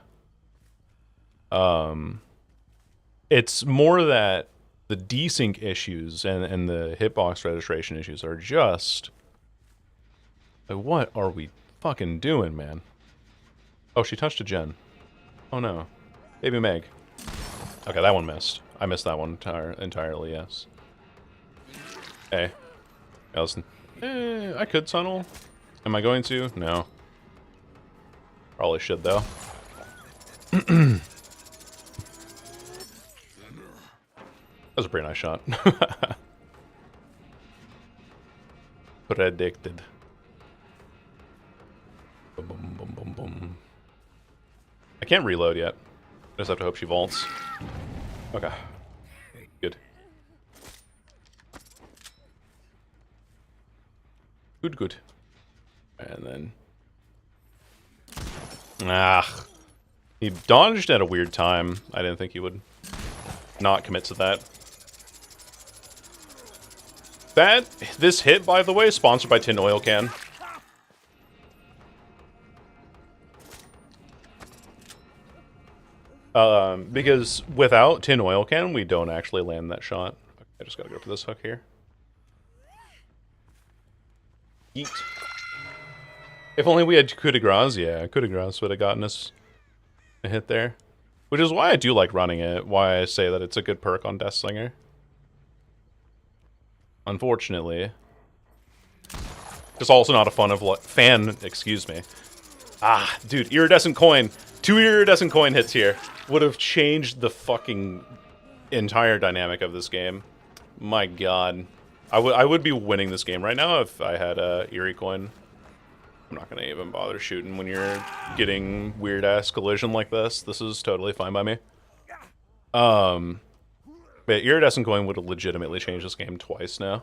It's more that the desync issues and the hitbox registration issues are just... Like, what are we fucking doing, man? Oh, she touched a gen. Oh no. Baby Meg. Okay, that one missed. I missed that one entirely, yes. Hey. Listen. I could tunnel. Am I going to? No. Probably should, though. That was a pretty nice shot. Predicted. Boom, boom, boom, boom, boom. I can't reload yet. I just have to hope she vaults. Okay. Good. Good. And then... Ah. He dodged at a weird time. I didn't think he would not commit to that. This hit, by the way, is sponsored by Tin Oil Can. Because without Tin Oil Can, we don't actually land that shot. Okay, I just gotta go for this hook here. Yeet. If only we had coup de grace, yeah, coup de grace would have gotten us a hit there. Which is why I do like running it, why I say that it's a good perk on Deathslinger. Unfortunately. It's also not a fan, excuse me. Ah, dude, iridescent coin. 2 iridescent coin hits here. Would have changed the fucking entire dynamic of this game. My god. I would be winning this game right now if I had a Eerie coin. I'm not gonna even bother shooting when you're getting weird ass collision like this. This is totally fine by me. But iridescent coin would have legitimately changed this game twice now.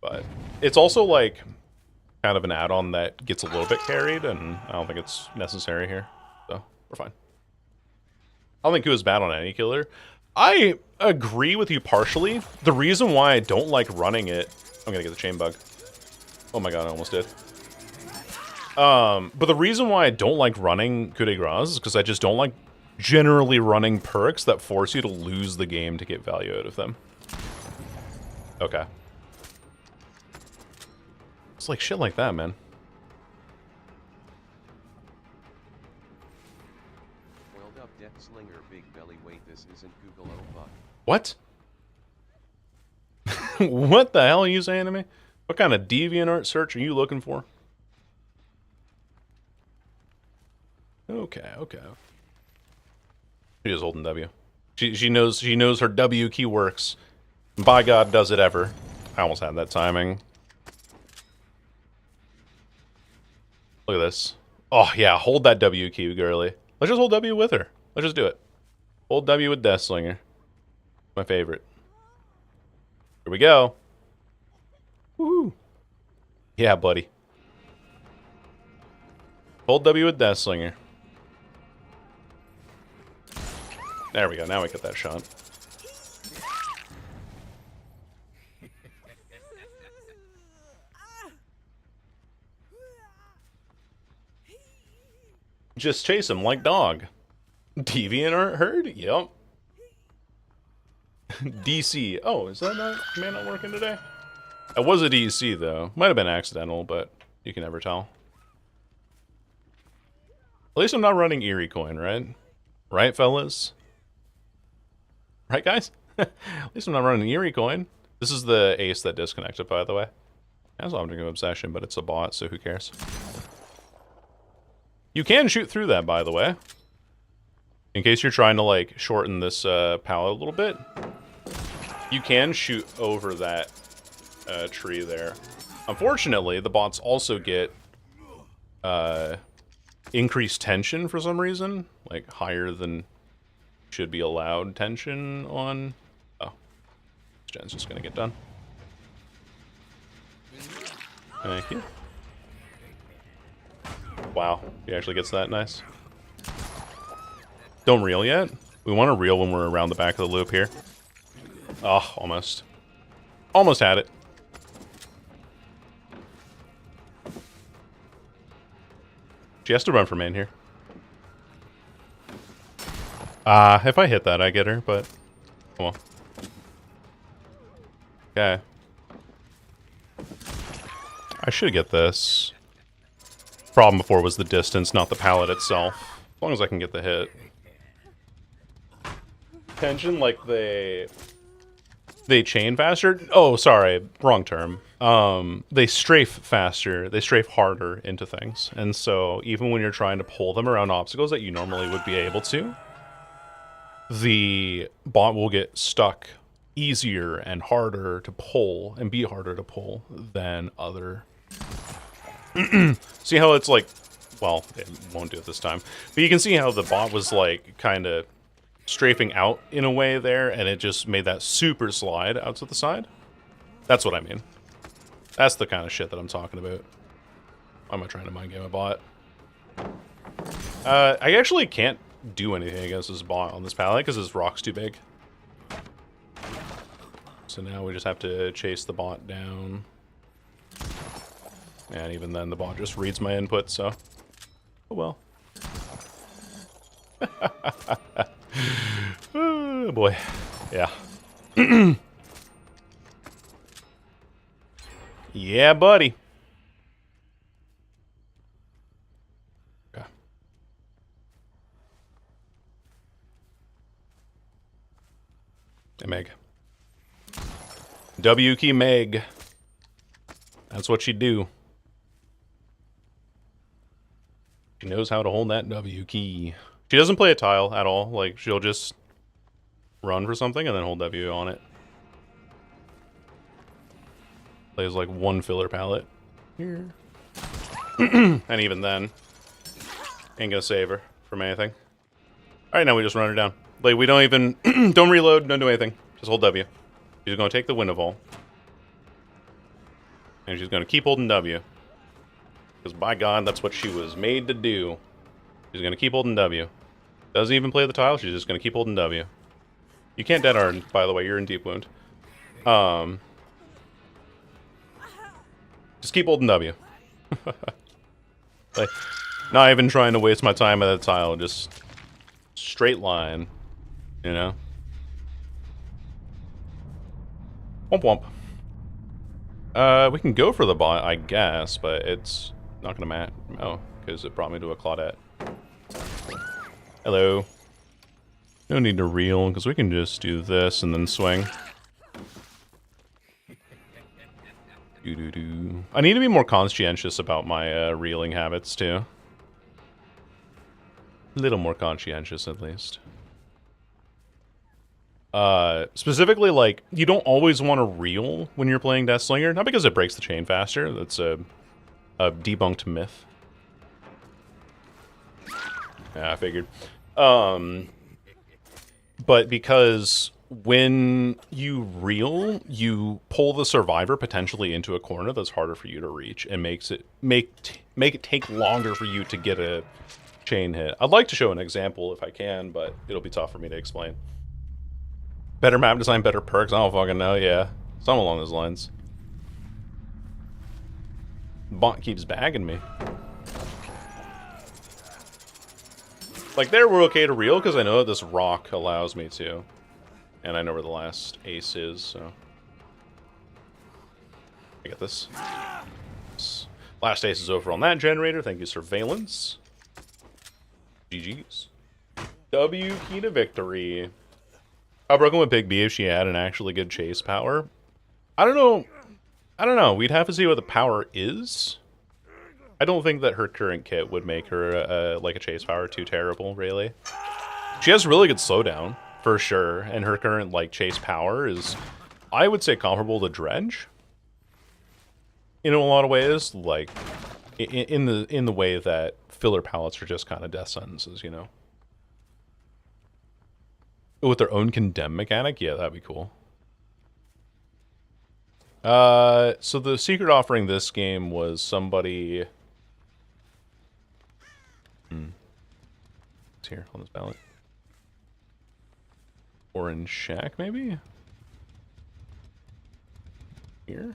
But it's also like kind of an add-on that gets a little bit carried, and I don't think it's necessary here. So we're fine. I don't think it was bad on any killer. I agree with you partially. The reason why I don't like running it... I'm gonna get the chain bug. Oh my god, I almost did. But the reason why I don't like running coup de grace is because I just don't like generally running perks that force you to lose the game to get value out of them. Okay. It's like shit like that, man. Well up Deathslinger big belly wait this isn't Google oh fuck. What? What the hell are you saying to me? What kind of DeviantArt search are you looking for? Okay, okay. She is holding W. She knows her W key works. By God, does it ever. I almost had that timing. Look at this. Oh yeah, hold that W key, girly. Let's just hold W with her. Let's just do it. Hold W with Deathslinger. My favorite. Here we go. Woo. Yeah, buddy. Hold W with Deathslinger. There we go. Now we get that shot. Just chase him like dog. DeviantArt herd? Yep. DC. Oh, is that not command not working today? It was a DC though. Might have been accidental, but you can never tell. At least I'm not running Eerie coin, right? Right, fellas? Right, guys? At least I'm not running Eerie coin. This is the ace that disconnected, by the way. That's Object of Obsession, but it's a bot, so who cares? You can shoot through that, by the way. In case you're trying to, like, shorten this palette a little bit. You can shoot over that tree there. Unfortunately, the bots also get increased tension for some reason. Like, higher than should be allowed tension on... Oh. Gen's just gonna get done. Thank you. Wow, he actually gets that nice. Don't reel yet? We want to reel when we're around the back of the loop here. Oh, almost. Almost had it. She has to run for main here. If I hit that, I get her, but... Come on. Okay. I should get this. Problem before was the distance, not the pallet itself. As long as I can get the hit. Tension, like they chain faster? Oh, sorry, wrong term. They strafe faster, they strafe harder into things. And so, even when you're trying to pull them around obstacles that you normally would be able to, the bot will get stuck easier and harder to pull, and be harder to pull than other... See how it's like... Well, it won't do it this time. But you can see how the bot was like, kind of strafing out in a way there, and it just made that super slide out to the side. That's what I mean. That's the kind of shit that I'm talking about. Why am I trying to mind game a bot? I actually can't do anything against this bot on this palette because his rock's too big. So now we just have to chase the bot down. And even then, the bot just reads my input, so... Oh well. Oh boy. Yeah. Yeah, buddy. Okay. Hey, Meg. W key Meg. That's what she do. She knows how to hold that W key. She doesn't play a tile at all. Like, she'll just run for something and then hold W on it. Plays like one filler palette here. And even then, ain't gonna save her from anything. Alright, now we just run her down. Like, we don't even... don't reload, don't do anything. Just hold W. She's gonna take the Winnowall. And she's gonna keep holding W. Because by God, that's what she was made to do. She's gonna keep holding W. Doesn't even play the tile, she's just gonna keep holding W. You can't dead hard, by the way, you're in deep wound. Just keep holding W. Like, not even trying to waste my time at that tile, just straight line, you know? Womp womp. We can go for the bot, I guess, but it's not gonna matter. Oh, because it brought me to a Claudette. Hello. No need to reel, because we can just do this and then swing. Doo-doo-doo. I need to be more conscientious about my reeling habits, too. A little more conscientious, at least. Specifically, like, you don't always want to reel when you're playing Deathslinger. Not because it breaks the chain faster. That's a debunked myth. Yeah, I figured. But because when you reel, you pull the survivor potentially into a corner that's harder for you to reach and make it take longer for you to get a chain hit. I'd like to show an example if I can, but it'll be tough for me to explain. Better map design, better perks, I don't fucking know, yeah. Something along those lines. Bot keeps bagging me. Like, there we're okay to reel because I know that this rock allows me to. And I know where the last ace is, so... I get this. Last ace is over on that generator. Thank you, Surveillance. GG's. W key to victory. How broken would Big B if she had an actually good chase power? I don't know. I don't know. We'd have to see what the power is. I don't think that her current kit would make her like a chase power too terrible, really. She has really good slowdown, for sure, and her current like chase power is, I would say, comparable to Dredge. In a lot of ways, like in the way that filler palettes are just kind of death sentences, you know. With their own condemn mechanic, yeah, that'd be cool. So the secret offering this game was somebody. It's here on this ballot. Orange Shack, maybe? Here?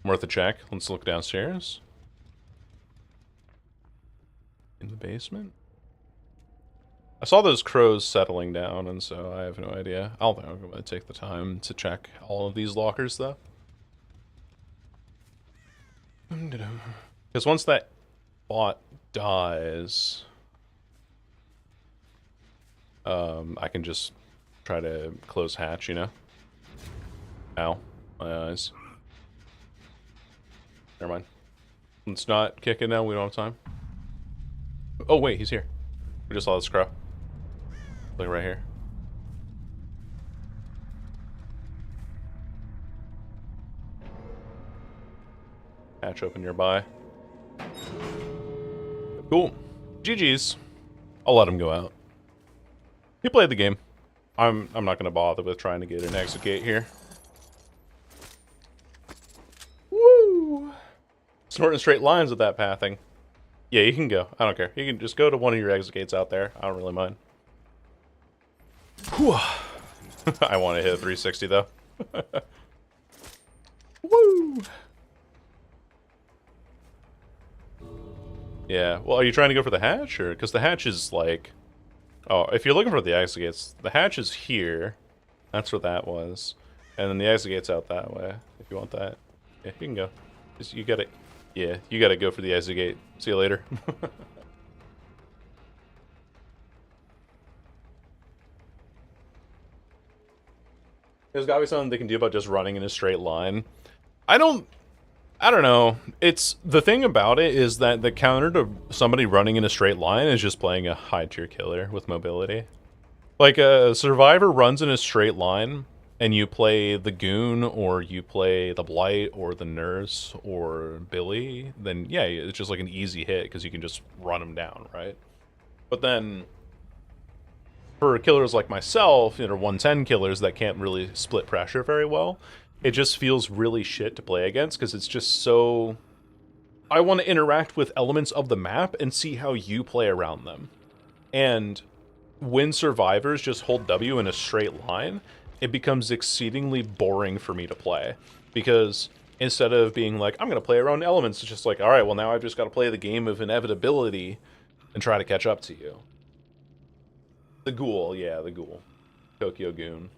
Worth a check. Let's look downstairs. In the basement? I saw those crows settling down, and so I have no idea. I don't think I'm going to take the time to check all of these lockers, though. Because once that bot dies, I can just try to close hatch, you know? Ow. My eyes. Never mind. Let's not kick it now, we don't have time. Oh wait, he's here. We just saw this crow. Look right here. Hatch open nearby. Cool. GG's. I'll let him go out. He played the game. I'm not gonna bother with trying to get an exit gate here. Woo! Snorting straight lines with that pathing. Yeah, you can go. I don't care. You can just go to one of your exit gates out there. I don't really mind. Whew. I want to hit a 360 though. Woo! Yeah, well, are you trying to go for the hatch, or because the hatch is like, oh, if you're looking for the exit gates, the hatch is here. That's where that was, and then the exit gate's out that way. If you want that, yeah, you can go. Just, you gotta, yeah, you gotta go for the exit gate. See you later. There's gotta be something they can do about just running in a straight line. I don't know. It's the thing about it is that the counter to somebody running in a straight line is just playing a high tier killer with mobility. Like a survivor runs in a straight line, and you play the goon, or you play the blight, or the nurse, or Billy, then yeah, it's just like an easy hit because you can just run them down, right? But then for killers like myself, 110 killers that can't really split pressure very well, it just feels really shit to play against because it's just so. I want to interact with elements of the map and see how you play around them. And when survivors just hold W in a straight line, it becomes exceedingly boring for me to play. Because instead of being like, I'm going to play around elements, it's just like, all right, well, now I've just got to play the game of inevitability and try to catch up to you. The ghoul, yeah, the ghoul. Tokyo Goon.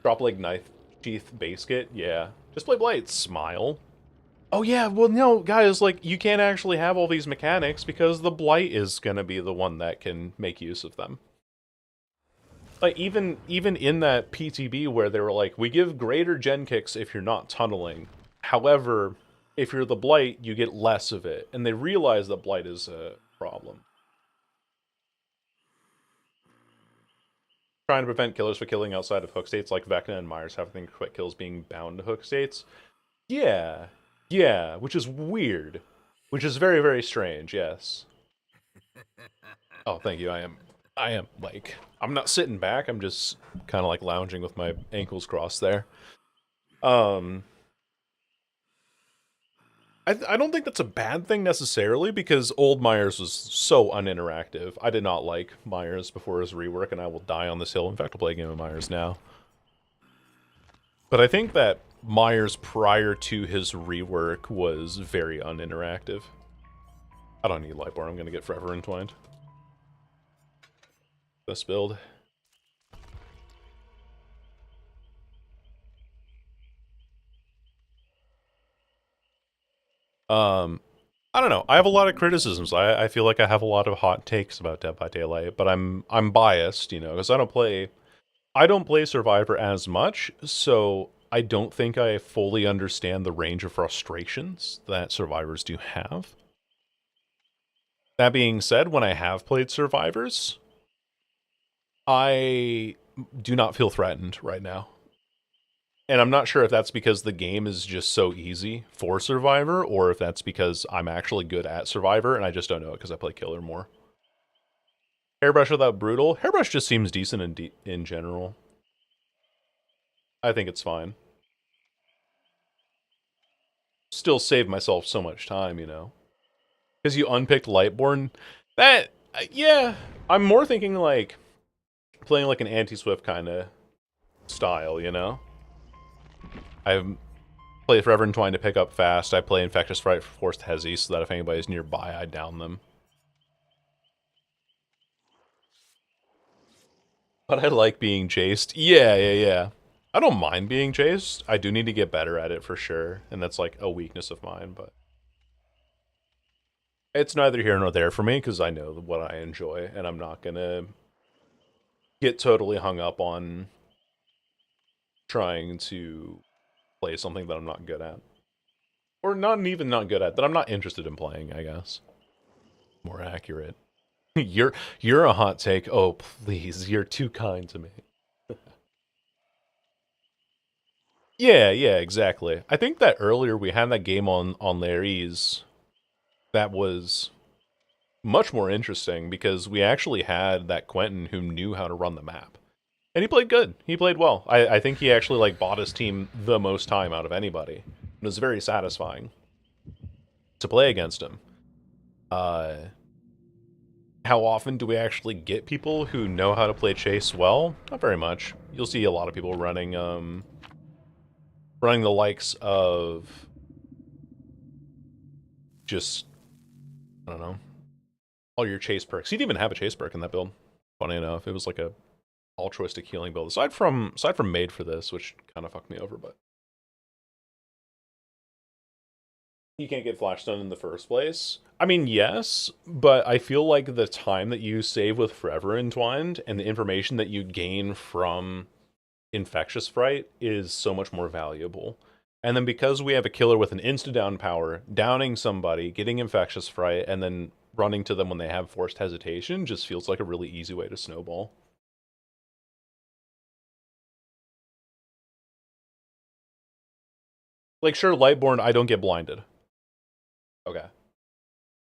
Drop leg knife sheath base kit, yeah. Just play Blight, smile. Oh yeah, well no, guys, like, you can't actually have all these mechanics because the Blight is gonna be the one that can make use of them. Like, even in that PTB where they were like, we give greater gen kicks if you're not tunneling. However, if you're the Blight, you get less of it. And they realize that Blight is a problem. Trying to prevent killers from killing outside of hook states, like Vecna and Myers having quick kills being bound to hook states. Yeah, yeah, which is weird. Which is very, very strange, yes. Oh, thank you, I am, like, I'm not sitting back, I'm just kind of like lounging with my ankles crossed there. I don't think that's a bad thing necessarily, because old Myers was so uninteractive. I did not like Myers before his rework, and I will die on this hill. In fact, I'll play a game of Myers now. But I think that Myers prior to his rework was very uninteractive. I don't need Lightbar, I'm going to get forever entwined. This build. I don't know. I have a lot of criticisms. I feel like I have a lot of hot takes about Dead by Daylight, but I'm biased, because I don't play Survivor as much, so I don't think I fully understand the range of frustrations that survivors do have. That being said, when I have played Survivors, I do not feel threatened right now. And I'm not sure if that's because the game is just so easy for Survivor, or if that's because I'm actually good at Survivor, and I just don't know it because I play Killer more. Hairbrush without Brutal? Hairbrush just seems decent in general. I think it's fine. Still save myself so much time, Because you unpicked Lightborn. That, yeah. I'm more thinking, like, playing like an anti-Swift kind of style, I play Forever Entwined to pick up fast. I play Infectious Fright for Forced Hezi so that if anybody's nearby, I down them. But I like being chased. Yeah. I don't mind being chased. I do need to get better at it for sure, and that's like a weakness of mine, but it's neither here nor there for me because I know what I enjoy, and I'm not gonna get totally hung up on trying to play something that I'm not good at. Or not even not good at, that I'm not interested in playing, I guess. More accurate. You're a hot take. Oh, please, you're too kind to me. Yeah, exactly. I think that earlier we had that game on Larry's that was much more interesting because we actually had that Quentin who knew how to run the map. And he played good. He played well. I think he actually like bought his team the most time out of anybody. It was very satisfying to play against him. How often do we actually get people who know how to play chase well? Not very much. You'll see a lot of people running the likes of just, I don't know, all your chase perks. He didn't even have a chase perk in that build. Funny enough, it was like a altruistic healing build. Aside from made for this, which kind of fucked me over, but you can't get Flashstone in the first place. I mean, yes, but I feel like the time that you save with Forever Entwined and the information that you gain from Infectious Fright is so much more valuable. And then because we have a killer with an insta-down power, downing somebody, getting Infectious Fright, and then running to them when they have forced hesitation just feels like a really easy way to snowball. Like, sure, Lightborn, I don't get blinded. Okay.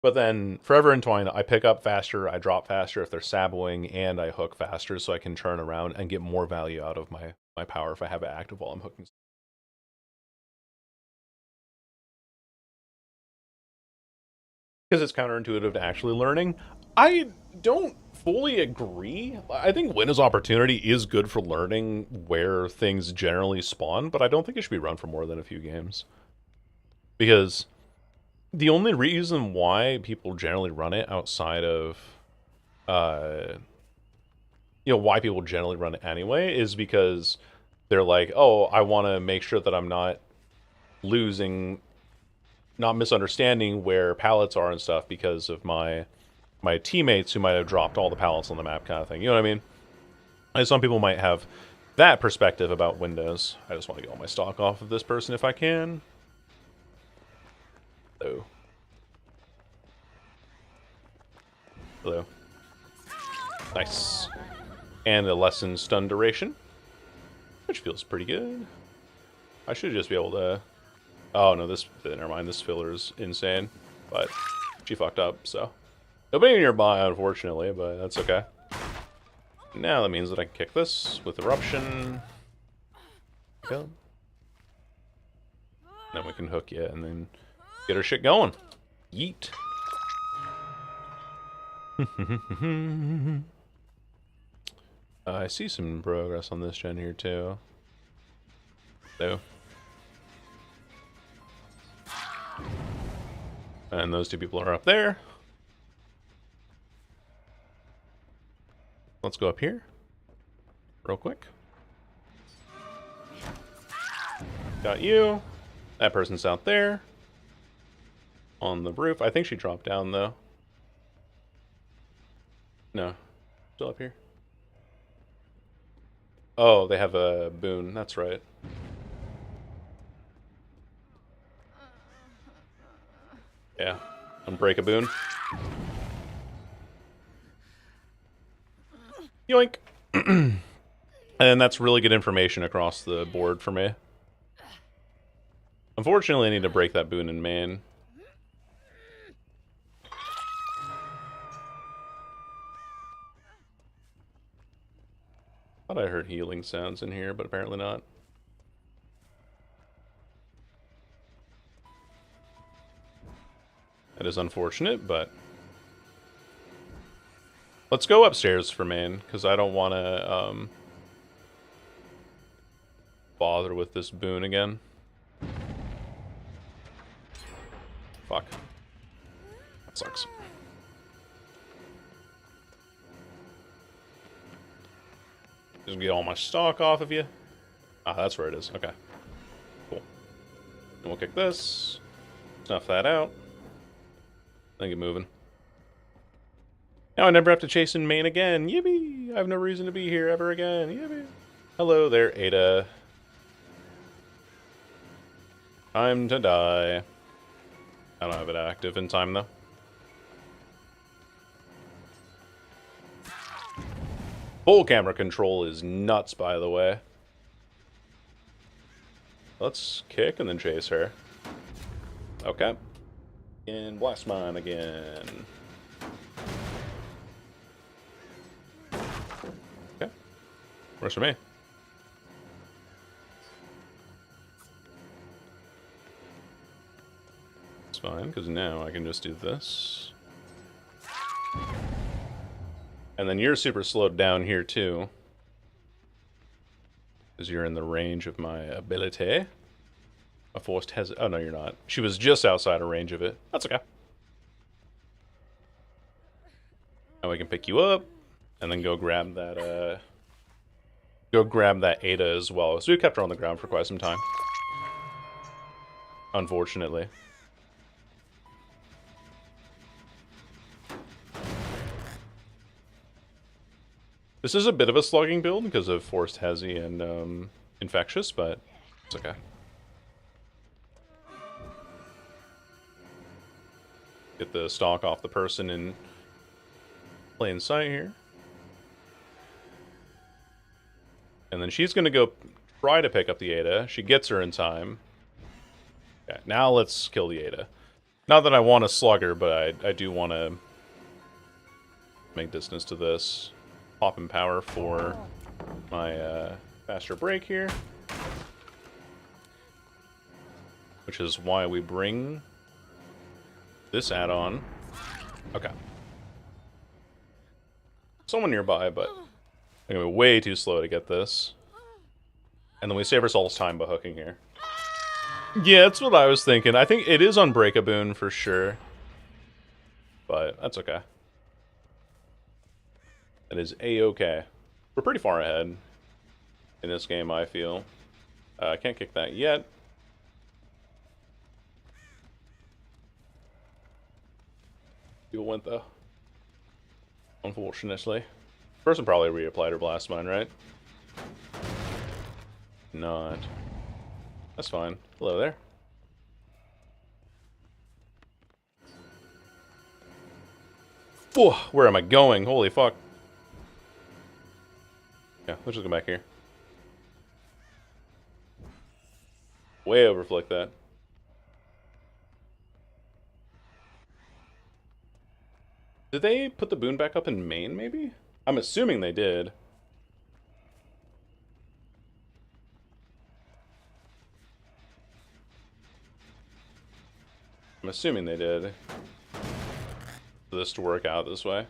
But then, Forever Entwined, I pick up faster, I drop faster if they're saboing, and I hook faster so I can turn around and get more value out of my power if I have it active while I'm hooking. Because it's counterintuitive to actually learning. I don't fully agree. I think Windows Opportunity is good for learning where things generally spawn, but I don't think it should be run for more than a few games. Because the only reason why people generally run it outside of, why people generally run it anyway is because they're like, oh, I want to make sure that I'm not misunderstanding where pallets are and stuff because of my teammates who might have dropped all the pallets on the map kind of thing. You know what I mean? And some people might have that perspective about Windows. I just want to get all my stock off of this person if I can. Hello. Hello. Nice. And a lesson stun duration, which feels pretty good. I should just be able to... Oh, no, never mind. This filler is insane. But she fucked up, so... Nobody nearby, unfortunately, but that's okay. Now that means that I can kick this with Eruption. Go. Then we can hook you and then get our shit going. Yeet. I see some progress on this gen here, too. So. And those two people are up there. Let's go up here. Real quick. Got you. That person's out there. On the roof. I think she dropped down, though. No. Still up here. Oh, they have a boon. That's right. Yeah. Unbreak a boon. Yoink. And that's really good information across the board for me. Unfortunately, I need to break that boon in main. Thought I heard healing sounds in here, but apparently not. That is unfortunate, but... Let's go upstairs for main, because I don't want to bother with this boon again. Fuck. That sucks. Just get all my stock off of you. Ah, that's where it is. Okay. Cool. And we'll kick this. Snuff that out. Then get moving. Now I never have to chase in main again. Yippee! I have no reason to be here ever again. Yippee! Hello there, Ada. Time to die. I don't have it active in time, though. Full camera control is nuts, by the way. Let's kick and then chase her. Okay. And blast mine again. Okay. Works for me. It's fine, because now I can just do this. And then you're super slowed down here, too. Because you're in the range of my ability. A forced oh, no, you're not. She was just outside of range of it. That's okay. Now we can pick you up. And then go grab that, Ada as well. So we kept her on the ground for quite some time. Unfortunately. This is a bit of a slugging build because of Forced Hezi and Infectious, but it's okay. Get the stock off the person in plain sight here. And then she's going to go try to pick up the Ada. She gets her in time. Okay, now let's kill the Ada. Not that I want to slug her, but I do want to make distance to this. Pop in power for my faster break here. Which is why we bring this add-on. Okay. Someone nearby, but I'm going to be way too slow to get this. And then we save ourselves time by hooking here. Yeah, that's what I was thinking. I think it is on Break-A-Boon for sure. But that's okay. That is A-okay. We're pretty far ahead in this game, I feel. I can't kick that yet. Fuel went, though. Unfortunately. Person probably reapplied her Blast Mine, right? Not. That's fine. Hello there. Whoa, where am I going? Holy fuck. Yeah, let's just go back here. Way overflick that. Did they put the boon back up in main, maybe? I'm assuming they did. I'm assuming they did. For this to work out this way.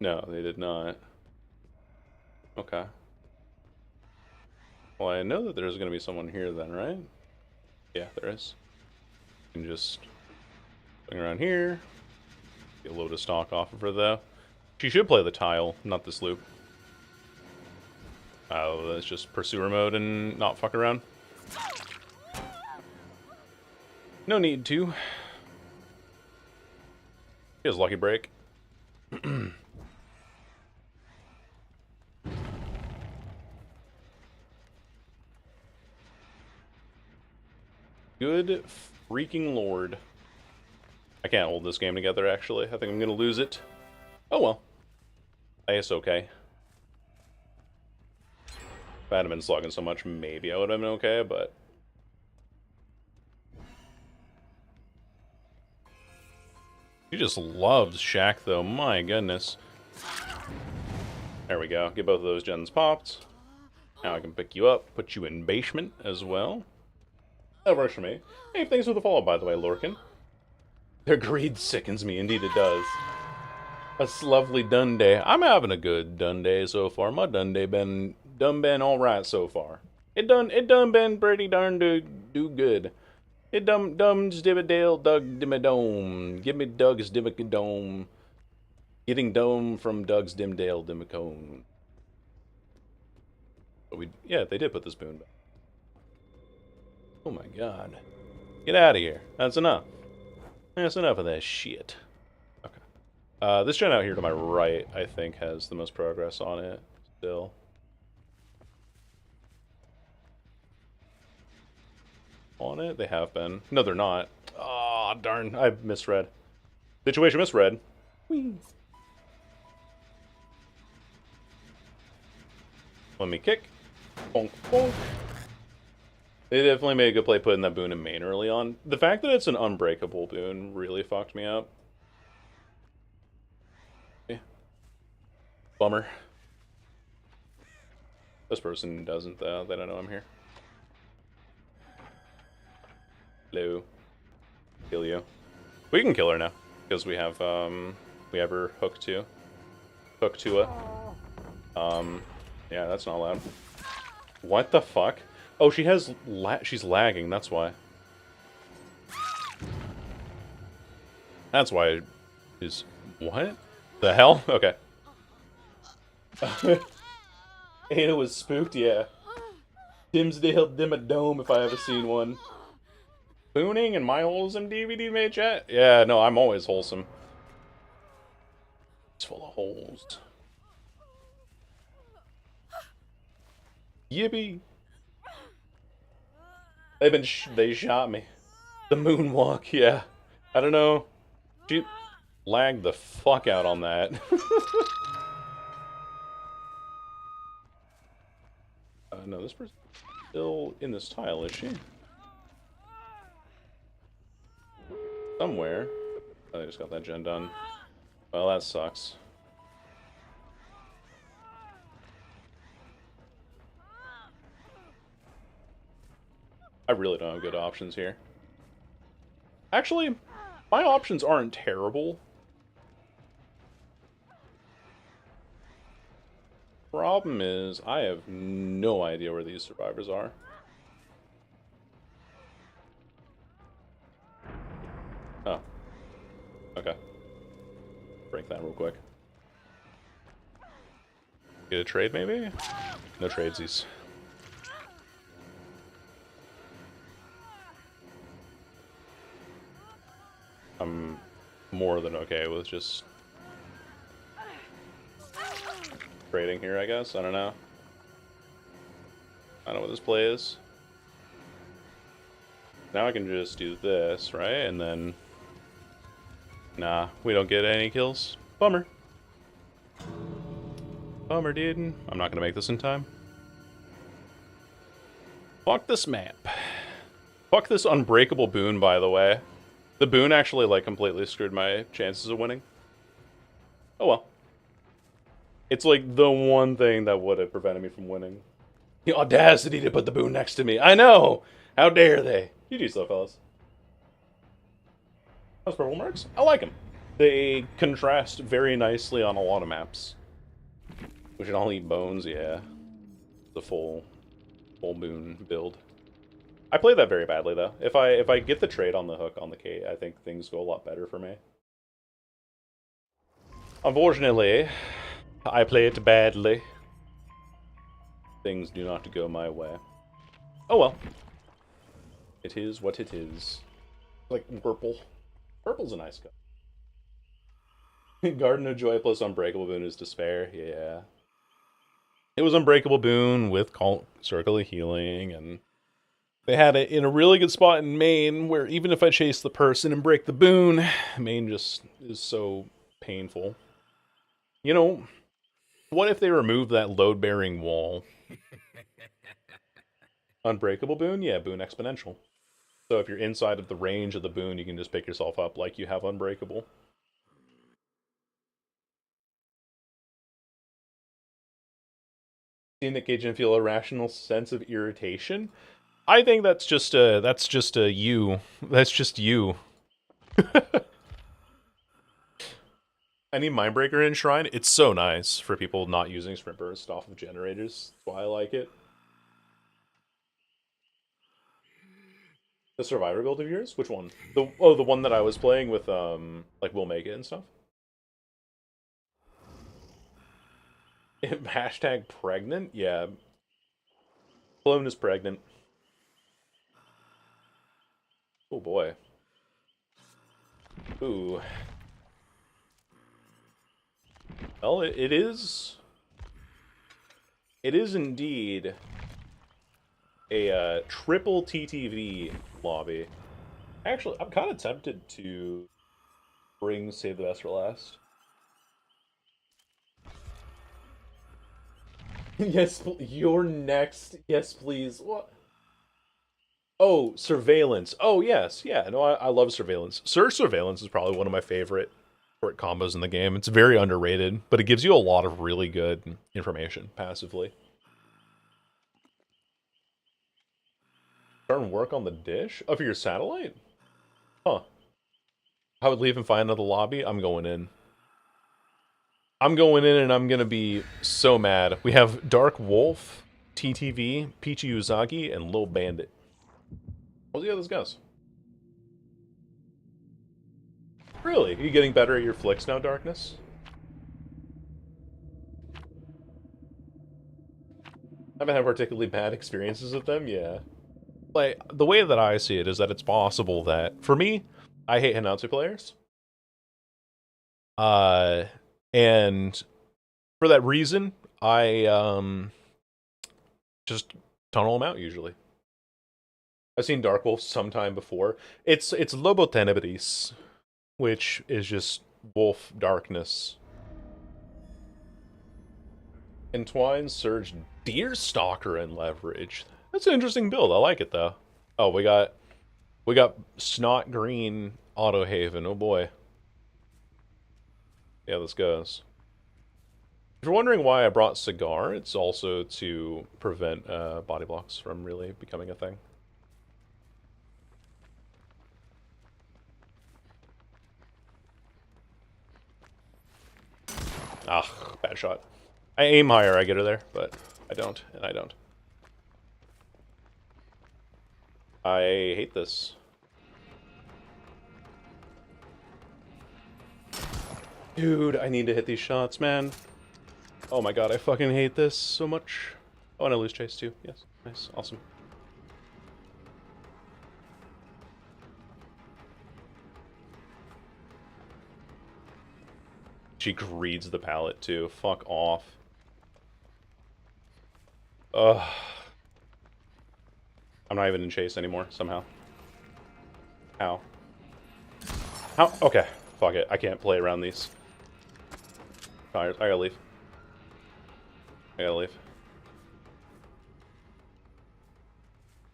No, they did not. Okay. Well, I know that there's going to be someone here then, right? Yeah, there is. You can just swing around here. Get a load of stock off of her, though. She should play the tile, not this loop. Oh, that's just pursuer mode and not fuck around. No need to. He has lucky break. Good freaking lord. I can't hold this game together, actually. I think I'm gonna lose it. Oh well. I guess okay. If I hadn't been slugging so much, maybe I would have been okay, but... She just loves Shaq, though. My goodness. There we go. Get both of those gens popped. Now I can pick you up, put you in basement as well. That works for me. Hey, thanks for the follow, by the way, Lorcan. Their greed sickens me. Indeed it does. A lovely done day. I'm having a good done day so far. My done day been alright so far. It done been pretty darn do good. It dum dibbidale Doug Dimmadome. Give me Doug's Dimmadome. Getting dome from Doug's Dimdale Dimmacone. But yeah, they did put this boon back. Oh my god. Get out of here. That's enough. That's enough of that shit. Okay. This gen out here to my right, I think, has the most progress on it still. On it? They have been. No, they're not. Aw, oh, darn. I misread. Situation misread. Whee. Let me kick. Bonk, bonk. They definitely made a good play putting that boon in main early on. The fact that it's an unbreakable boon really fucked me up. Yeah. Bummer. This person doesn't, though. They don't know I'm here. Hello. Kill you. We can kill her now. Because we have her hooked too. Hooked to it. Yeah, that's not allowed. What the fuck? Oh, she has she's lagging, that's why. That's why is what? The hell? Okay. Ada was spooked, yeah. Dimsdale Dimmadome if I ever seen one. Booning and my wholesome DVD made chat? Yeah, no, I'm always wholesome. It's full of holes. Yippee! They shot me. The moonwalk, yeah. I don't know. She lagged the fuck out on that. No, this person's still in this tile, is she? Somewhere. Oh, I just got that gen done. Well, that sucks. I really don't have good options here. Actually, my options aren't terrible. Problem is, I have no idea where these survivors are. Oh. Okay. Break that real quick. Get a trade, maybe? No tradesies. I'm more than okay with just trading here, I guess. I don't know. I don't know what this play is. Now I can just do this, right? And then... Nah, we don't get any kills. Bummer. Bummer, dude. I'm not gonna make this in time. Fuck this map. Fuck this unbreakable boon, by the way. The boon actually, like, completely screwed my chances of winning. Oh well. It's like the one thing that would have prevented me from winning. The audacity to put the boon next to me. I know! How dare they? You do so, fellas. Those purple marks? I like them. They contrast very nicely on a lot of maps. We should all eat bones, yeah. The full boon build. I play that very badly though. If I get the trade on the hook on the K, I think things go a lot better for me. Unfortunately, I play it badly. Things do not go my way. Oh well. It is what it is. Like purple. Purple's a nice color. Garden of Joy plus Unbreakable Boon is Despair. Yeah. It was Unbreakable Boon with Circle of Healing, and they had it in a really good spot in main, where even if I chase the person and break the boon, main just is so painful. You know, what if they removed that load-bearing wall? Unbreakable Boon? Yeah, Boon Exponential. So if you're inside of the range of the boon, you can just pick yourself up like you have Unbreakable. Seeing the Cajun feel a rational sense of irritation? I think that's just a you. That's just you. Any Mindbreaker in Shrine? It's so nice for people not using Sprint Burst off of generators. That's why I like it. The Survivor build of yours? Which one? The one that I was playing with like Will Make It and stuff. Hashtag pregnant? Yeah. Clone is pregnant. Oh boy. Ooh. Well, it is... It is indeed a triple TTV lobby. Actually, I'm kind of tempted to bring Save the Best for last. Yes, you're next. Yes, please. What? Oh, Surveillance. Oh, yes. Yeah, no, I love Surveillance. Surge Surveillance is probably one of my favorite short combos in the game. It's very underrated, but it gives you a lot of really good information passively. Starting work on the dish of your satellite? Huh. I would leave and find another lobby. I'm going in. I'm going in and I'm going to be so mad. We have Dark Wolf, TTV, Peachy Uzagi, and Lil Bandit. We'll see how this goes. Really? Are you getting better at your flicks now, Darkness? I haven't had particularly bad experiences with them, yeah. Like, the way that I see it is that it's possible that, for me, I hate Hinatsu players. And for that reason, I, just tunnel them out, usually. I've seen Dark Wolf sometime before. It's Lobo Tenebris, which is just wolf darkness. Entwine, Surge, Deerstalker, and Leverage. That's an interesting build. I like it though. Oh, we got Snot Green Auto Haven. Oh boy. Yeah, this goes. If you're wondering why I brought Cigar, it's also to prevent body blocks from really becoming a thing. Ah, bad shot. I aim higher, I get her there, but I don't, and I don't. I hate this. Dude, I need to hit these shots, man. Oh my god, I fucking hate this so much. Oh, and I lose chase too. Yes, nice, awesome. She greeds the pallet too. Fuck off. Ugh. I'm not even in chase anymore, somehow. How? How? Okay. Fuck it. I can't play around these. I gotta leave. I gotta leave.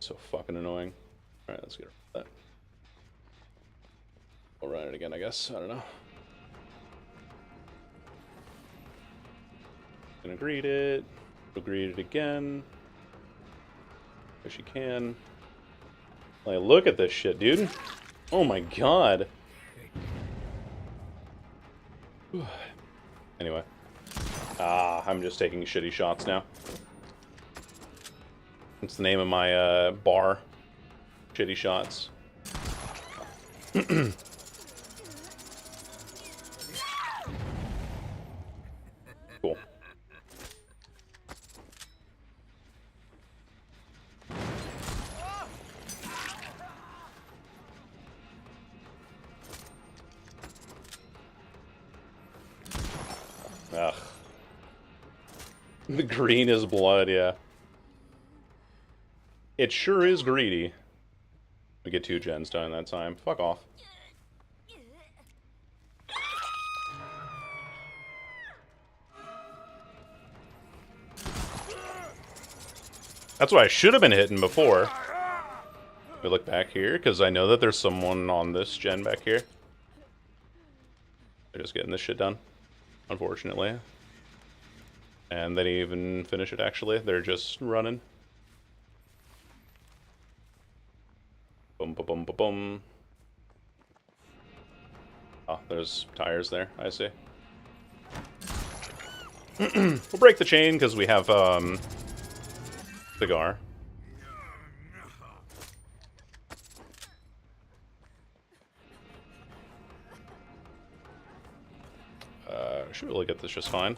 So fucking annoying. Alright, let's get rid of that. We'll run it again, I guess. I don't know. Gonna greet it. We'll greet it again. If she can. Like, look at this shit, dude. Oh my god. Anyway. Ah, I'm just taking shitty shots now. It's the name of my bar. Shitty shots. Cool. Ugh. The green is blood, yeah. It sure is greedy. We get 2 gens done that time. Fuck off. That's what I should have been hitting before. We look back here, because I know that there's someone on this gen back here. They're just getting this shit done, unfortunately. And they didn't even finish it, actually. They're just running. Boom, boom, boom, boom, boom. Oh, there's tires there, I see. We'll break the chain, because we have, Cigar. Should really get this just fine.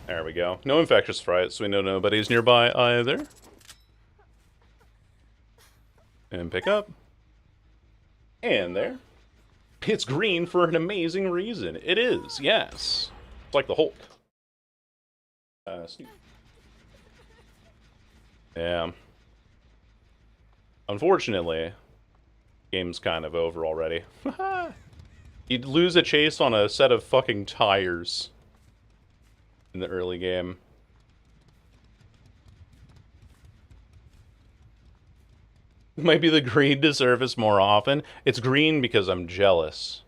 There we go. No infectious fright, so we know nobody's nearby either. And pick up. And there. It's green for an amazing reason. It is, yes. It's like the Hulk. Yeah. Unfortunately, game's kind of over already. You'd lose a chase on a set of fucking tires in the early game. Might be the green to surface more often. It's green because I'm jealous.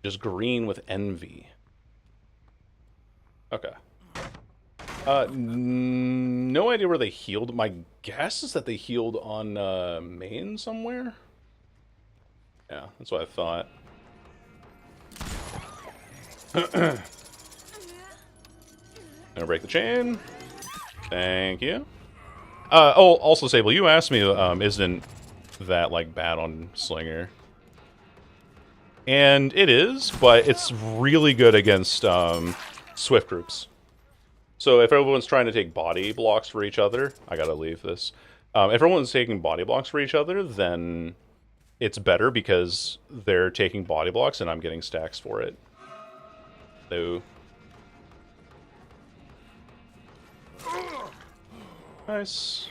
Just green with envy. Okay. No idea where they healed. My guess is that they healed on main somewhere. Yeah, that's what I thought. Gonna break the chain. Thank you. Oh, also, Sable, you asked me, isn't that, like, bad on Slinger? And it is, but it's really good against, Swift groups. So if everyone's trying to take body blocks for each other, I gotta leave this. If everyone's taking body blocks for each other, then it's better because they're taking body blocks and I'm getting stacks for it. So... nice.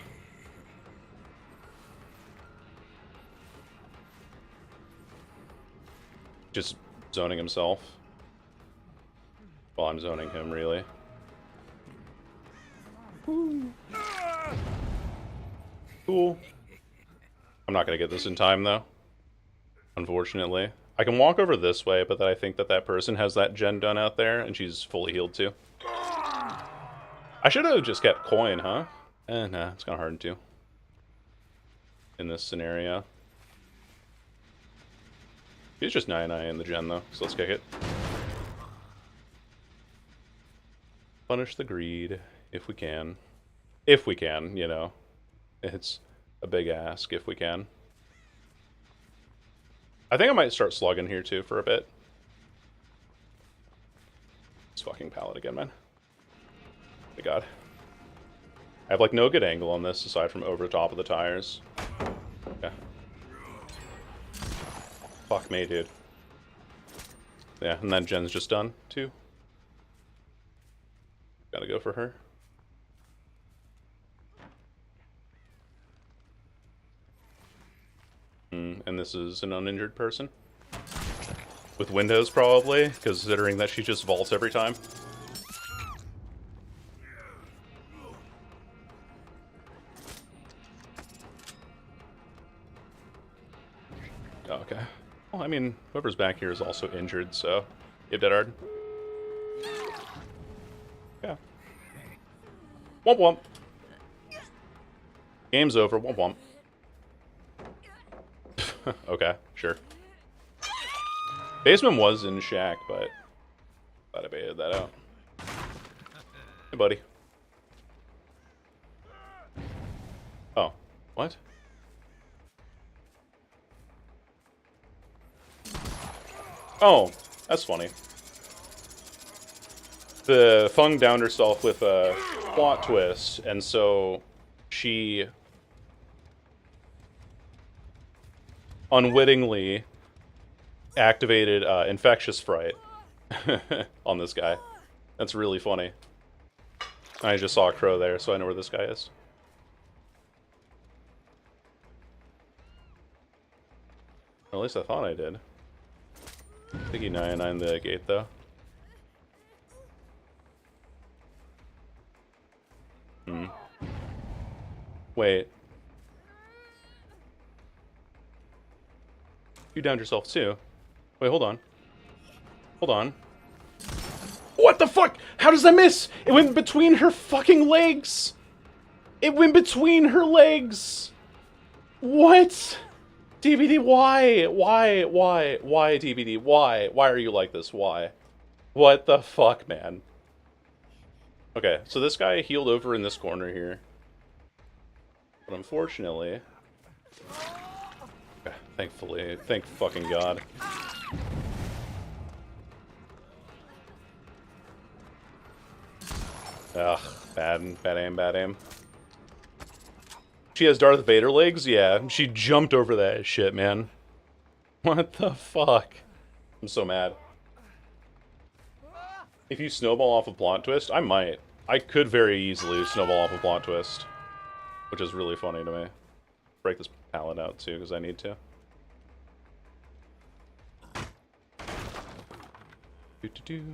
Just zoning himself. Well, I'm zoning him, really. Cool. I'm not gonna get this in time, though. Unfortunately. I can walk over this way, but then I think that that person has that gen done out there, and she's fully healed, too. I should have just kept coin, huh? Nah, it's kind of hard to. In this scenario. He's just 9-9 in the gen, though, so let's kick it. Punish the greed, if we can. If we can, you know. It's a big ask, if we can. I think I might start slugging here, too, for a bit. This fucking pallet again, man. Oh my god. I have, like, no good angle on this, aside from over the top of the tires. Okay. Fuck me, dude. Yeah, and then gen's just done, too. Gotta go for her. And this is an uninjured person. With windows, probably, considering that she just vaults every time. Oh, okay. Well, I mean, whoever's back here is also injured, so... Give dead hard. Yeah. Womp womp. Game's over. Womp womp. Okay, sure. Basement was in shack, but... Glad I baited that out. Hey, buddy. Oh. What? Oh, that's funny. The Fung downed herself with a plot twist, and so she unwittingly activated Infectious Fright on this guy. That's really funny. I just saw a crow there, so I know where this guy is. Or at least I thought I did. I think he 99 the gate, though. Wait. You downed yourself, too. Wait, hold on. Hold on. What the fuck? How does that miss? It went between her fucking legs! It went between her legs! What? DBD, why? Why, DBD? Why? Why are you like this? Why? What the fuck, man? Okay, so this guy healed over in this corner here. But unfortunately... Okay, thankfully, thank fucking God. Ugh, bad aim. She has Darth Vader legs? Yeah, she jumped over that shit, man. What the fuck? I'm so mad. If you snowball off a plot twist, I might. I could very easily snowball off a plot twist. Which is really funny to me. Break this pallet out, too, because I need to. Do-do-do.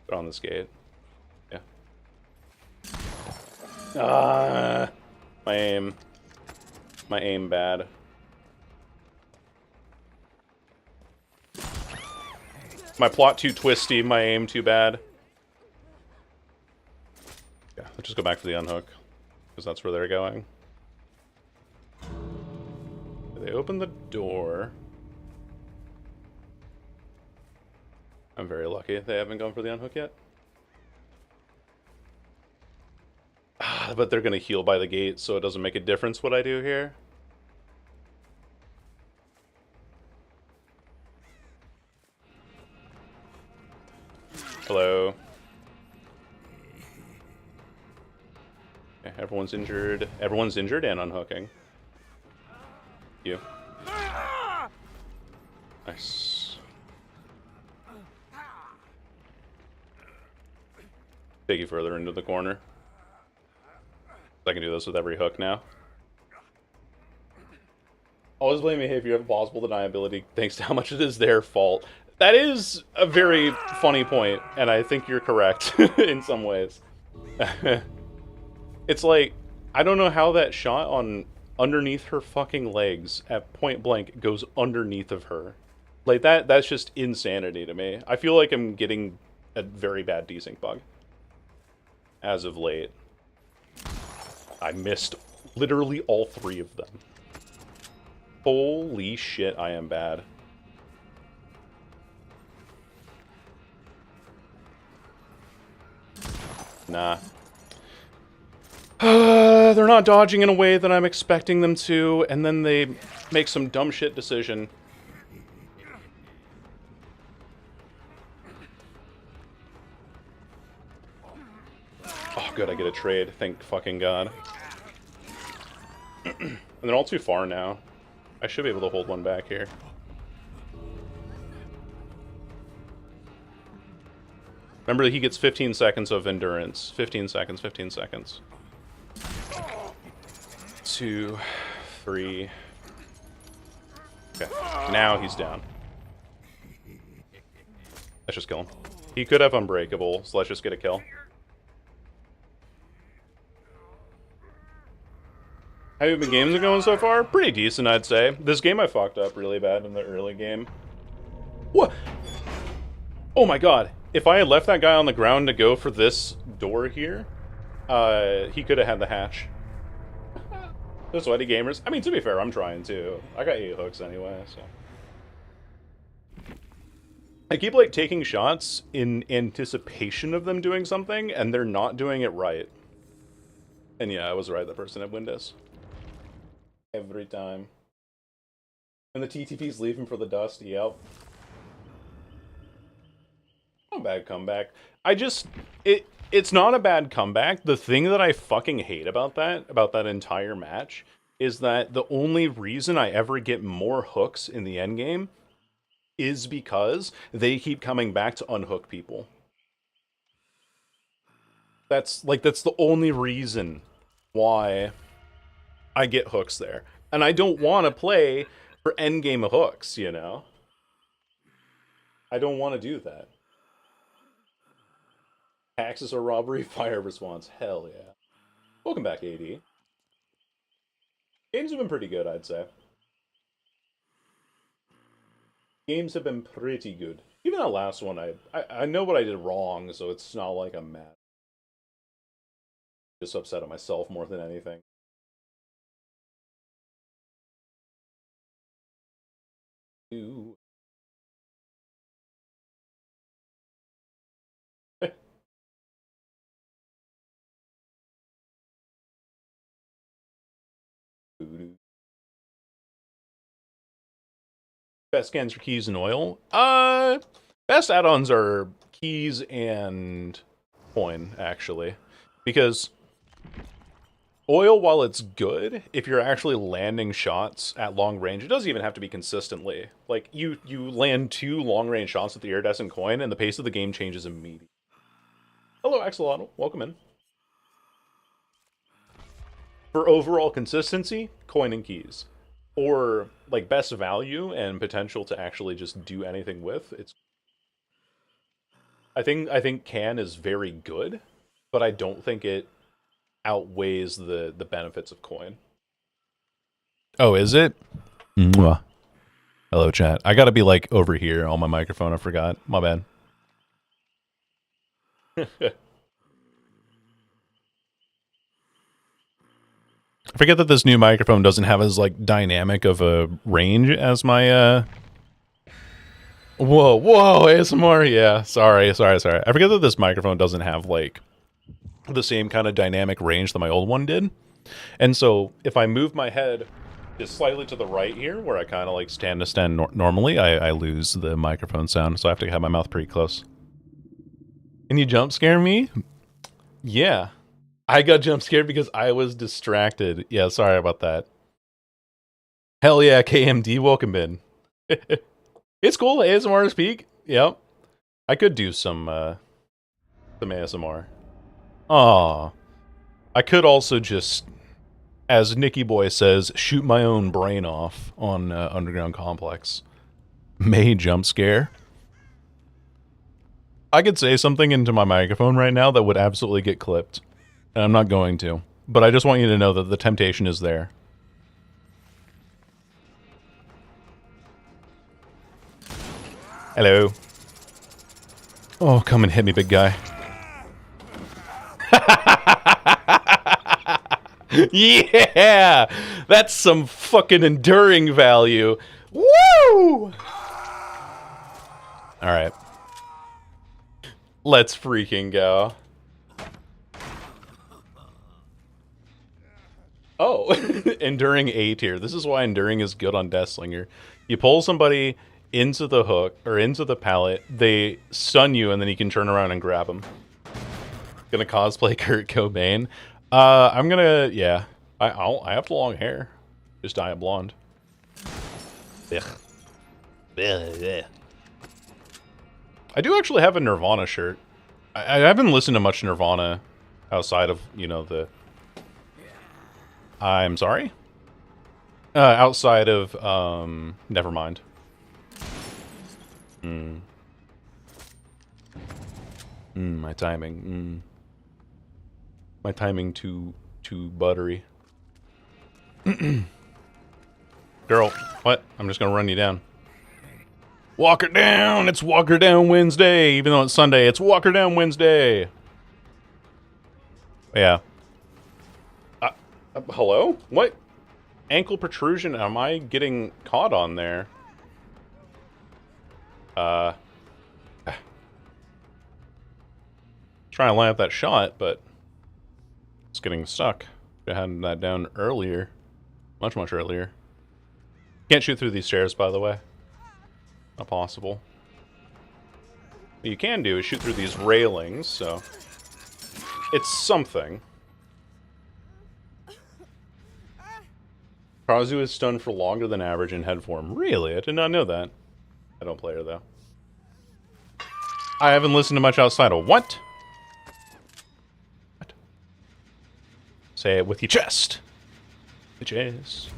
Put on this gate. Yeah. Ah, my aim. My aim bad. My plot too twisty, my aim too bad. Yeah, let's just go back for the unhook. Because that's where they're going. They open the door. I'm very lucky they haven't gone for the unhook yet. But they're gonna heal by the gate, so it doesn't make a difference what I do here. Hello. Okay, everyone's injured. Everyone's injured and unhooking. You. Nice. Take you further into the corner. I can do this with every hook now. Always blame me if you have plausible deniability thanks to how much it is their fault. That is a very funny point, and I think you're correct in some ways. It's like, I don't know how that shot on underneath her fucking legs at point blank goes underneath of her. Like, that's just insanity to me. I feel like I'm getting a very bad desync bug as of late. I missed literally all 3 of them. Holy shit, I am bad. Nah. They're not dodging in a way that I'm expecting them to, and then they make some dumb shit decision. Oh, good, I get a trade. Thank fucking God. And they're all too far now. I should be able to hold one back here. Remember that he gets 15 seconds of endurance. 15 seconds, 15 seconds. 2, 3. Okay, now he's down. Let's just kill him. He could have Unbreakable, so let's just get a kill. How have the games been going so far? Pretty decent, I'd say. This game I fucked up really bad in the early game. What? Oh my god. If I had left that guy on the ground to go for this door here, he could have had the hatch. The sweaty gamers. I mean, to be fair, I'm trying too. I got 8 hooks anyway, so. I keep, like, taking shots in anticipation of them doing something, and they're not doing it right. And yeah, I was right, the person at Windows. Every time. And the TTP's leaving for the dust, yep. Not a bad comeback. It's not a bad comeback. The thing that I fucking hate about that entire match, is that the only reason I ever get more hooks in the endgame is because they keep coming back to unhook people. That's the only reason why I get hooks there. And I don't want to play for endgame hooks, you know? I don't want to do that. Taxes or robbery, fire response. Hell yeah. Welcome back, AD. Games have been pretty good, I'd say. Games have been pretty good. Even that last one, I know what I did wrong, so it's not like I'm mad. Just upset at myself more than anything. Ooh. Best skins for keys and oil? Best add-ons are keys and coin, actually. Because oil, while it's good, if you're actually landing shots at long range, it doesn't even have to be consistently. Like, you land 2 long-range shots with the iridescent coin, and the pace of the game changes immediately. Hello, Axolotl. Welcome in. For overall consistency, coin and keys. Or, like, best value and potential to actually just do anything with, it's... I think can is very good, but I don't think it outweighs the benefits of coin. Oh, is it? Mwah. Hello, chat. I gotta be, like, over here on my microphone. I forgot. My bad. I forget that this new microphone doesn't have as, like, dynamic of a range as my, Whoa, ASMR, yeah. Sorry. I forget that this microphone doesn't have, like, the same kind of dynamic range that my old one did. And so, if I move my head just slightly to the right here, where I kind of, like, stand normally, I lose the microphone sound, so I have to have my mouth pretty close. Can you jump scare me? Yeah. I got jump scared because I was distracted. Yeah, sorry about that. Hell yeah, KMD, welcome in. It's cool, ASMR speak. Yep. I could do some ASMR. Aw. I could also just as Nicky Boy says, shoot my own brain off on Underground Complex. May jump scare. I could say something into my microphone right now that would absolutely get clipped. And I'm not going to. But I just want you to know that the temptation is there. Hello. Oh, come and hit me, big guy. Yeah! That's some fucking enduring value. Woo! Alright. Let's freaking go. Oh, enduring A tier. This is why enduring is good on Deathslinger. You pull somebody into the hook, or into the pallet, they stun you, and then you can turn around and grab them. Gonna cosplay Kurt Cobain. I'm gonna, yeah. I have the long hair. Just dye it blonde. Ugh. Ugh. I do actually have a Nirvana shirt. I haven't listened to much Nirvana outside of, you know, the... I'm sorry? Outside of, Nevermind. My timing. My timing too buttery. Girl, what? I'm just gonna run you down. Walk her down! It's Walk Her Down Wednesday! Even though it's Sunday, it's Walk Her Down Wednesday! Yeah. Hello? What? Ankle protrusion? Am I getting caught on there? Trying to line up that shot, but it's getting stuck. I had that down earlier. Much earlier. Can't shoot through these stairs, by the way. Not possible. What you can do is shoot through these railings, so... It's something. Kazu is stunned for longer than average in head form. Really? I did not know that. I don't play her, though. I haven't listened to much outside of what? What? Say it with your chest. Bitches.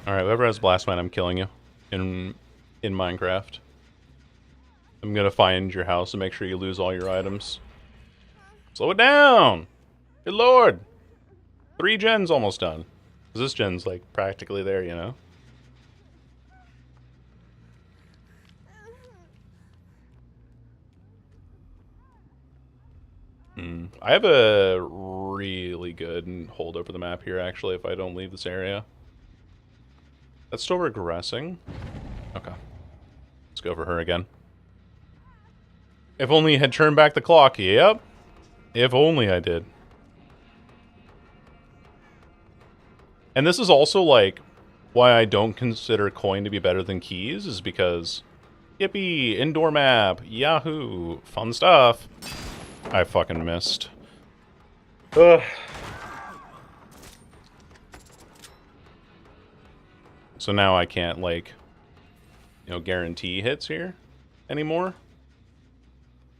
Alright, whoever has Blast Mine, I'm killing you. In Minecraft. I'm gonna find your house and make sure you lose all your items. Slow it down! Good lord! 3 gens almost done. This gen's, like, practically there, you know? I have a really good hold over the map here, actually, if I don't leave this area. That's still regressing. Okay. Let's go for her again. If only you had turned back the clock. Yep. If only I did. And this is also, like, why I don't consider coin to be better than keys, is because... Yippee! Indoor map! Yahoo! Fun stuff! I fucking missed. Ugh. So now I can't, like, you know, guarantee hits here anymore.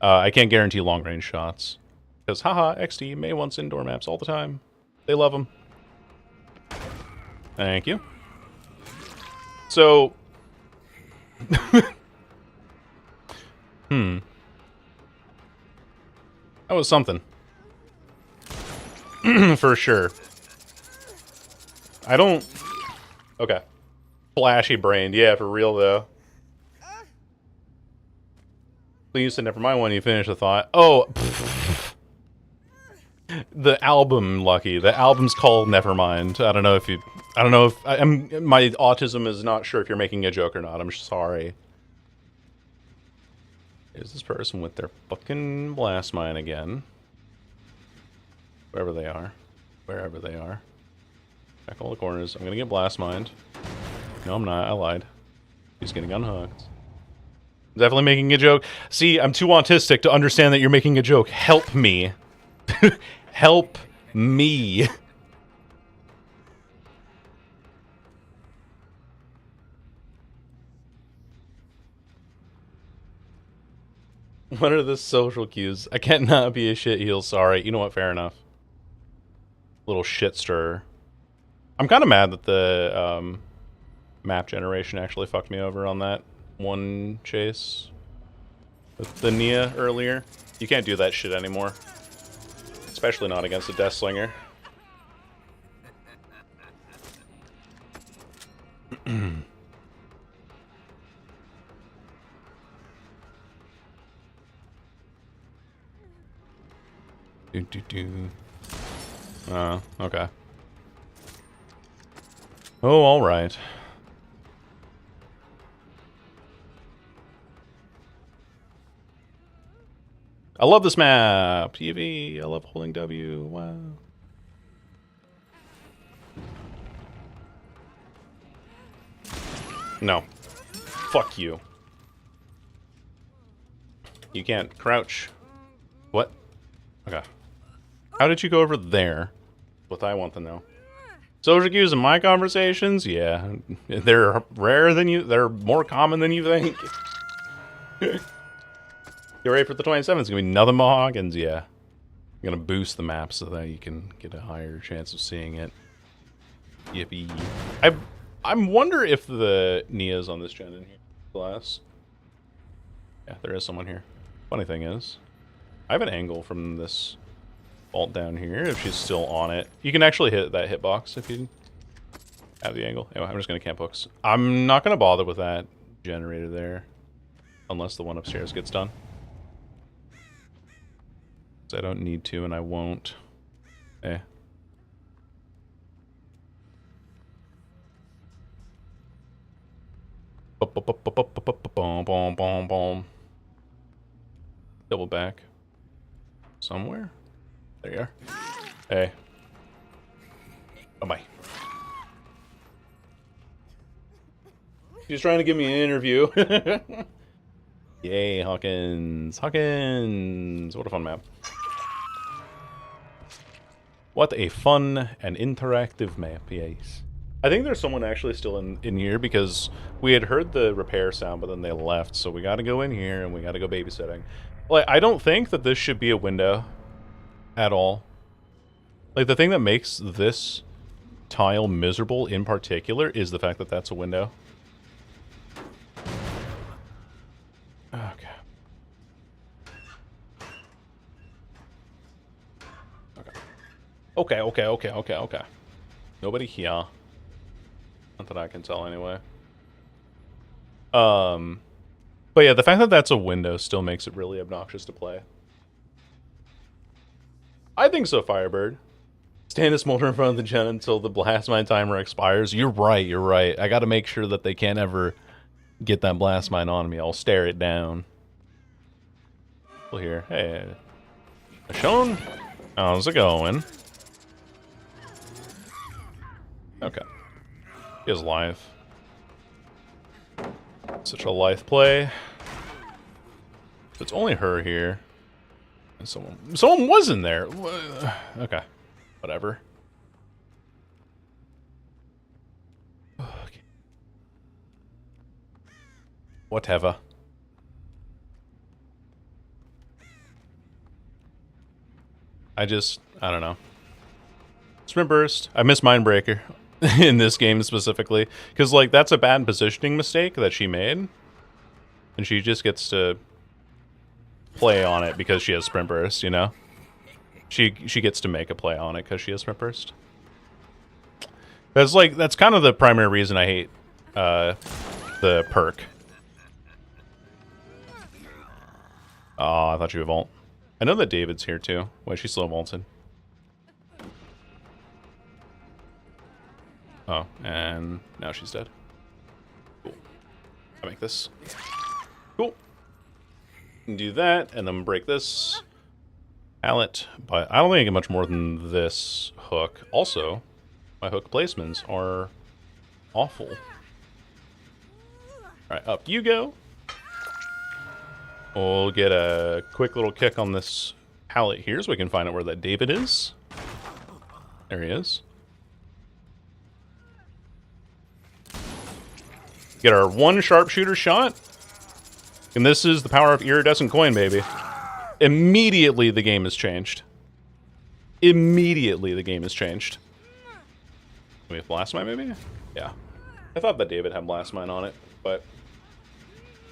I can't guarantee long-range shots. Because, haha, XD, May wants indoor maps all the time. They love them. Thank you. So... That was something. For sure. I don't... Okay. Flashy brained, yeah, for real though. Please say never mind when you finish the thought. Oh, the album, Lucky. The album's called Nevermind. I don't know if you... I don't know if... my autism is not sure if you're making a joke or not. I'm sorry. Here's this person with their fucking blast mine again. Wherever they are. Wherever they are. Check all the corners. I'm gonna get blast mined. No, I'm not. I lied. He's getting unhooked. Definitely making a joke. See, I'm too autistic to understand that you're making a joke. Help me. Help me. What are the social cues? I can't not be a shit heel, sorry. You know what, fair enough. Little shit stirrer. I'm kind of mad that the map generation actually fucked me over on that one chase with the Nia earlier. You can't do that shit anymore. Especially not against a Deathslinger. Okay. Oh, alright. I love this map! PV, I love holding W, wow. No. Fuck you. You can't crouch. What? Okay. How did you go over there? What I want to know. Social cues in my conversations? Yeah. They're rare than you... They're more common than you think. You're ready for the 27th. It's gonna be nothing but Hawkins, yeah. I'm gonna boost the map so that you can get a higher chance of seeing it. Yippee. I wonder if the Nia's on this gen in here. Glass. Yeah, there is someone here. Funny thing is, I have an angle from this vault down here if she's still on it. You can actually hit that hitbox if you have the angle. Anyway, I'm just gonna camp hooks. I'm not gonna bother with that generator there. Unless the one upstairs gets done. So I don't need to and I won't. Eh. Double back. Somewhere? There you are. Hey. Bye-bye. She's trying to give me an interview. Yay, Hawkins. Hawkins! What a fun map. What a fun and interactive map, yes. I think there's someone actually still in here because we had heard the repair sound, but then they left, so we gotta go in here and we gotta go babysitting. Like, I don't think that this should be a window at all. Like, the thing that makes this tile miserable in particular is the fact that that's a window. Okay. Okay. Nobody here. Not that I can tell anyway. But yeah, the fact that that's a window still makes it really obnoxious to play. I think so, Firebird. Stand a smolder in front of the gen until the blast mine timer expires. You're right. I gotta make sure that they can't ever get that blast mine on me. I'll stare it down. Well, here. Hey. Sean? How's it going? Okay. He has lithe. Such a lithe play. It's only her here. And someone was in there. Okay. Whatever. Okay. Whatever. I don't know. Sprint burst. I miss Mindbreaker in this game specifically. Because, like, that's a bad positioning mistake that she made. And she just gets to play on it because she has Sprint burst, you know? She gets to make a play on it because she has Sprint burst. That's kind of the primary reason I hate the perk. Oh, I thought you would vault. I know that David's here too. Why is she slow vaulted? Oh, and now she's dead. Cool. I make this. Cool. Do that, and then break this. Pallet, but I don't think I get much more than this hook. Also, my hook placements are awful. Alright, up you go. We'll get a quick little kick on this pallet here so we can find out where that David is. There he is. Get our one sharpshooter shot. And this is the power of iridescent coin, baby. Immediately the game has changed. Immediately the game has changed. Do we have Blast Mine, maybe? Yeah. I thought that David had Blast Mine on it, but...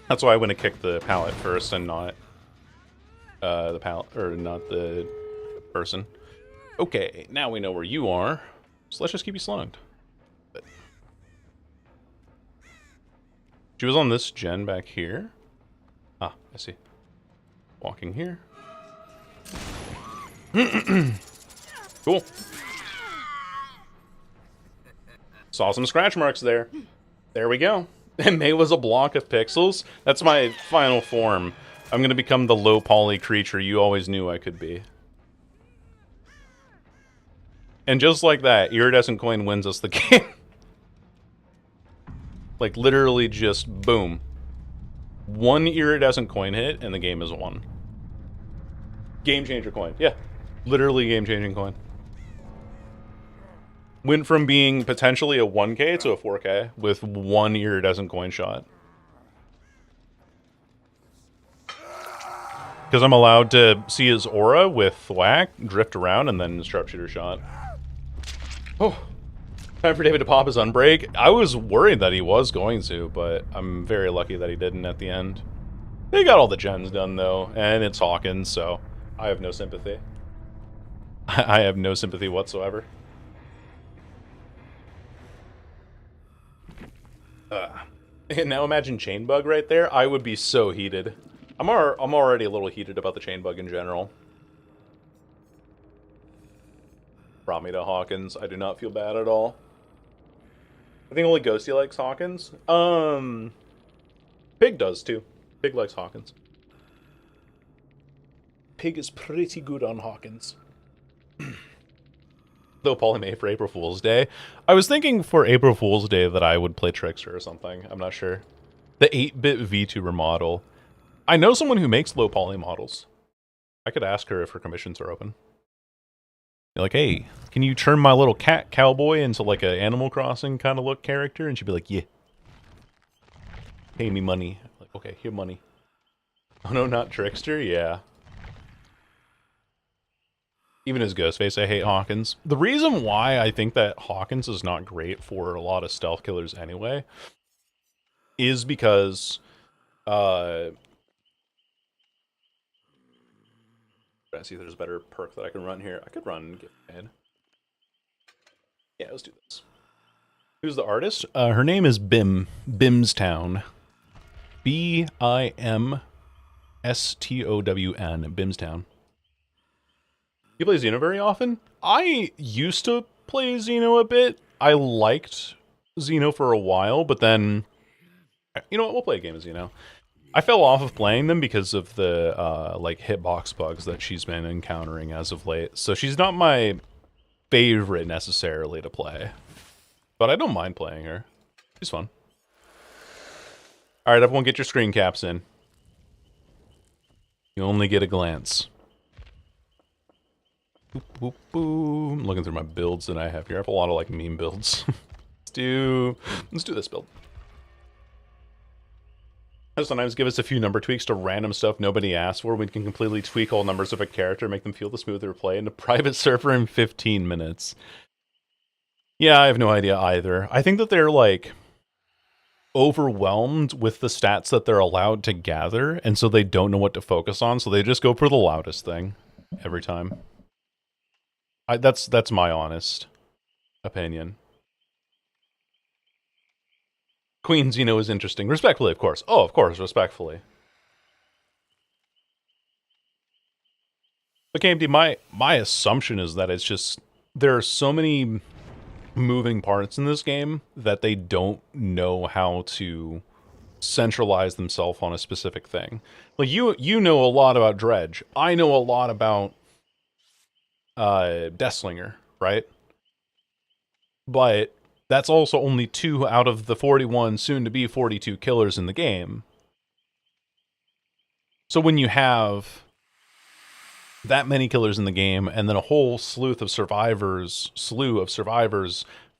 That's why I went to kick the pallet first and not... the pallet, or not the person. Okay, now we know where you are. So let's just keep you slugged. But... She was on this gen back here. Ah, I see. Walking here. Cool. Saw some scratch marks there. There we go. And May was a block of pixels. That's my final form. I'm gonna become the low poly creature you always knew I could be. And just like that, iridescent coin wins us the game. Like literally just boom. One iridescent coin hit and the game is won. Game changer coin. Yeah. Literally game changing coin. Went from being potentially a 1k to a 4k with one iridescent coin shot. Because I'm allowed to see his aura with thwack, drift around, and then sharpshooter shot. Oh. Time for David to pop his unbreak. I was worried that he was going to, but I'm very lucky that he didn't at the end. They got all the gens done, though, and it's Hawkins, so I have no sympathy. I have no sympathy whatsoever. And now imagine Chainbug right there. I would be so heated. I'm already a little heated about the Chainbug in general. Brought me to Hawkins. I do not feel bad at all. I think only Ghosty likes Hawkins. Pig does too. Pig likes Hawkins. Pig is pretty good on Hawkins. Though Polly May for April Fool's Day. I was thinking for April Fool's Day that I would play Trickster or something. I'm not sure. The 8-bit V2 model. I know someone who makes low poly models. I could ask her if her commissions are open. You're like, hey, can you turn my little cat cowboy into like an Animal Crossing kind of look character? And she'd be like, yeah. Pay me money. Like, okay, here money. Oh no, not Trickster? Yeah. Even as Ghostface, I hate Hawkins. The reason why I think that Hawkins is not great for a lot of stealth killers anyway is because I see if there's a better perk that I can run here. I could run Gift Head. Yeah, let's do this. Who's the artist? Her name is Bim. Bimstown. Bimstown. Bimstown. You play Xeno very often? I used to play Xeno a bit. I liked Xeno for a while, but then... You know what? We'll play a game of Xeno. I fell off of playing them because of the, like, hitbox bugs that she's been encountering as of late. So she's not my favorite, necessarily, to play. But I don't mind playing her. She's fun. Alright, everyone get your screen caps in. You only get a glance. Boop, boop, boop. I'm looking through my builds that I have here. I have a lot of, like, meme builds. Let's do this build. Sometimes give us a few number tweaks to random stuff nobody asked for. We can completely tweak all numbers of a character, make them feel the smoother play in a private server in 15 minutes. Yeah, I have no idea either. I think that they're, like, overwhelmed with the stats that they're allowed to gather, and so they don't know what to focus on, so they just go for the loudest thing every time. That's my honest opinion. Queen Xeno is interesting. Respectfully, of course. Oh, of course, respectfully. But KMD, my assumption is that it's just... There are so many moving parts in this game that they don't know how to centralize themselves on a specific thing. Like, you know a lot about Dredge. I know a lot about Deathslinger, right? But that's also only 2 out of the 41, soon-to-be 42 killers in the game. So when you have that many killers in the game, and then a whole slew of survivors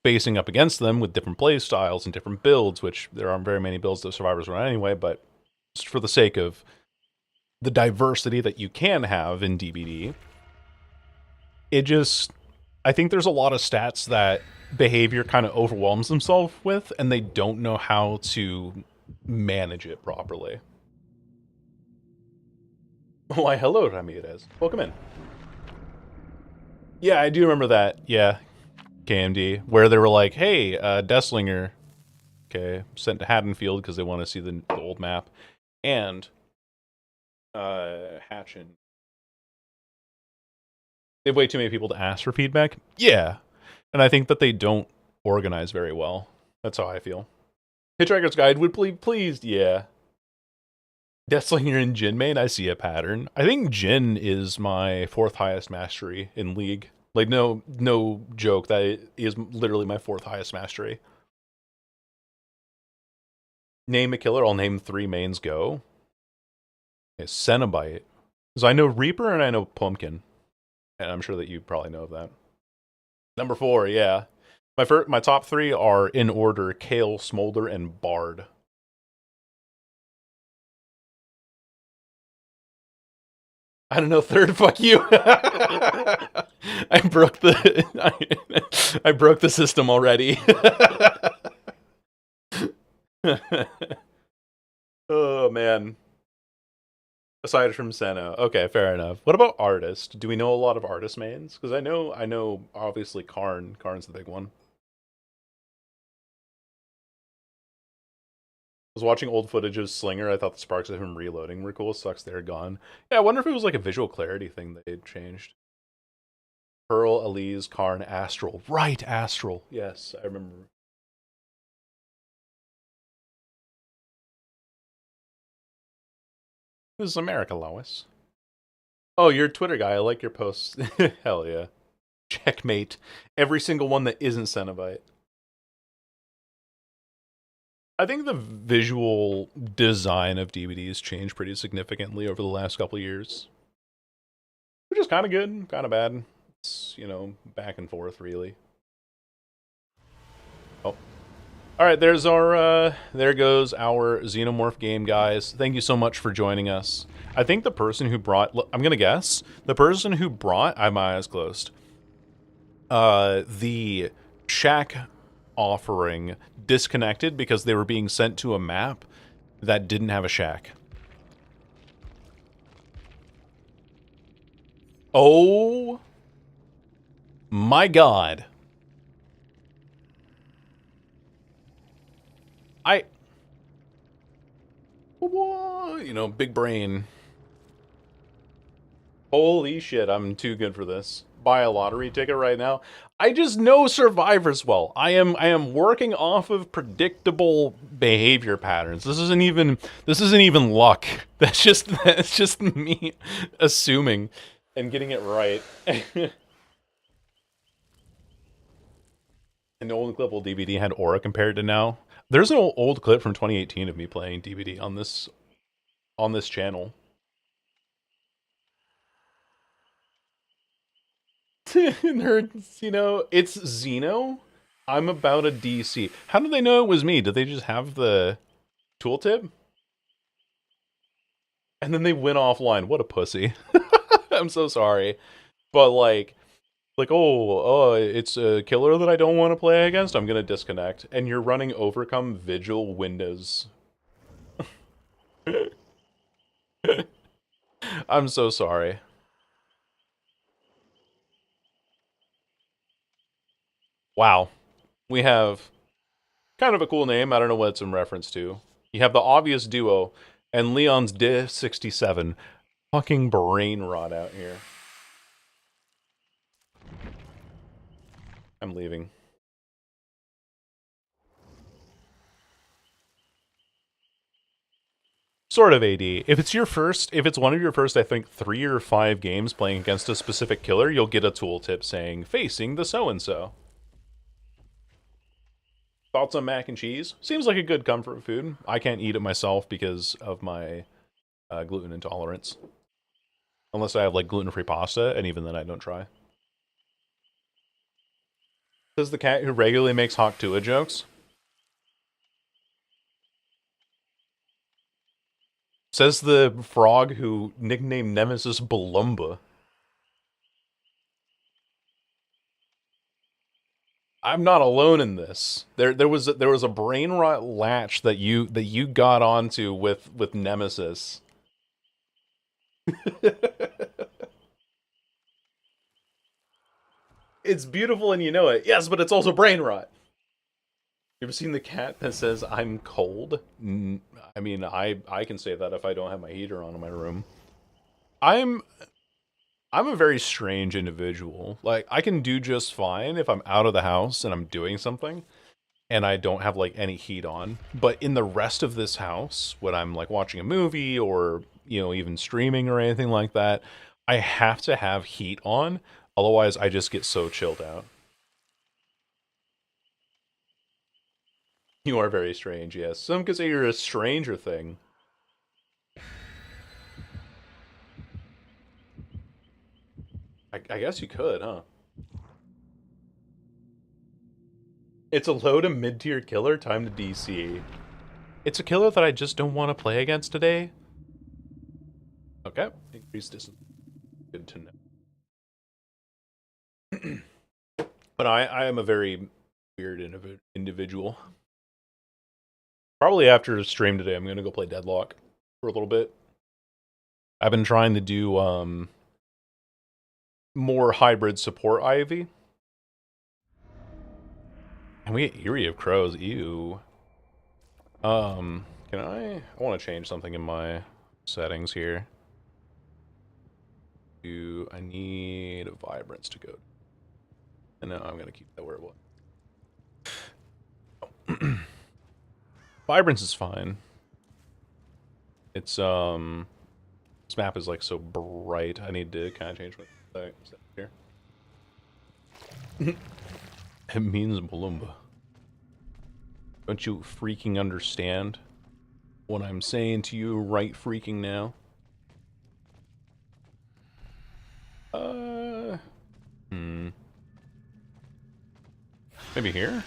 facing up against them with different play styles and different builds, which there aren't very many builds that survivors run anyway, but just for the sake of the diversity that you can have in DBD, I think there's a lot of stats that behavior kind of overwhelms themselves with, and they don't know how to manage it properly. Why, hello, Ramirez. Welcome in. Yeah, I do remember that. Yeah, KMD, where they were like, hey, Deathslinger, okay, sent to Haddonfield because they want to see the old map, and Hatchin. They have way too many people to ask for feedback. Yeah, and I think that they don't organize very well. That's how I feel. Hitchhiker's Guide would pleased, yeah. Deathslinger and Jin main, I see a pattern. I think Jin is my 4th highest mastery in League. Like, no joke, that is literally my 4th highest mastery. Name a killer, I'll name 3 mains go. Okay, Cenobite. So I know Reaper and I know Pumpkin. And I'm sure that you probably know of that. Number 4, yeah. My top 3 are in order: Kale, Smolder, and Bard. I don't know, 3rd, fuck you. I broke the I broke the system already. Oh man. Aside from Senna. Okay, fair enough. What about artist? Do we know a lot of artist mains? Because I know obviously Karn. Karn's the big one. I was watching old footage of Slinger. I thought the sparks of him reloading were cool. Sucks they're gone. Yeah, I wonder if it was like a visual clarity thing that they'd changed. Pearl, Elise, Karn, Astral. Right, Astral. Yes, I remember. This is America, Lois. Oh, you're a Twitter guy. I like your posts. Hell yeah. Checkmate. Every single one that isn't Cenobite. I think the visual design of DVDs changed pretty significantly over the last couple of years. Which is kind of good, kind of bad. It's, back and forth, really. Oh. Alright, there goes our Xenomorph game, guys. Thank you so much for joining us. I think the person who brought, I'm gonna guess, the person who brought, I have my eyes closed, the shack offering disconnected because they were being sent to a map that didn't have a shack. Oh my god. Big brain. Holy shit, I'm too good for this. Buy a lottery ticket right now. I just know survivors well. I am working off of predictable behavior patterns. This isn't even luck. That's just me assuming and getting it right. An old clip old DVD had aura compared to now. There's an old clip from 2018 of me playing DVD on this channel. Nerds, it's Xeno. I'm about a DC. How did they know it was me? Did they just have the tooltip? And then they went offline. What a pussy. I'm so sorry. But oh, it's a killer that I don't want to play against. I'm gonna disconnect. And you're running Overcome Vigil Windows. I'm so sorry. Wow. We have kind of a cool name. I don't know what it's in reference to. You have the obvious duo and Leon's Div 67. Fucking brain rot out here. I'm leaving. Sort of AD. If it's one of your first, I think, 3 or 5 games playing against a specific killer, you'll get a tooltip saying, facing the so-and-so. Thoughts on mac and cheese? Seems like a good comfort food. I can't eat it myself because of my gluten intolerance. Unless I have, gluten-free pasta, and even then I don't try. Says the cat who regularly makes Hawk Tuah jokes. Says the frog who nicknamed Nemesis Balumba. I'm not alone in this. There was a brain rot latch that you got onto with Nemesis. It's beautiful and you know it. Yes, but it's also brain rot. You ever seen the cat that says I'm cold? I mean, I can say that if I don't have my heater on in my room. I'm a very strange individual. Like, I can do just fine if I'm out of the house and I'm doing something and I don't have like any heat on. But in the rest of this house, when I'm like watching a movie or, you know, even streaming or anything like that, I have to have heat on. Otherwise, I just get so chilled out. You are very strange, yes. Some could say you're a stranger thing. I guess you could, huh? It's a low to mid-tier killer, time to DC. It's a killer that I just don't want to play against today. Okay, increased distance. Good to know. But I am a very weird individual. Probably after the stream today, I'm going to go play Deadlock for a little bit. I've been trying to do more hybrid support Ivy. And we get Eerie of Crows. Ew. Can I want to change something in my settings here. I need Vibrance to go. And now I'm going to keep that where it was. Vibrance is fine. It's, this map is like so bright. I need to kind of change my settings here. It means Balumba. Don't you freaking understand what I'm saying to you right freaking now? Maybe here?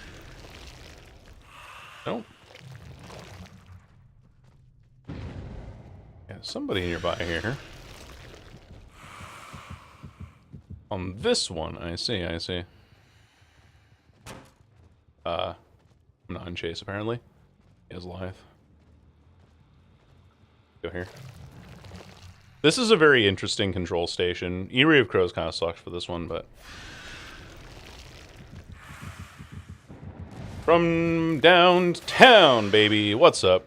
Nope. Yeah, somebody nearby here. On this one, I see. I'm not in chase, apparently. He has life. Go here. This is a very interesting control station. Eerie of Crows kind of sucks for this one, but... From downtown, baby. What's up?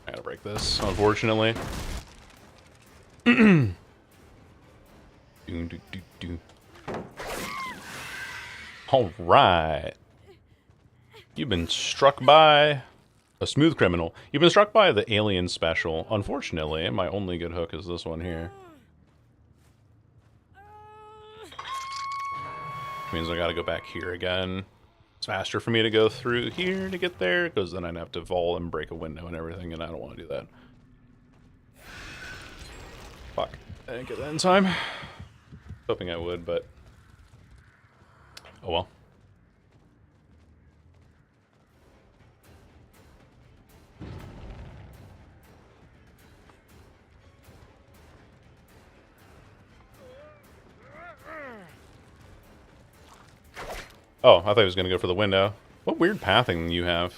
I gotta break this, unfortunately. Alright. You've been struck by a smooth criminal. You've been struck by the alien special. Unfortunately, my only good hook is this one here. Means I gotta go back here again. It's faster for me to go through here to get there, because then I'd have to fall and break a window and everything, and I don't want to do that. Fuck. I didn't get that in time. Hoping I would, but... oh well. Oh, I thought he was going to go for the window. What weird pathing you have.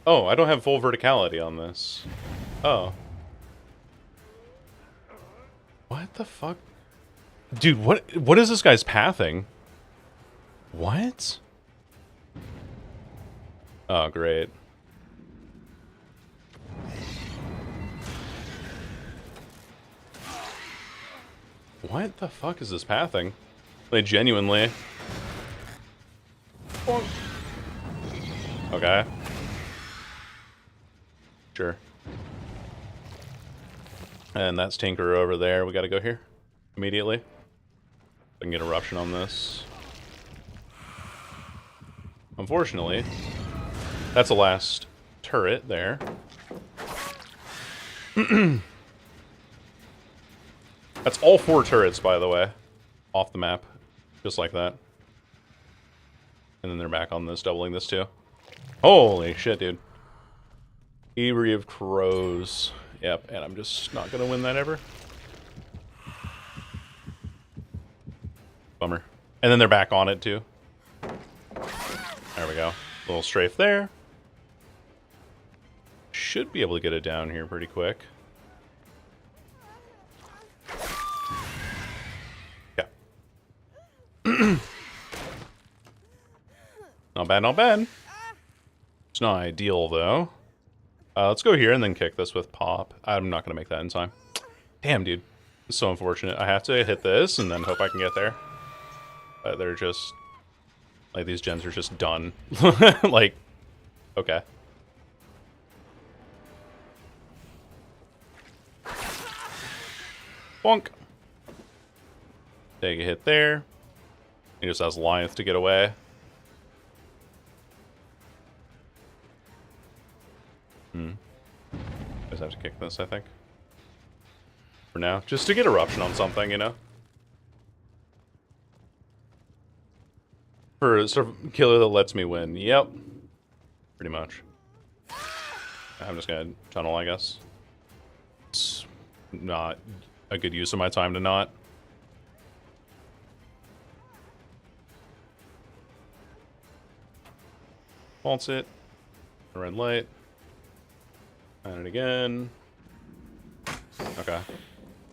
Oh, I don't have full verticality on this. Oh. What the fuck? Dude, what is this guy's pathing? What? Oh, great. What the fuck is this pathing? Like, genuinely. Okay. Sure. And that's Tinker over there. We gotta go here. Immediately. I can get eruption on this. Unfortunately, that's the last turret there. That's all 4 turrets, by the way. Off the map. Just like that. And then they're back on this, doubling this too. Holy shit, dude. Aerie of Crows. Yep, and I'm just not gonna win that ever. Bummer. And then they're back on it too. There we go. Little strafe there. Should be able to get it down here pretty quick. Yeah. Not bad, not bad. It's not ideal, though. Let's go here and then kick this with pop. I'm not going to make that in time. Damn, dude. It's so unfortunate. I have to hit this and then hope I can get there. They're just... Like, these gens are just done. Like, okay. Bonk. Take a hit there. He just has Lionth to get away. Just have to kick this, I think. For now. Just to get Eruption on something, you know? For a sort of killer that lets me win. Yep. Pretty much. I'm just gonna tunnel, I guess. It's not a good use of my time to not. False it. The red light. And it again. Okay.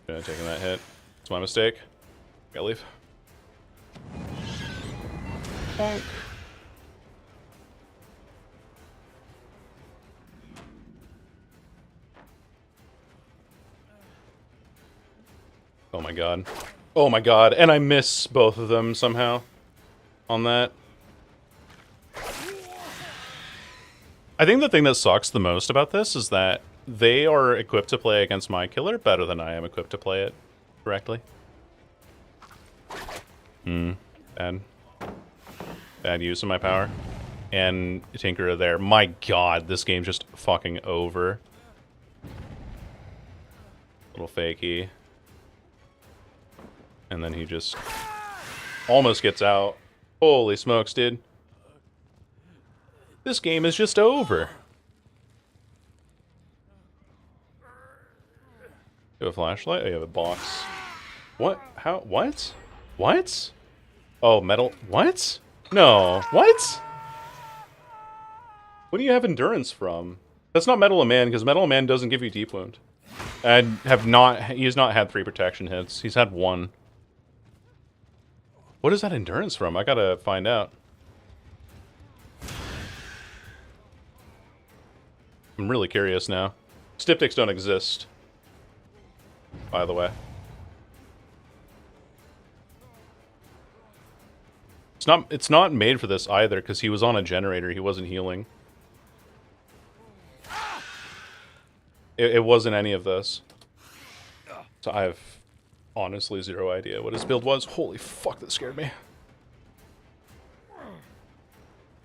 Taking that hit. It's my mistake. Gotta leave. Bonk. Oh my god. Oh my god. And I miss both of them somehow on that. I think the thing that sucks the most about this is that they are equipped to play against my killer better than I am equipped to play it correctly. Bad. Bad use of my power. And Tinkerer there. My god, this game's just fucking over. Little fakey. And then he just almost gets out. Holy smokes, dude. This game is just over. You have a flashlight? Oh, you have a box. What? How? What? What? Oh, metal. What? No. What? What do you have endurance from? That's not Metal of Man, because Metal of Man doesn't give you deep wound. And he has not had 3 protection hits. He's had 1. What is that endurance from? I gotta find out. I'm really curious now. Styptics don't exist, by the way. It's not made for this either, because he was on a generator. He wasn't healing. It wasn't any of this. So I have honestly 0 idea what his build was. Holy fuck, that scared me.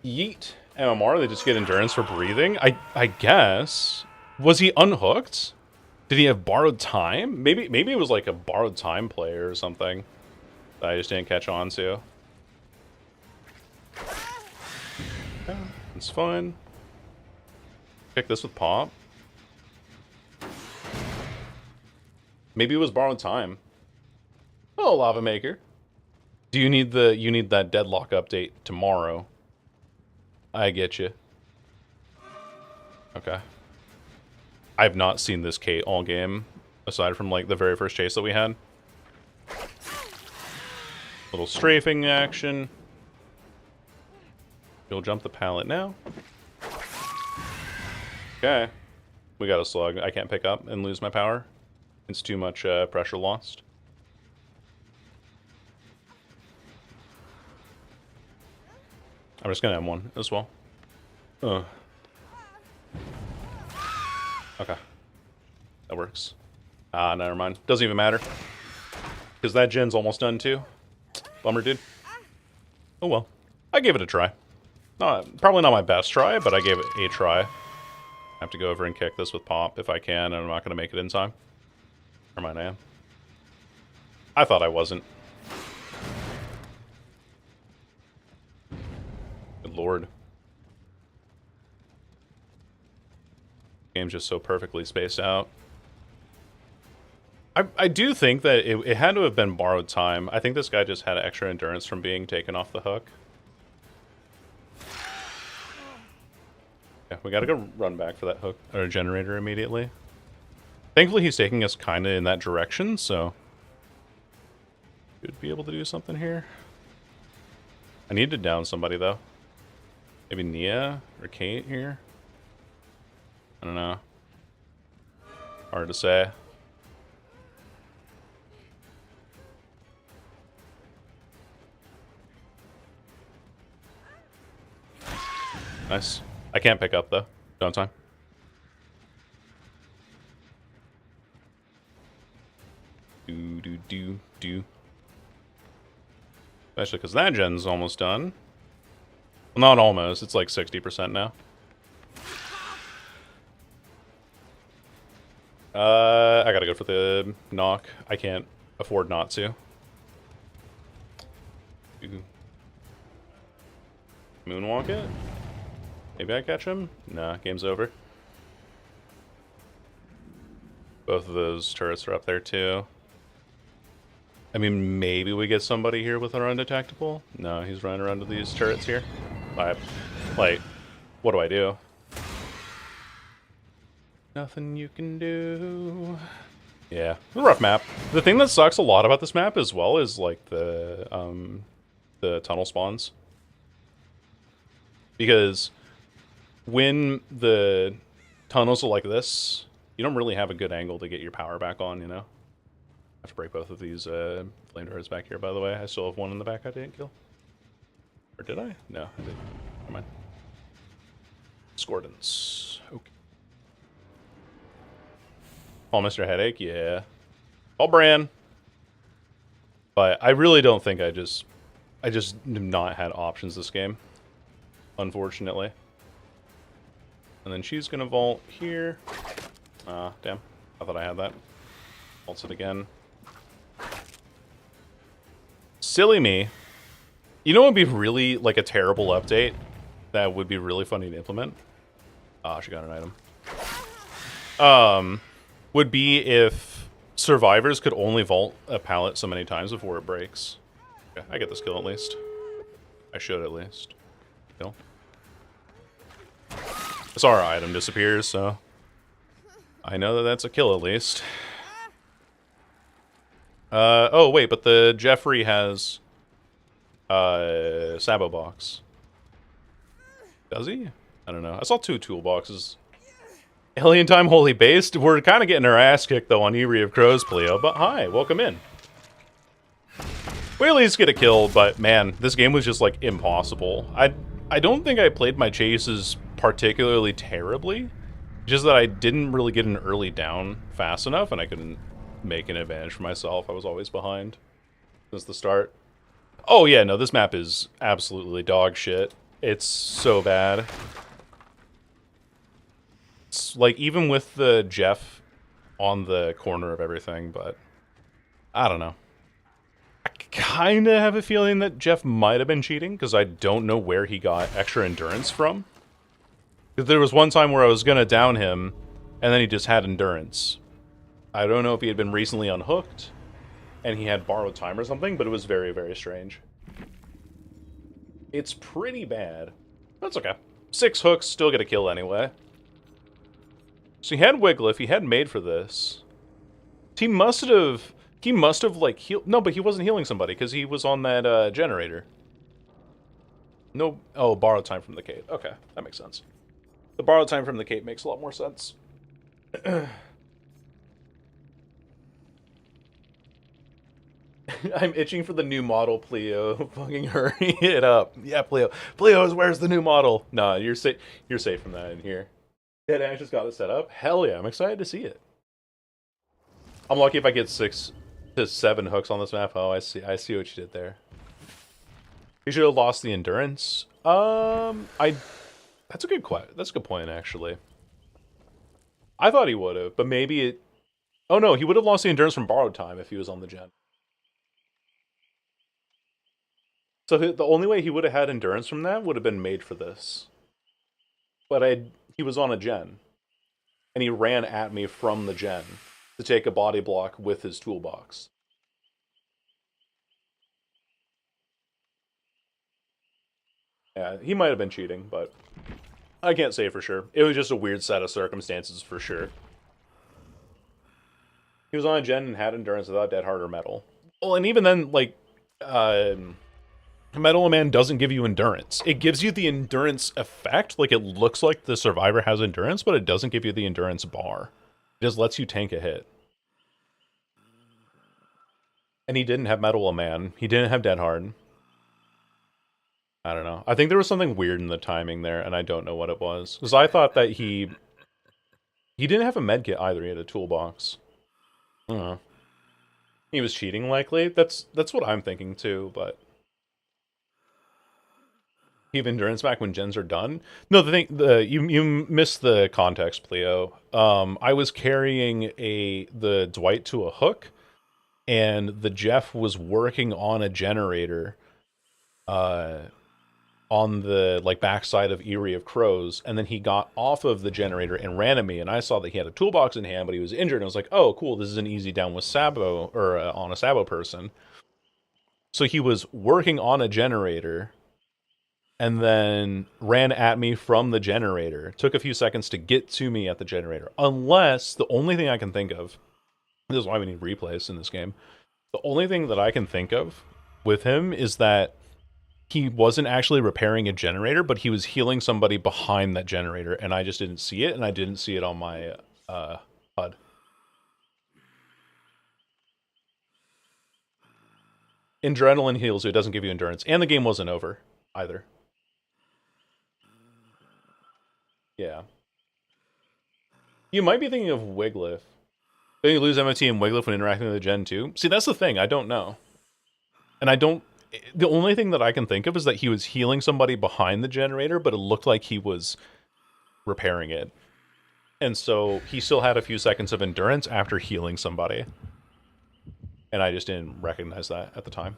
Yeet. MMR, they just get endurance for breathing? I guess. Was he unhooked? Did he have borrowed time? Maybe it was like a borrowed time player or something that I just didn't catch on to. Okay, it's fine. Pick this with pop. Maybe it was borrowed time. Oh, Lava Maker. Do you need that deadlock update tomorrow? I get you. Okay. I've not seen this Kate all game, aside from like the very first chase that we had. Little strafing action. You'll jump the pallet now. Okay. We got a slug. I can't pick up and lose my power. It's too much pressure lost. I'm just gonna M1 as well. Okay. That works. Ah, never mind. Doesn't even matter. Because that gen's almost done too. Bummer, dude. Oh well. I gave it a try. Probably not my best try, but I gave it a try. I have to go over and kick this with pop if I can, and I'm not gonna make it in time. Never mind, I am. I thought I wasn't. lord. Game's just so perfectly spaced out. I do think that it had to have been borrowed time. I think this guy just had extra endurance from being taken off the hook. Yeah, we gotta go run back for that hook or generator immediately. Thankfully, he's taking us kind of in that direction, so should be able to do something here. I need to down somebody though. Maybe Nia or Kate here. I don't know. Hard to say. Nice. I can't pick up though. Don't time. Do. Especially because that gen's almost done. Well, not almost. It's like 60% now. I gotta go for the knock. I can't afford not to. Moonwalk it? Maybe I catch him? Nah, game's over. Both of those turrets are up there too. I mean, maybe we get somebody here with our undetectable? No, he's running around to these turrets here. Like, what do I do? Nothing you can do. Yeah, it's a rough map. The thing that sucks a lot about this map as well is like the tunnel spawns. Because when the tunnels are like this, you don't really have a good angle to get your power back on, you know? I have to break both of these flamethrowers back here, by the way. I still have one in the back I didn't kill. Or did I? No, I didn't. Never mind. Discordance. Okay. Oh, Mr. Headache? Yeah. All Bran. But I really don't think I just have not had options this game. Unfortunately. And then she's gonna vault here. Ah, damn. I thought I had that. Vaults it again. Silly me. You know what would be really, like, a terrible update? That would be really funny to implement? Ah, she got an item. Would be if survivors could only vault a pallet so many times before it breaks. Okay, I get this kill at least. I should at least. Kill. I saw our item disappears, so I know that that's a kill at least. Oh wait, but the Jeffrey has Sabo box. Does he? I don't know. I saw 2 toolboxes. Alien time, holy based. We're kind of getting our ass kicked though on Eerie of Crows, Pleo. But hi, welcome in. We at least get a kill, but man, this game was just like impossible. I don't think I played my chases particularly terribly. Just that I didn't really get an early down fast enough, and I couldn't make an advantage for myself. I was always behind since the start. Oh yeah, no, this map is absolutely dog shit. It's so bad. It's like, even with the Jeff on the corner of everything, but I don't know. I kind of have a feeling that Jeff might have been cheating, because I don't know where he got extra endurance from. Because there was one time where I was going to down him, and then he just had endurance. I don't know if he had been recently unhooked, and he had borrowed time or something, but it was very, very strange. It's pretty bad. That's okay. 6 hooks, still get a kill anyway. So he had Wiglif, he had made for this. He must have, like, healed... No, but he wasn't healing somebody, because he was on that, generator. No... Oh, borrowed time from the Kate. Okay, that makes sense. The borrowed time from the Kate makes a lot more sense. I'm itching for the new model, Pleo. Fucking hurry it up. Yeah, Pleo. Pleo, where's the new model? Nah, you're safe from that in here. Dead Ash just got it set up? Hell yeah, I'm excited to see it. I'm lucky if I get 6 to 7 hooks on this map. Oh, I see what you did there. You should have lost the endurance. That's a good point, actually. I thought he would have, but maybe it... Oh no, he would have lost the endurance from borrowed time if he was on the gen. So the only way he would have had endurance from that would have been made for this. But he was on a gen. And he ran at me from the gen to take a body block with his toolbox. Yeah, he might have been cheating, but I can't say for sure. It was just a weird set of circumstances for sure. He was on a gen and had endurance without dead hard or metal. Well, and even then, like, Metal Man doesn't give you endurance. It gives you the endurance effect. Like, it looks like the survivor has endurance, but it doesn't give you the endurance bar. It just lets you tank a hit. And he didn't have Metal Man. He didn't have Dead Hard. I don't know. I think there was something weird in the timing there, and I don't know what it was. Because I thought that he didn't have a medkit either. He had a toolbox. I don't know. He was cheating, likely. That's what I'm thinking too. But he have endurance back when gens are done. No, you missed the context, Pleo. I was carrying the Dwight to a hook, and the Jeff was working on a generator. On the like backside of Eyrie of Crows, and then he got off of the generator and ran at me, and I saw that he had a toolbox in hand, but he was injured, and I was like, oh, cool, this is an easy down with Sabo, or on a Sabo person. So he was working on a generator, and then ran at me from the generator. Took a few seconds to get to me at the generator. Unless, the only thing I can think of, this is why we need replays in this game, the only thing that I can think of with him is that he wasn't actually repairing a generator, but he was healing somebody behind that generator, and I just didn't see it, and I didn't see it on my HUD. Adrenaline heals, so it doesn't give you endurance, and the game wasn't over, either. Yeah. You might be thinking of Wiglif. Then you lose MOT and Wiglif when interacting with the Gen 2? See, that's the thing, I don't know. And I don't... The only thing that I can think of is that he was healing somebody behind the generator, but it looked like he was repairing it. And so he still had a few seconds of endurance after healing somebody. And I just didn't recognize that at the time.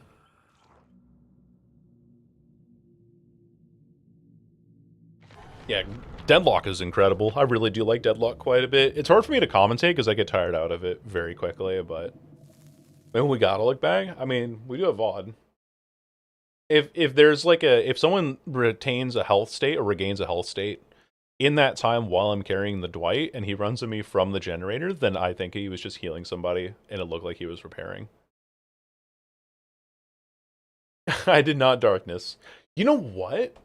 Yeah, Deadlock is incredible. I really do like Deadlock quite a bit. It's hard for me to commentate because I get tired out of it very quickly, but when we gotta look back, I mean, we do have VOD. If there's like if someone retains a health state or regains a health state in that time while I'm carrying the Dwight and he runs at me from the generator, then I think he was just healing somebody and it looked like he was repairing. I did not darkness. You know what?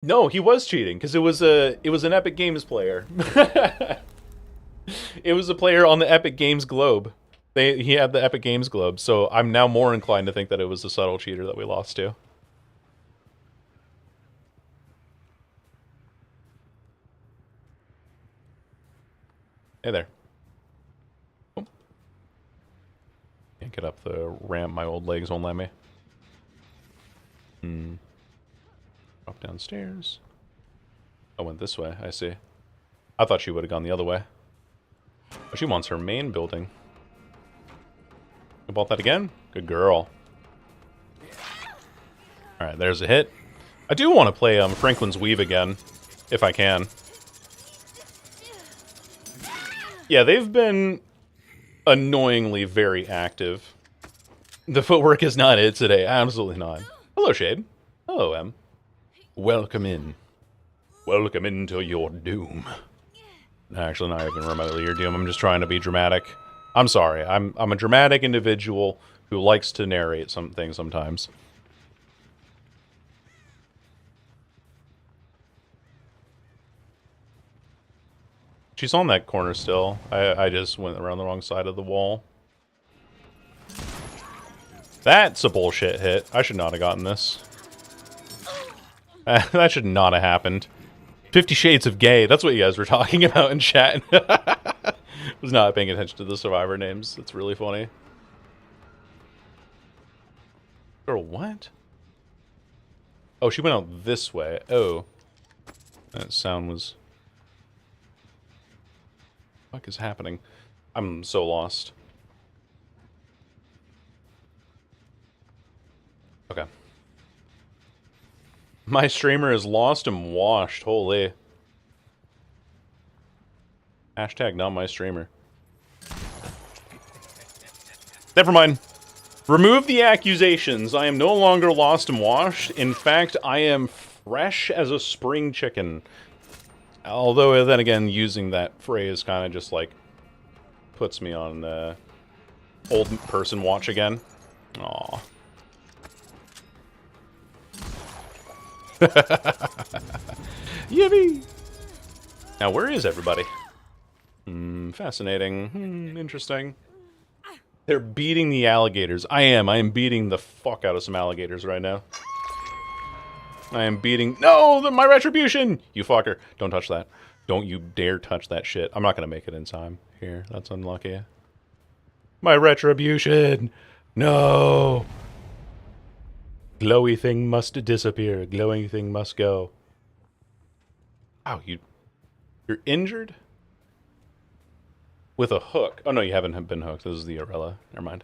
No, he was cheating because it was an Epic Games player. It was a player on the Epic Games Globe. He had the Epic Games Globe, so I'm now more inclined to think that it was a subtle cheater that we lost to. Hey there. Oh. Can't get up the ramp, my old legs won't let me. Drop downstairs. I went this way, I see. I thought she would have gone the other way. Oh, she wants her main building. About that again? Good girl. Alright, there's a hit. I do want to play Franklin's Weave again, if I can. Yeah, they've been annoyingly very active. The footwork is not it today. Absolutely not. Hello, Shade. Hello, Em. Welcome in. Welcome into your doom. Actually, not even remotely your doom. I'm just trying to be dramatic. I'm sorry. I'm a dramatic individual who likes to narrate some things sometimes. She's on that corner still. I just went around the wrong side of the wall. That's a bullshit hit. I should not have gotten this. That should not have happened. 50 Shades of Gay. That's what you guys were talking about in chat. Was not paying attention to the survivor names. It's really funny. Girl, what? Oh, she went out this way. Oh. That sound was... What the fuck is happening? I'm so lost. Okay. My streamer is lost and washed. Holy. Hashtag not my streamer. Never mind. Remove the accusations. I am no longer lost and washed. In fact, I am fresh as a spring chicken. Although, then again, using that phrase kind of just, like, puts me on old person watch again. Aw. Yippee! Now, where is everybody? Fascinating. Interesting. They're beating the alligators. I am beating the fuck out of some alligators right now. I am beating... No! My retribution! You fucker. Don't touch that. Don't you dare touch that shit. I'm not gonna make it in time. Here, that's unlucky. My retribution! No! Glowy thing must disappear. Glowing thing must go. Wow, you're injured? With a hook. Oh no, you haven't been hooked. This is the Arella. Never mind.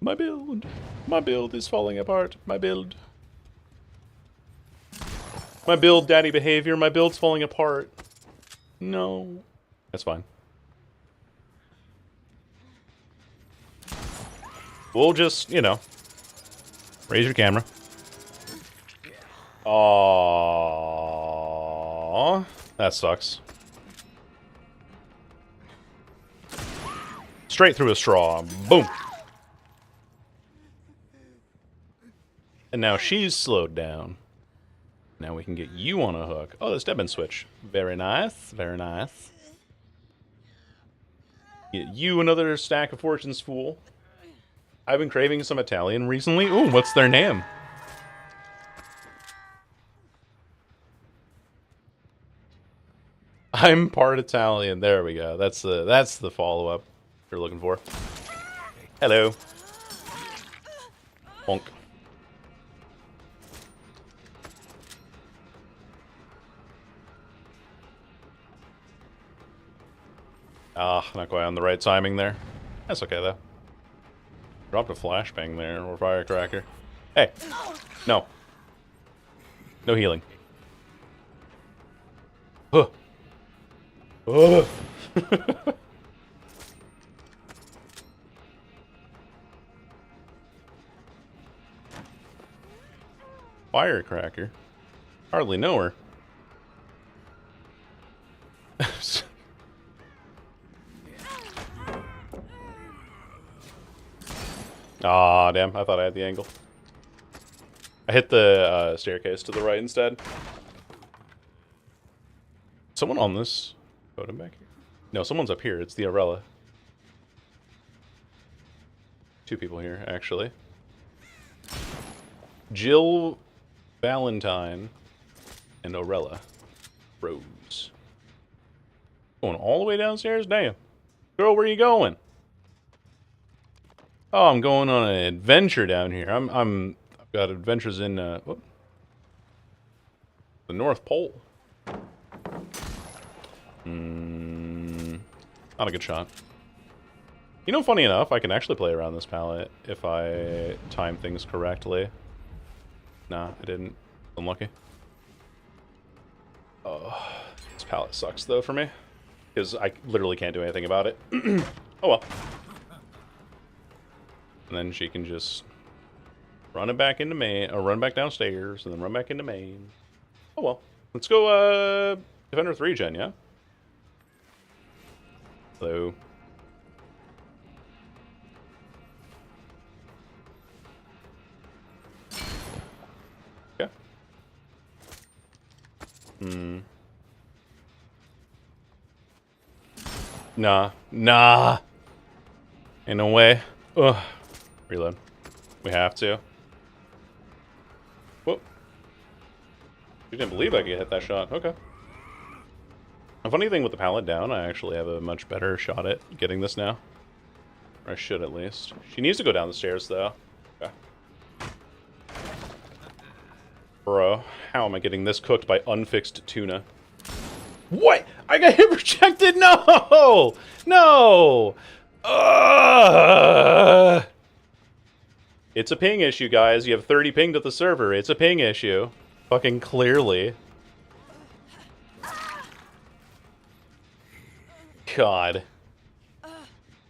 My build. My build is falling apart. My build. My build, daddy behavior. My build's falling apart. No. That's fine. We'll just, you know, raise your camera. Aww. That sucks. Straight through a straw. Boom. And now she's slowed down. Now we can get you on a hook. Oh, that's Debin switch. Very nice. Very nice. Get you another stack of Fortune's Fool. I've been craving some Italian recently. Ooh, what's their name? I'm part Italian. There we go. That's the follow-up you're looking for. Hello. Bonk. Ah, not quite on the right timing there. That's okay, though. Dropped a flashbang there, or firecracker. Hey! No. No healing. Huh. Oh. Firecracker? Hardly know her. Aw, damn. I thought I had the angle. I hit the staircase to the right instead. Someone on this photo back here? No, someone's up here. It's the Arella. Two people here, actually. Jill Valentine and Orella Rose. Going all the way downstairs? Damn. Girl, where you going? Oh, I'm going on an adventure down here. I've got adventures in the North Pole. Not a good shot. You know, funny enough, I can actually play around this palette if I time things correctly. Nah, I didn't. Unlucky. Oh, this palette sucks though for me, because I literally can't do anything about it. Oh well. And then she can just run it back into main, or run back downstairs, and then run back into main. Oh well. Let's go, Defender 3 gen, yeah? Hello. Yeah. Nah. In a way. Ugh. Reload. We have to. Whoop. You didn't believe I could hit that shot. Okay. A funny thing with the pallet down, I actually have a much better shot at getting this now. Or I should at least. She needs to go down the stairs though. Okay. Bro, how am I getting this cooked by unfixed tuna? What? I got hit rejected? No! No! It's It's a ping issue, guys. You have 30 ping to the server. It's a ping issue. Fucking clearly. God.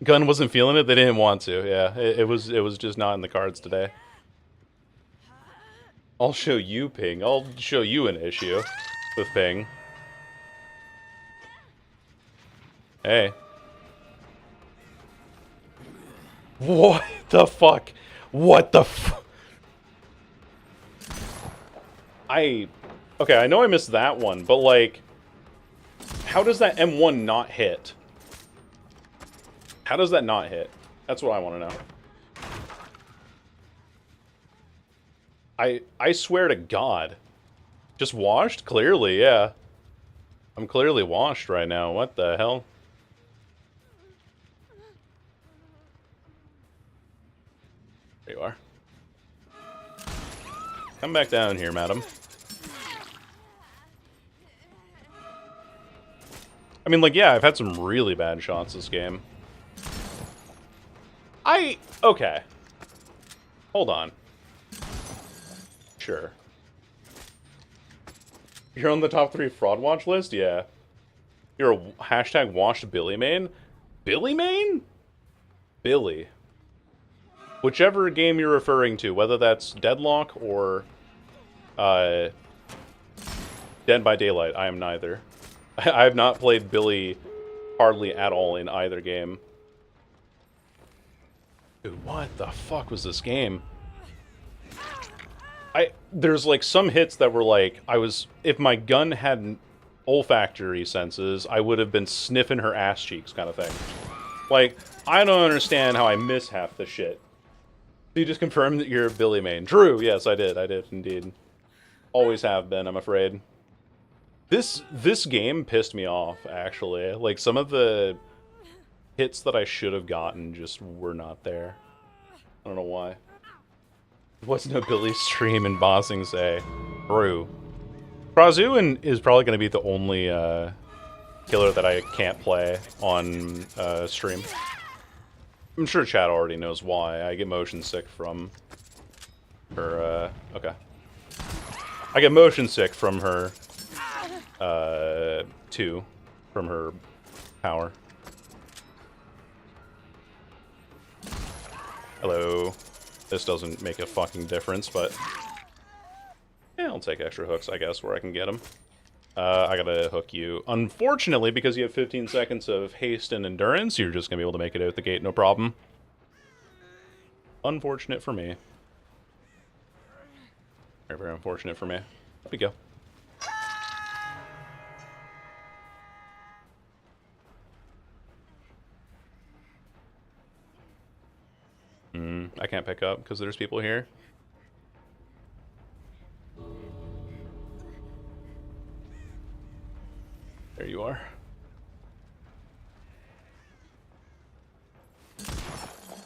Gun wasn't feeling it. They didn't want to. Yeah, it was just not in the cards today. I'll show you ping. I'll show you an issue with ping. Hey. What the fuck? What the Okay, I know I missed that one, but like, how does that M1 not hit? How does that not hit? That's what I want to know. I swear to God. Just washed? Clearly, yeah. I'm clearly washed right now. What the hell? There you are. Come back down here, madam. I mean, like, yeah, I've had some really bad shots this game. Okay. Hold on. Sure. You're on the top 3 fraud watch list? Yeah. You're a hashtag washed Billy main? Billy main? Billy. Whichever game you're referring to, whether that's Deadlock or Dead by Daylight, I am neither. I have not played Billy hardly at all in either game. Dude, what the fuck was this game? There's like some hits that were like, if my gun had olfactory senses, I would have been sniffing her ass cheeks kind of thing. Like, I don't understand how I miss half the shit. So you just confirmed that you're a Billy main. True, yes, I did indeed. Always have been, I'm afraid. This game pissed me off, actually. Like, some of the hits that I should have gotten just were not there. I don't know why. It wasn't a Billy stream in Bossing Say. True. Prazu is probably going to be the only killer that I can't play on stream. I'm sure chat already knows why. I get motion sick from her, okay. I get motion sick from her, 2, from her power. Hello. This doesn't make a fucking difference, but yeah, I'll take extra hooks, I guess, where I can get them. I gotta hook you. Unfortunately, because you have 15 seconds of haste and endurance, you're just gonna be able to make it out the gate, no problem. Unfortunate for me. Very, very unfortunate for me. Up we go. I can't pick up because there's people here. There you are.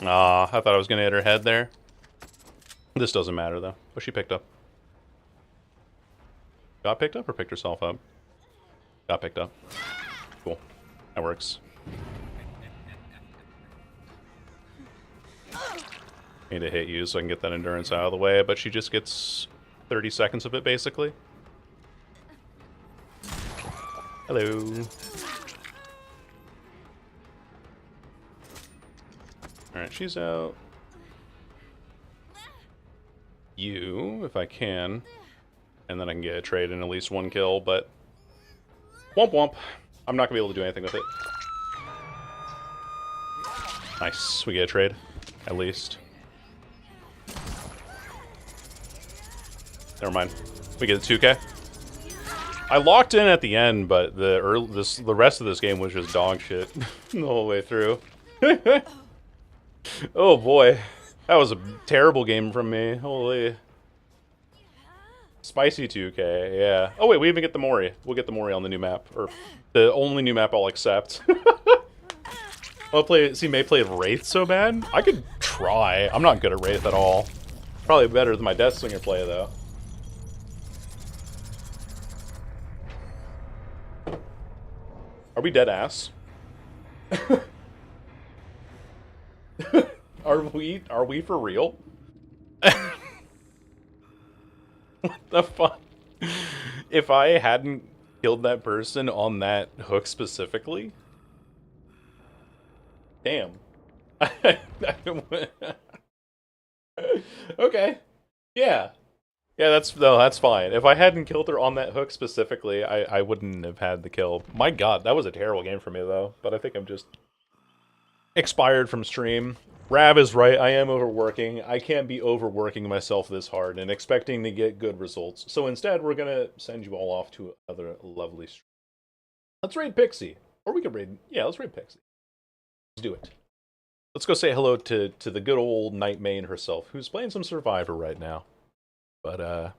Ah, I thought I was gonna hit her head there. This doesn't matter though. Oh, she picked up. Got picked up or picked herself up? Got picked up. Cool. That works. Need to hit you so I can get that endurance out of the way, but she just gets 30 seconds of it, basically. Hello. Alright, she's out. You, if I can. And then I can get a trade in at least 1 kill, but... Womp womp. I'm not going to be able to do anything with it. Nice. We get a trade. At least. Never mind. We get a 2K. I locked in at the end, but the rest of this game was just dog shit the whole way through. Oh boy, that was a terrible game from me. Holy, spicy 2K. Yeah. Oh wait, we even get the Mori. We'll get the Mori on the new map, or the only new map I'll accept. I'll play. See, May played Wraith so bad. I could try. I'm not good at Wraith at all. Probably better than my Deathslinger play though. Are we dead ass? Are we for real? What the fuck? If I hadn't killed that person on that hook specifically, damn. Okay. Yeah. Yeah, that's fine. If I hadn't killed her on that hook specifically, I wouldn't have had the kill. My god, that was a terrible game for me though. But I think I'm just expired from stream. Rav is right, I am overworking. I can't be overworking myself this hard and expecting to get good results. So instead, we're gonna send you all off to another lovely stream. Let's raid Pixie. Or we could raid, yeah, let's raid Pixie. Let's do it. Let's go say hello to the good old Night Main herself, who's playing some Survivor right now. But,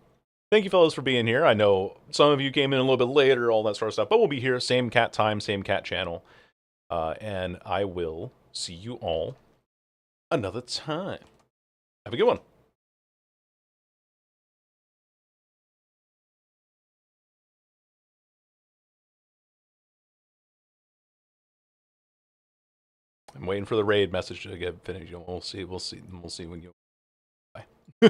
thank you fellas for being here. I know some of you came in a little bit later, all that sort of stuff, but we'll be here, same cat time, same cat channel. And I will see you all another time. Have a good one. I'm waiting for the raid message to get finished. We'll see when you. Bye.